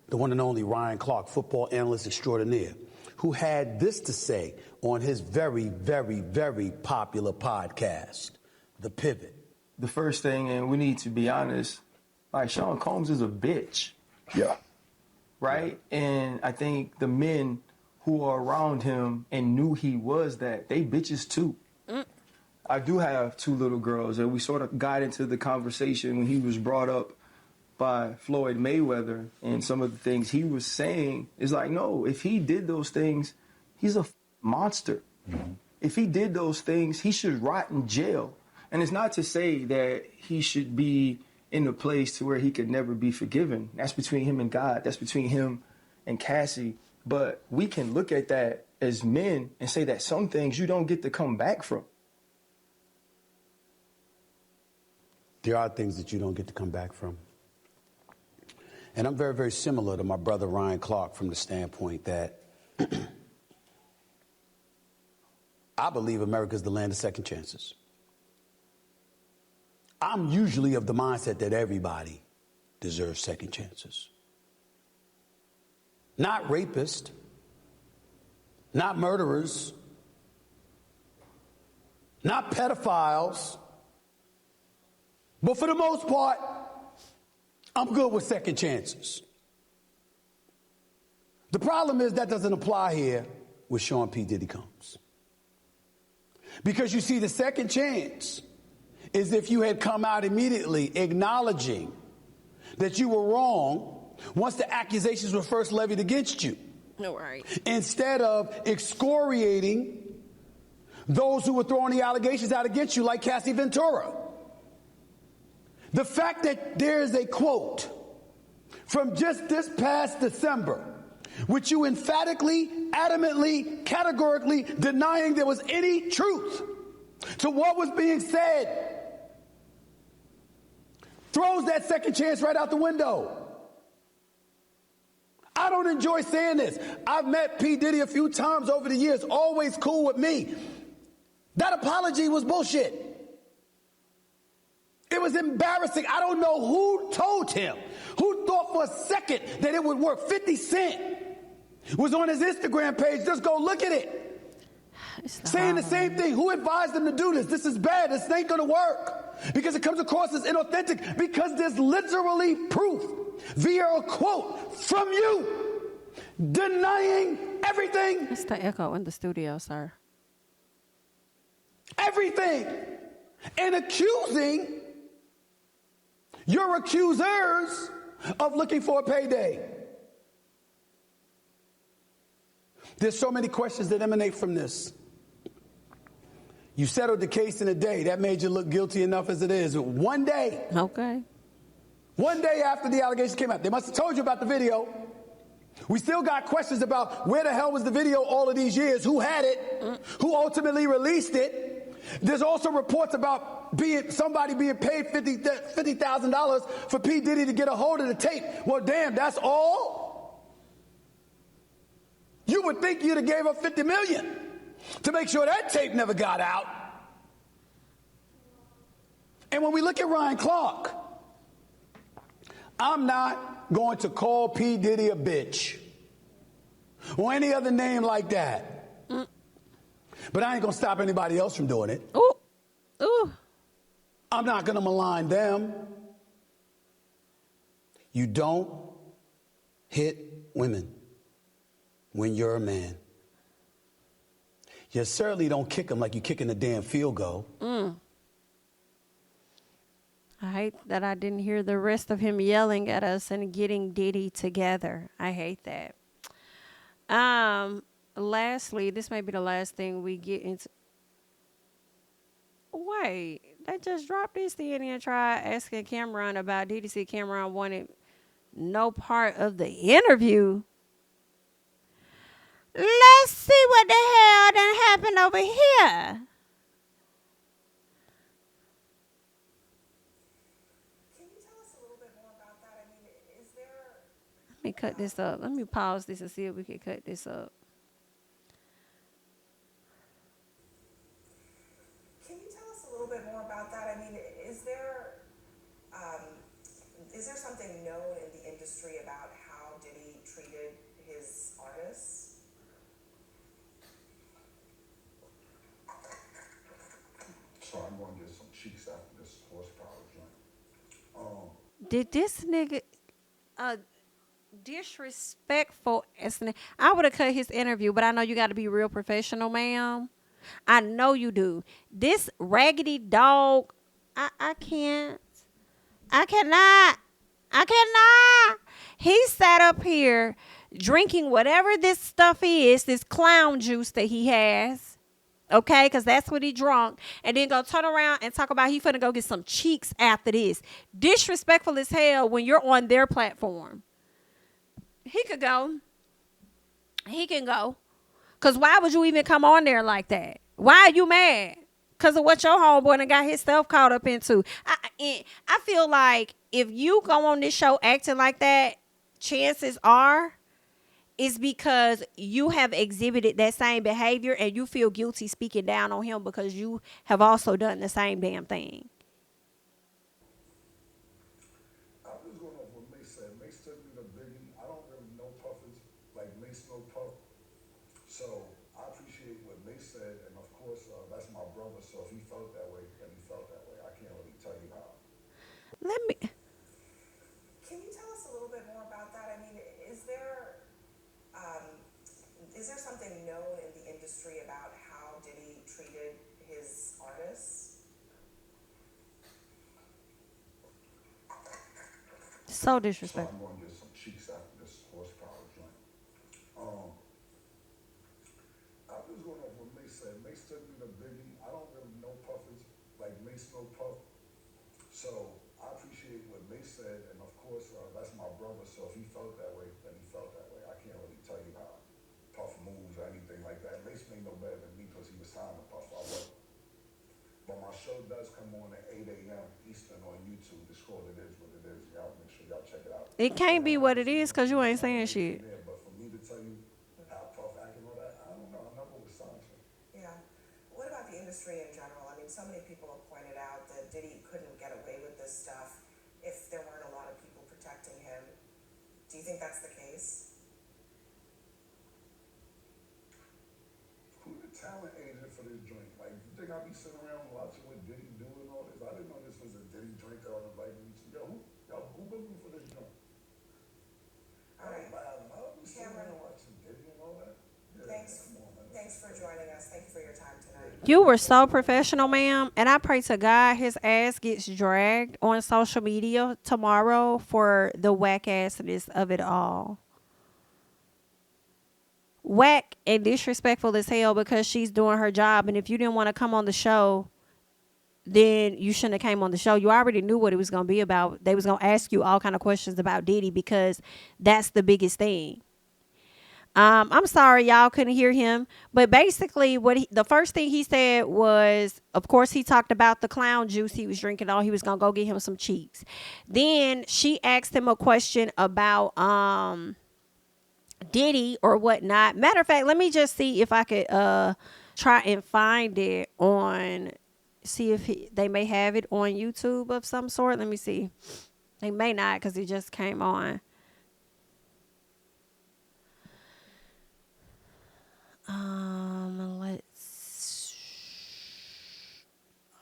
The one and only Ryan Clark, football analyst extraordinaire, who had this to say on his very, very, very popular podcast, The Pivot. The first thing, and we need to be honest, like Sean Combs is a bitch. Yeah. Right? And I think the men who are around him and knew he was that, they bitches too. I do have 2 little girls, and we sort of got into the conversation when he was brought up by Floyd Mayweather, and some of the things he was saying is like, no, if he did those things, he's a monster. If he did those things, he should rot in jail. And it's not to say that he should be in a place to where he could never be forgiven. That's between him and God. That's between him and Cassie. But we can look at that as men and say that some things you don't get to come back from. There are things that you don't get to come back from. And I'm very, very similar to my brother Ryan Clark from the standpoint that I believe America is the land of second chances. I'm usually of the mindset that everybody deserves second chances. Not rapists, not murderers, not pedophiles, but for the most part, I'm good with second chances. The problem is that doesn't apply here with Sean P. Diddy Combs. Because you see, the second chance is if you had come out immediately acknowledging that you were wrong once the accusations were first levied against you. No, right. Instead of excoriating those who were throwing the allegations out against you, like Cassie Ventura. The fact that there is a quote from just this past December, which you emphatically, adamantly, categorically denying there was any truth to what was being said, throws that second chance right out the window. I don't enjoy saying this. I've met P. Diddy a few times over the years, always cool with me. That apology was bullshit. It was embarrassing. I don't know who told him, who thought for a second that it would work. 50 Cent was on his Instagram page. Just go look at it. Saying the same thing. Who advised him to do this? This is bad. This ain't going to work. Because it comes across as inauthentic. Because there's literally proof via a quote from you denying everything. It's the echo in the studio, sir. Everything. And accusing your accusers of looking for a payday. There's so many questions that emanate from this. You settled the case in a day. That made you look guilty enough as it is. One day. Okay. One day after the allegations came out. They must have told you about the video. We still got questions about where the hell was the video all of these years? Who had it? Who ultimately released it? There's also reports about somebody being paid $50,000 for P. Diddy to get a hold of the tape. Well, damn, that's all? You would think you'd have gave up $50 million to make sure that tape never got out. And when we look at Ryan Clark, I'm not going to call P. Diddy a bitch or any other name like that. But I ain't going to stop anybody else from doing it. Ooh. Ooh. I'm not going to malign them. You don't hit women when you're a man. You certainly don't kick them like you're kicking a damn field goal. I hate that I didn't hear the rest of him yelling at us and getting Diddy together. I hate that. Lastly, this may be the last thing we get into. Wait, they just dropped this thing and tried asking Camron about Diddy. Said Camron wanted no part of the interview. Let's see what the hell done happened over here. Let me cut this up. Let me pause this and see if we can cut this up. Did this nigga disrespectful as I would have cut his interview, but I know you got to be real professional, ma'am. I know you do. This raggedy dog, I can't. I cannot. I cannot. He sat up here drinking whatever this stuff is, this clown juice that he has. Okay, because that's what he drunk. And then go turn around and talk about he finna go get some cheeks after this. Disrespectful as hell when you're on their platform. He could go. He can go. Because why would you even come on there like that? Why are you mad? Because of what your homeboy done got himself caught up into. I feel like if you go on this show acting like that, chances are it's because you have exhibited that same behavior and you feel guilty speaking down on him because you have also done the same damn thing. I'm just going off what Mace said. Mace took me to Biggie. I don't really know Puffers like Mace no Puff. So I appreciate what Mace said, and of course, that's my brother. So if he felt that way, then he felt that way. I can't really tell you how. Let me. Can you tell us a little bit more about that? I mean, is there something known in the industry about how Diddy treated his artists? So So disrespectful. I'm going to get some cheeks after this horsepower joint. I'm just going off what Mace said. Mace took me to Biggie. I don't really know Puffers like Mace no Puff. So I appreciate what Mace said, and of course, that's my brother. So if he felt that way, then he felt that way. I can't really tell you how Puff moves or anything like that. Mace made no better than me because he was signed to Puff. I wasn't. But my show does come on at 8 a.m. Eastern on YouTube. It's called It Is What It Is. Y'all make sure y'all check it out. It can't be what it is because you ain't saying shit. But for me to tell you how Puff acting all that, I don't know. I never was signed to him. Yeah. What about the industry in general? I mean, so many people have pointed out that Diddy couldn't get away with this stuff if there weren't a lot of people protecting him. Do you think that's the case? Who's the talent agent for this joint? Like, you think I'll be sitting around watching what Diddy do and all this? I didn't know this was a Diddy joint that I was inviting me to. Who booked me for this joint? All right. I'll be sitting around watching Diddy and all that. Yeah, Thanks. come on, man. Thanks for joining us. Thank you for your time tonight. You were so professional, ma'am. And I pray to God his ass gets dragged on social media tomorrow for the whack assness of it all. Whack and disrespectful as hell because she's doing her job. And if you didn't want to come on the show, then you shouldn't have came on the show. You already knew what it was going to be about. They was going to ask you all kind of questions about Diddy because that's the biggest thing. I'm sorry y'all couldn't hear him, but basically the first thing he said was, of course, he talked about the clown juice he was drinking. He was going to go get him some cheeks. Then she asked him a question about Diddy or whatnot. Matter of fact, let me just see if I could try and find it on, see if they may have it on YouTube of some sort. Let me see. They may not because it just came on. Let's.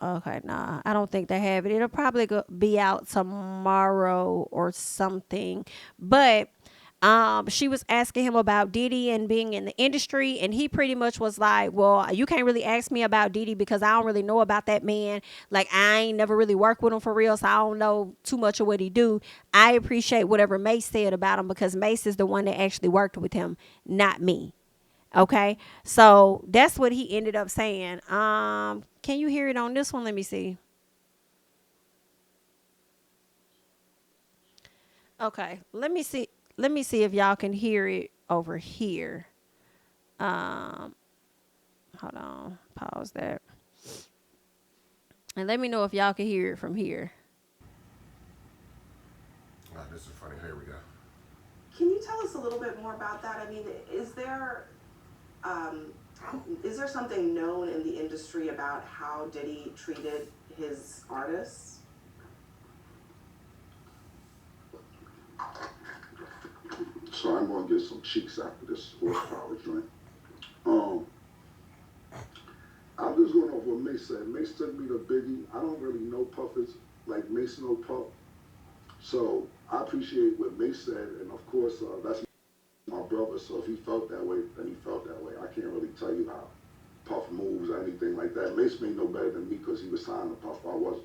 Okay, nah, I don't think they have it. It'll probably be out tomorrow or something. But she was asking him about Diddy and being in the industry, and he pretty much was like, well, you can't really ask me about Diddy because I don't really know about that man. Like, I ain't never really worked with him for real, so I don't know too much of what he do. I appreciate whatever Mace said about him because Mace is the one that actually worked with him, not me. Okay, so that's what he ended up saying. Can you hear it on this one? Let me see. Okay, let me see if y'all can hear it over here. Hold on, pause that, and let me know if y'all can hear it from here. This is funny. Here we go. Can you tell us a little bit more about that? I mean, is there something known in the industry about how Diddy treated his artists? So I'm going to get some cheeks after this horsepower joint. I'm just going off what Mace said. Mace took me to Biggie. I don't really know Puffers like Mace no Puff. So I appreciate what Mace said, and of course, that's my brother. So if he felt that way, then he felt that way. I can't really tell you how Puff moves or anything like that. Mace may know better than me because he was signed to Puff. I wasn't.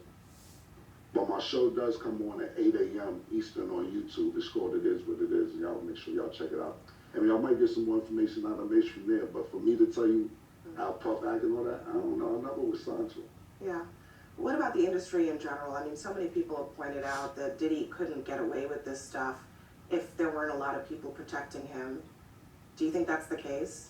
But my show does come on at 8 a.m. Eastern on YouTube. It's called It Is What It Is. Y'all make sure y'all check it out. And y'all might get some more information out of Mace from there. But for me to tell you how Puff acted and all that, I don't know. I never was signed to him. Yeah. What about the industry in general? I mean, so many people have pointed out that Diddy couldn't get away with this stuff if there weren't a lot of people protecting him. Do you think that's the case?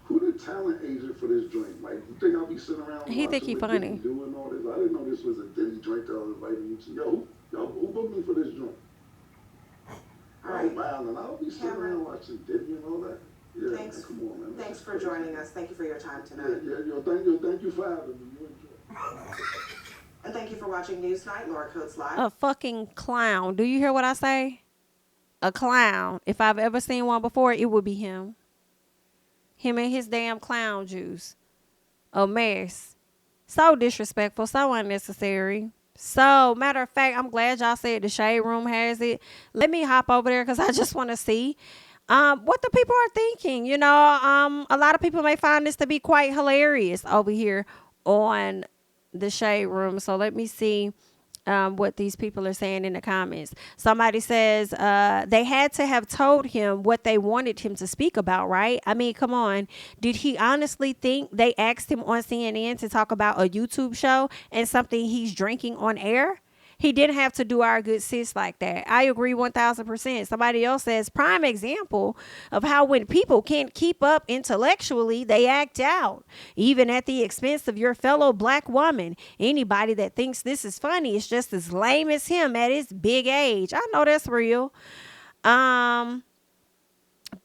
Who the talent agent for this joint? Like, you think I'll be sitting around He think he watching what funny. Diddy doing all this? I didn't know this was a Diddy joint that I was inviting you to. Yo, who booked me for this joint? All right. Wow, and I'll be sitting around watching Diddy and all that. Yeah, Thanks. man, come on, man. Thanks for joining us. Thank you for your time tonight. Thank you for having me. You enjoy. And thank you for watching Newsnight, Laura Coates Live. A fucking clown. Do you hear what I say? A clown. If I've ever seen one before, it would be him. Him and his damn clown juice. A mess. So disrespectful. So unnecessary. So, matter of fact, I'm glad y'all said the Shade Room has it. Let me hop over there because I just want to see what the people are thinking. You know, a lot of people may find this to be quite hilarious over here on the Shade Room. So let me see what these people are saying in the comments. Somebody says they had to have told him what they wanted him to speak about, right? I mean, come on. Did he honestly think they asked him on CNN to talk about a YouTube show and something he's drinking on air? He didn't have to do our good sis like that. I agree 1000%. Somebody else says, prime example of how when people can't keep up intellectually, they act out, even at the expense of your fellow black woman. Anybody that thinks this is funny is just as lame as him at his big age. I know that's real.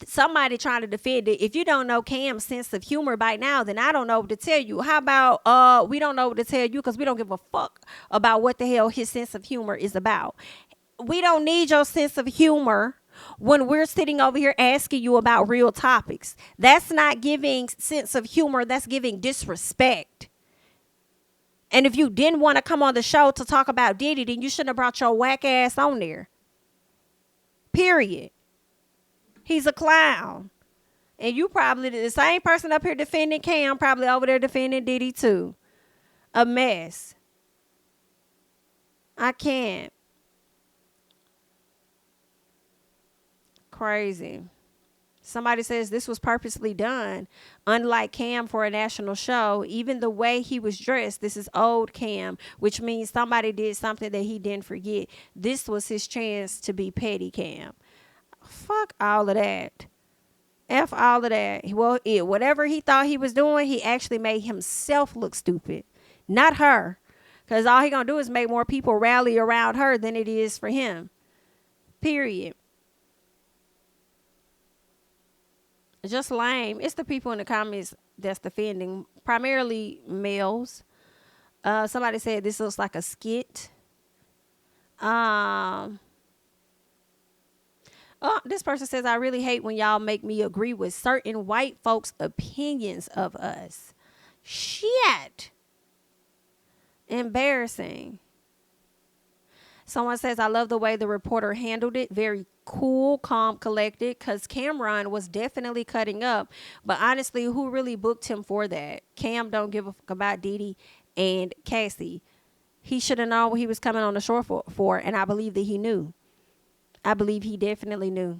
Somebody trying to defend it. If you don't know Cam's sense of humor by now, then I don't know what to tell you. How about we don't know what to tell you because we don't give a fuck about what the hell his sense of humor is about. We don't need your sense of humor when we're sitting over here asking you about real topics. That's not giving sense of humor. That's giving disrespect. And if you didn't want to come on the show to talk about Diddy, then you shouldn't have brought your whack ass on there. Period. He's a clown. And you probably the same person up here defending Cam, probably over there defending Diddy too. A mess. I can't. Crazy. Somebody says this was purposely done. Unlike Cam for a national show, even the way he was dressed, this is old Cam, which means somebody did something that he didn't forget. This was his chance to be petty Cam. Fuck all of that. F all of that. Well, whatever he thought he was doing, he actually made himself look stupid. Not her. Because all he going to do is make more people rally around her than it is for him. Period. Just lame. It's the people in the comments that's defending. Primarily males. Somebody said this looks like a skit. This person says, I really hate when y'all make me agree with certain white folks' opinions of us. Shit. Embarrassing. Someone says, I love the way the reporter handled it. Very cool, calm, collected, because Camron was definitely cutting up. But honestly, who really booked him for that? Cam don't give a fuck about Diddy and Cassie. He should have known what he was coming on the shore for, and I believe that he knew. I believe he definitely knew.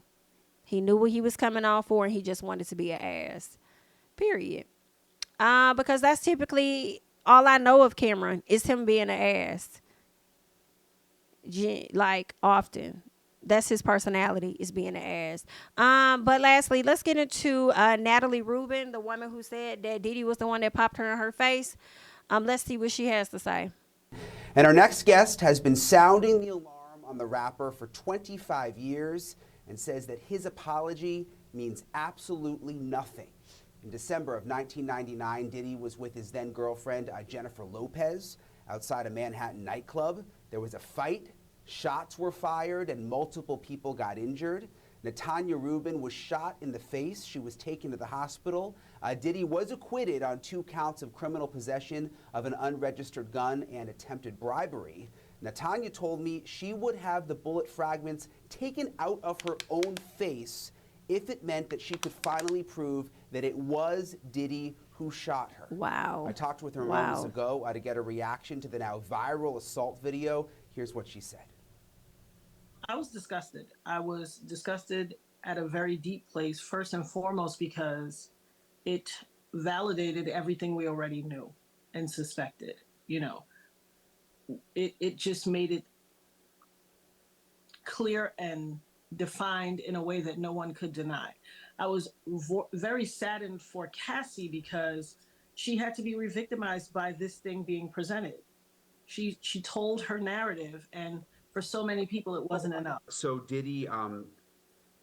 He knew what he was coming off for, and he just wanted to be an ass. Period. Because that's typically all I know of Camron is him being an ass. Like, often. That's his personality, is being an ass. But lastly, let's get into Natalie Rubin, the woman who said that Diddy was the one that popped her in her face. Let's see what she has to say. And our next guest has been sounding the alarm on the rapper for 25 years and says that his apology means absolutely nothing. In December of 1999, Diddy was with his then girlfriend, Jennifer Lopez, outside a Manhattan nightclub. There was a fight, shots were fired, and multiple people got injured. Natanya Rubin was shot in the face. She was taken to the hospital. Diddy was acquitted on 2 counts of criminal possession of an unregistered gun and attempted bribery. Natanya told me she would have the bullet fragments taken out of her own face if it meant that she could finally prove that it was Diddy who shot her. Wow. I talked with her moments ago to get a reaction to the now viral assault video. Here's what she said. I was disgusted. I was disgusted at a very deep place, first and foremost because it validated everything we already knew and suspected. You know, it just made it clear and defined in a way that no one could deny. I was very saddened for Cassie because she had to be re-victimized by this thing being presented. She told her narrative, and for so many people, it wasn't enough. So Diddy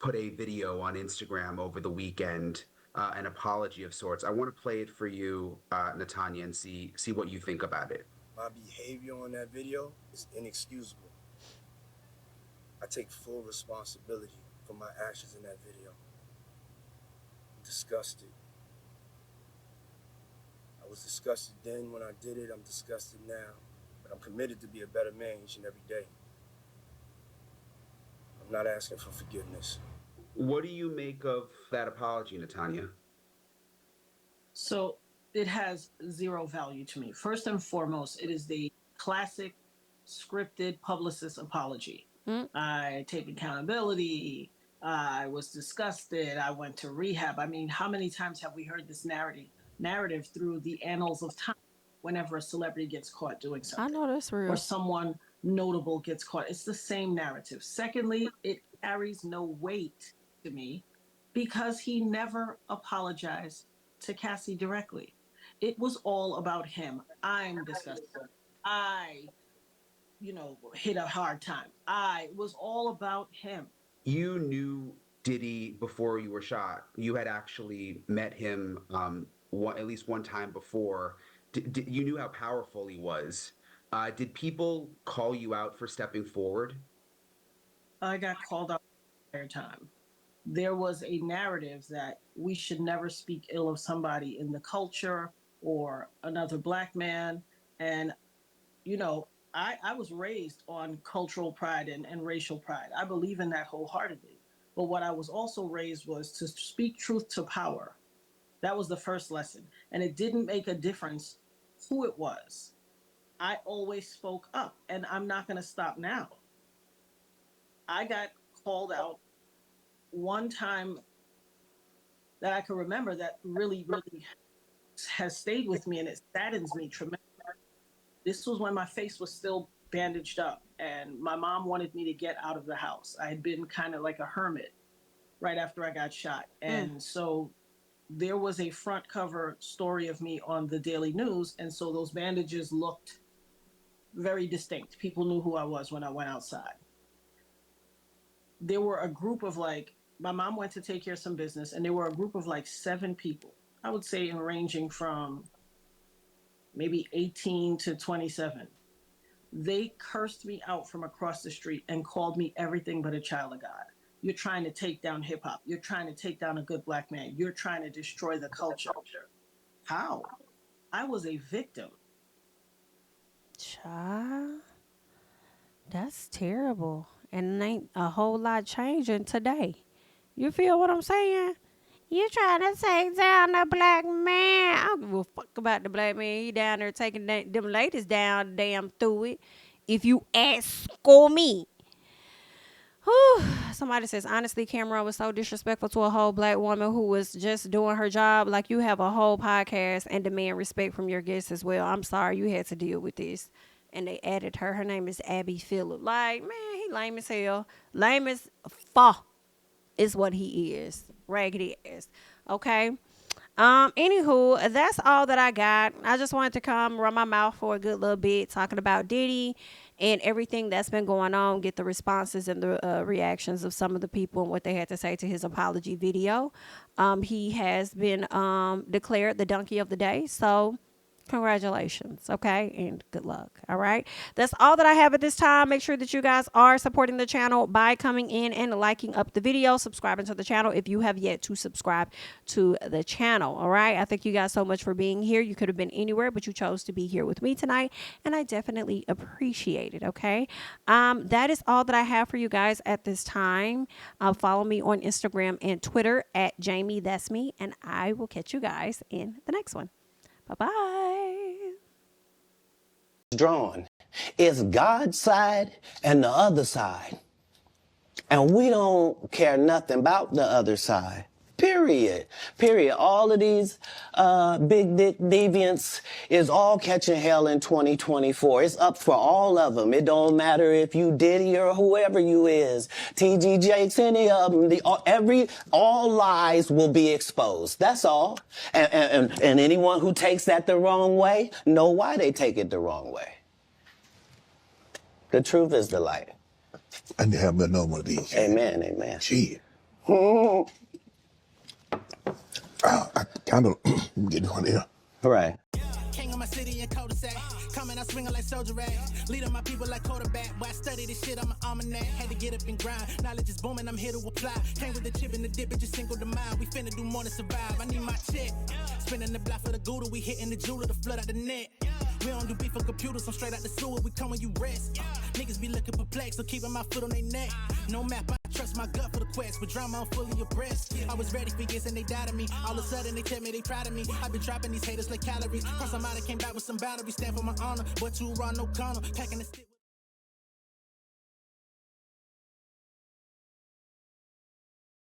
put a video on Instagram over the weekend, an apology of sorts. I want to play it for you, Natanya, and see what you think about it. My behavior on that video is inexcusable. I take full responsibility for my actions in that video. I'm disgusted. I was disgusted then when I did it. I'm disgusted now. But I'm committed to be a better man each and every day. I'm not asking for forgiveness. What do you make of that apology, Natanya? So it has zero value to me. First and foremost, it is the classic scripted publicist apology. I take accountability. I was disgusted. I went to rehab. I mean, how many times have we heard this narrative through the annals of time whenever a celebrity gets caught doing something? I know that's real. Or someone notable gets caught. It's the same narrative. Secondly, it carries no weight to me because he never apologized to Cassie directly. It was all about him. I'm disgusted. I hit a hard time. It was all about him. You knew Diddy before you were shot. You had actually met him at least one time before. You knew how powerful he was. Did people call you out for stepping forward? I got called out the entire time. There was a narrative that we should never speak ill of somebody in the culture or another Black man. And, I was raised on cultural pride and racial pride. I believe in that wholeheartedly. But what I was also raised was to speak truth to power. That was the first lesson. And it didn't make a difference who it was. I always spoke up, and I'm not going to stop now. I got called out one time that I can remember that really, really has stayed with me, and it saddens me tremendously. This was when my face was still bandaged up, and my mom wanted me to get out of the house. I had been kind of like a hermit right after I got shot. And so there was a front cover story of me on the Daily News, and so those bandages looked very distinct. People knew who I was when I went outside. There were a group of my mom went to take care of some business, and there were a group of 7 people, I would say ranging from maybe 18 to 27. They cursed me out from across the street and called me everything but a child of God. You're trying to take down hip hop. You're trying to take down a good Black man. You're trying to destroy the culture. How? I was a victim. Child, that's terrible. And ain't a whole lot changing today. You feel what I'm saying? You trying to take down the Black man. I don't give a fuck about the Black man. He down there taking them ladies down damn through it. If you ask me. Whew. Somebody says, honestly, Camron was so disrespectful to a whole Black woman who was just doing her job. Like, you have a whole podcast and demand respect from your guests as well. I'm sorry you had to deal with this. And they added her. Her name is Abby Phillip. Like, man, he lame as hell. Lame as fuck is what he is. Raggedy ass. Okay. Anywho, that's all that I got. I just wanted to come run my mouth for a good little bit talking about Diddy and everything that's been going on, get the responses and the reactions of some of the people and what they had to say to his apology video. He has been declared the donkey of the day. So Congratulations, okay, and good luck. All right, that's all that I have at this time. Make sure that you guys are supporting the channel by coming in and liking up the video, subscribing to the channel if you have yet to subscribe to the channel. All right, I thank you guys so much for being here. You could have been anywhere, but you chose to be here with me tonight, and I definitely appreciate it. Okay, that is all that I have for you guys at this time. Follow me on Instagram and Twitter at JamiThatsMe, and I will catch you guys in the next one. Bye-bye. Drawn. It's God's side and the other side. And we don't care nothing about the other side. Period. Period. All of these big dick deviants is all catching hell in 2024. It's up for all of them. It don't matter if you Diddy or whoever you is. TG Jakes, any of them. All lies will be exposed. That's all. And anyone who takes that the wrong way, know why they take it the wrong way. The truth is the light. I need to have another one of these. Amen. Amen. Gee. I kind of get one here. Right. King of my city and cul-de-sac. Coming out swinging like soldier rag. Leading my people like quarterback. Boy, I study this shit, I'm an almanac. Had to get up and grind. Knowledge is booming, I'm here to apply. Came with the chip and the dip, it just single the mind. We finna do more to survive. I need my check. Spinning the block for the Gouda. We hitting the jeweler to flood out the net. We don't do beef for computers, I'm straight out the sewer. We come when you rest. Niggas be looking perplexed, so keeping my foot on their neck. No map, I trust my gut for the quest. With drama, I'm fully abreast. I was ready for years and they doubted me. All of a sudden they tell me they proud of me. I've been dropping these haters like calories. Cross them out, I came back with some batteries. Stand for my honor, but you run no corner. Packing the stick.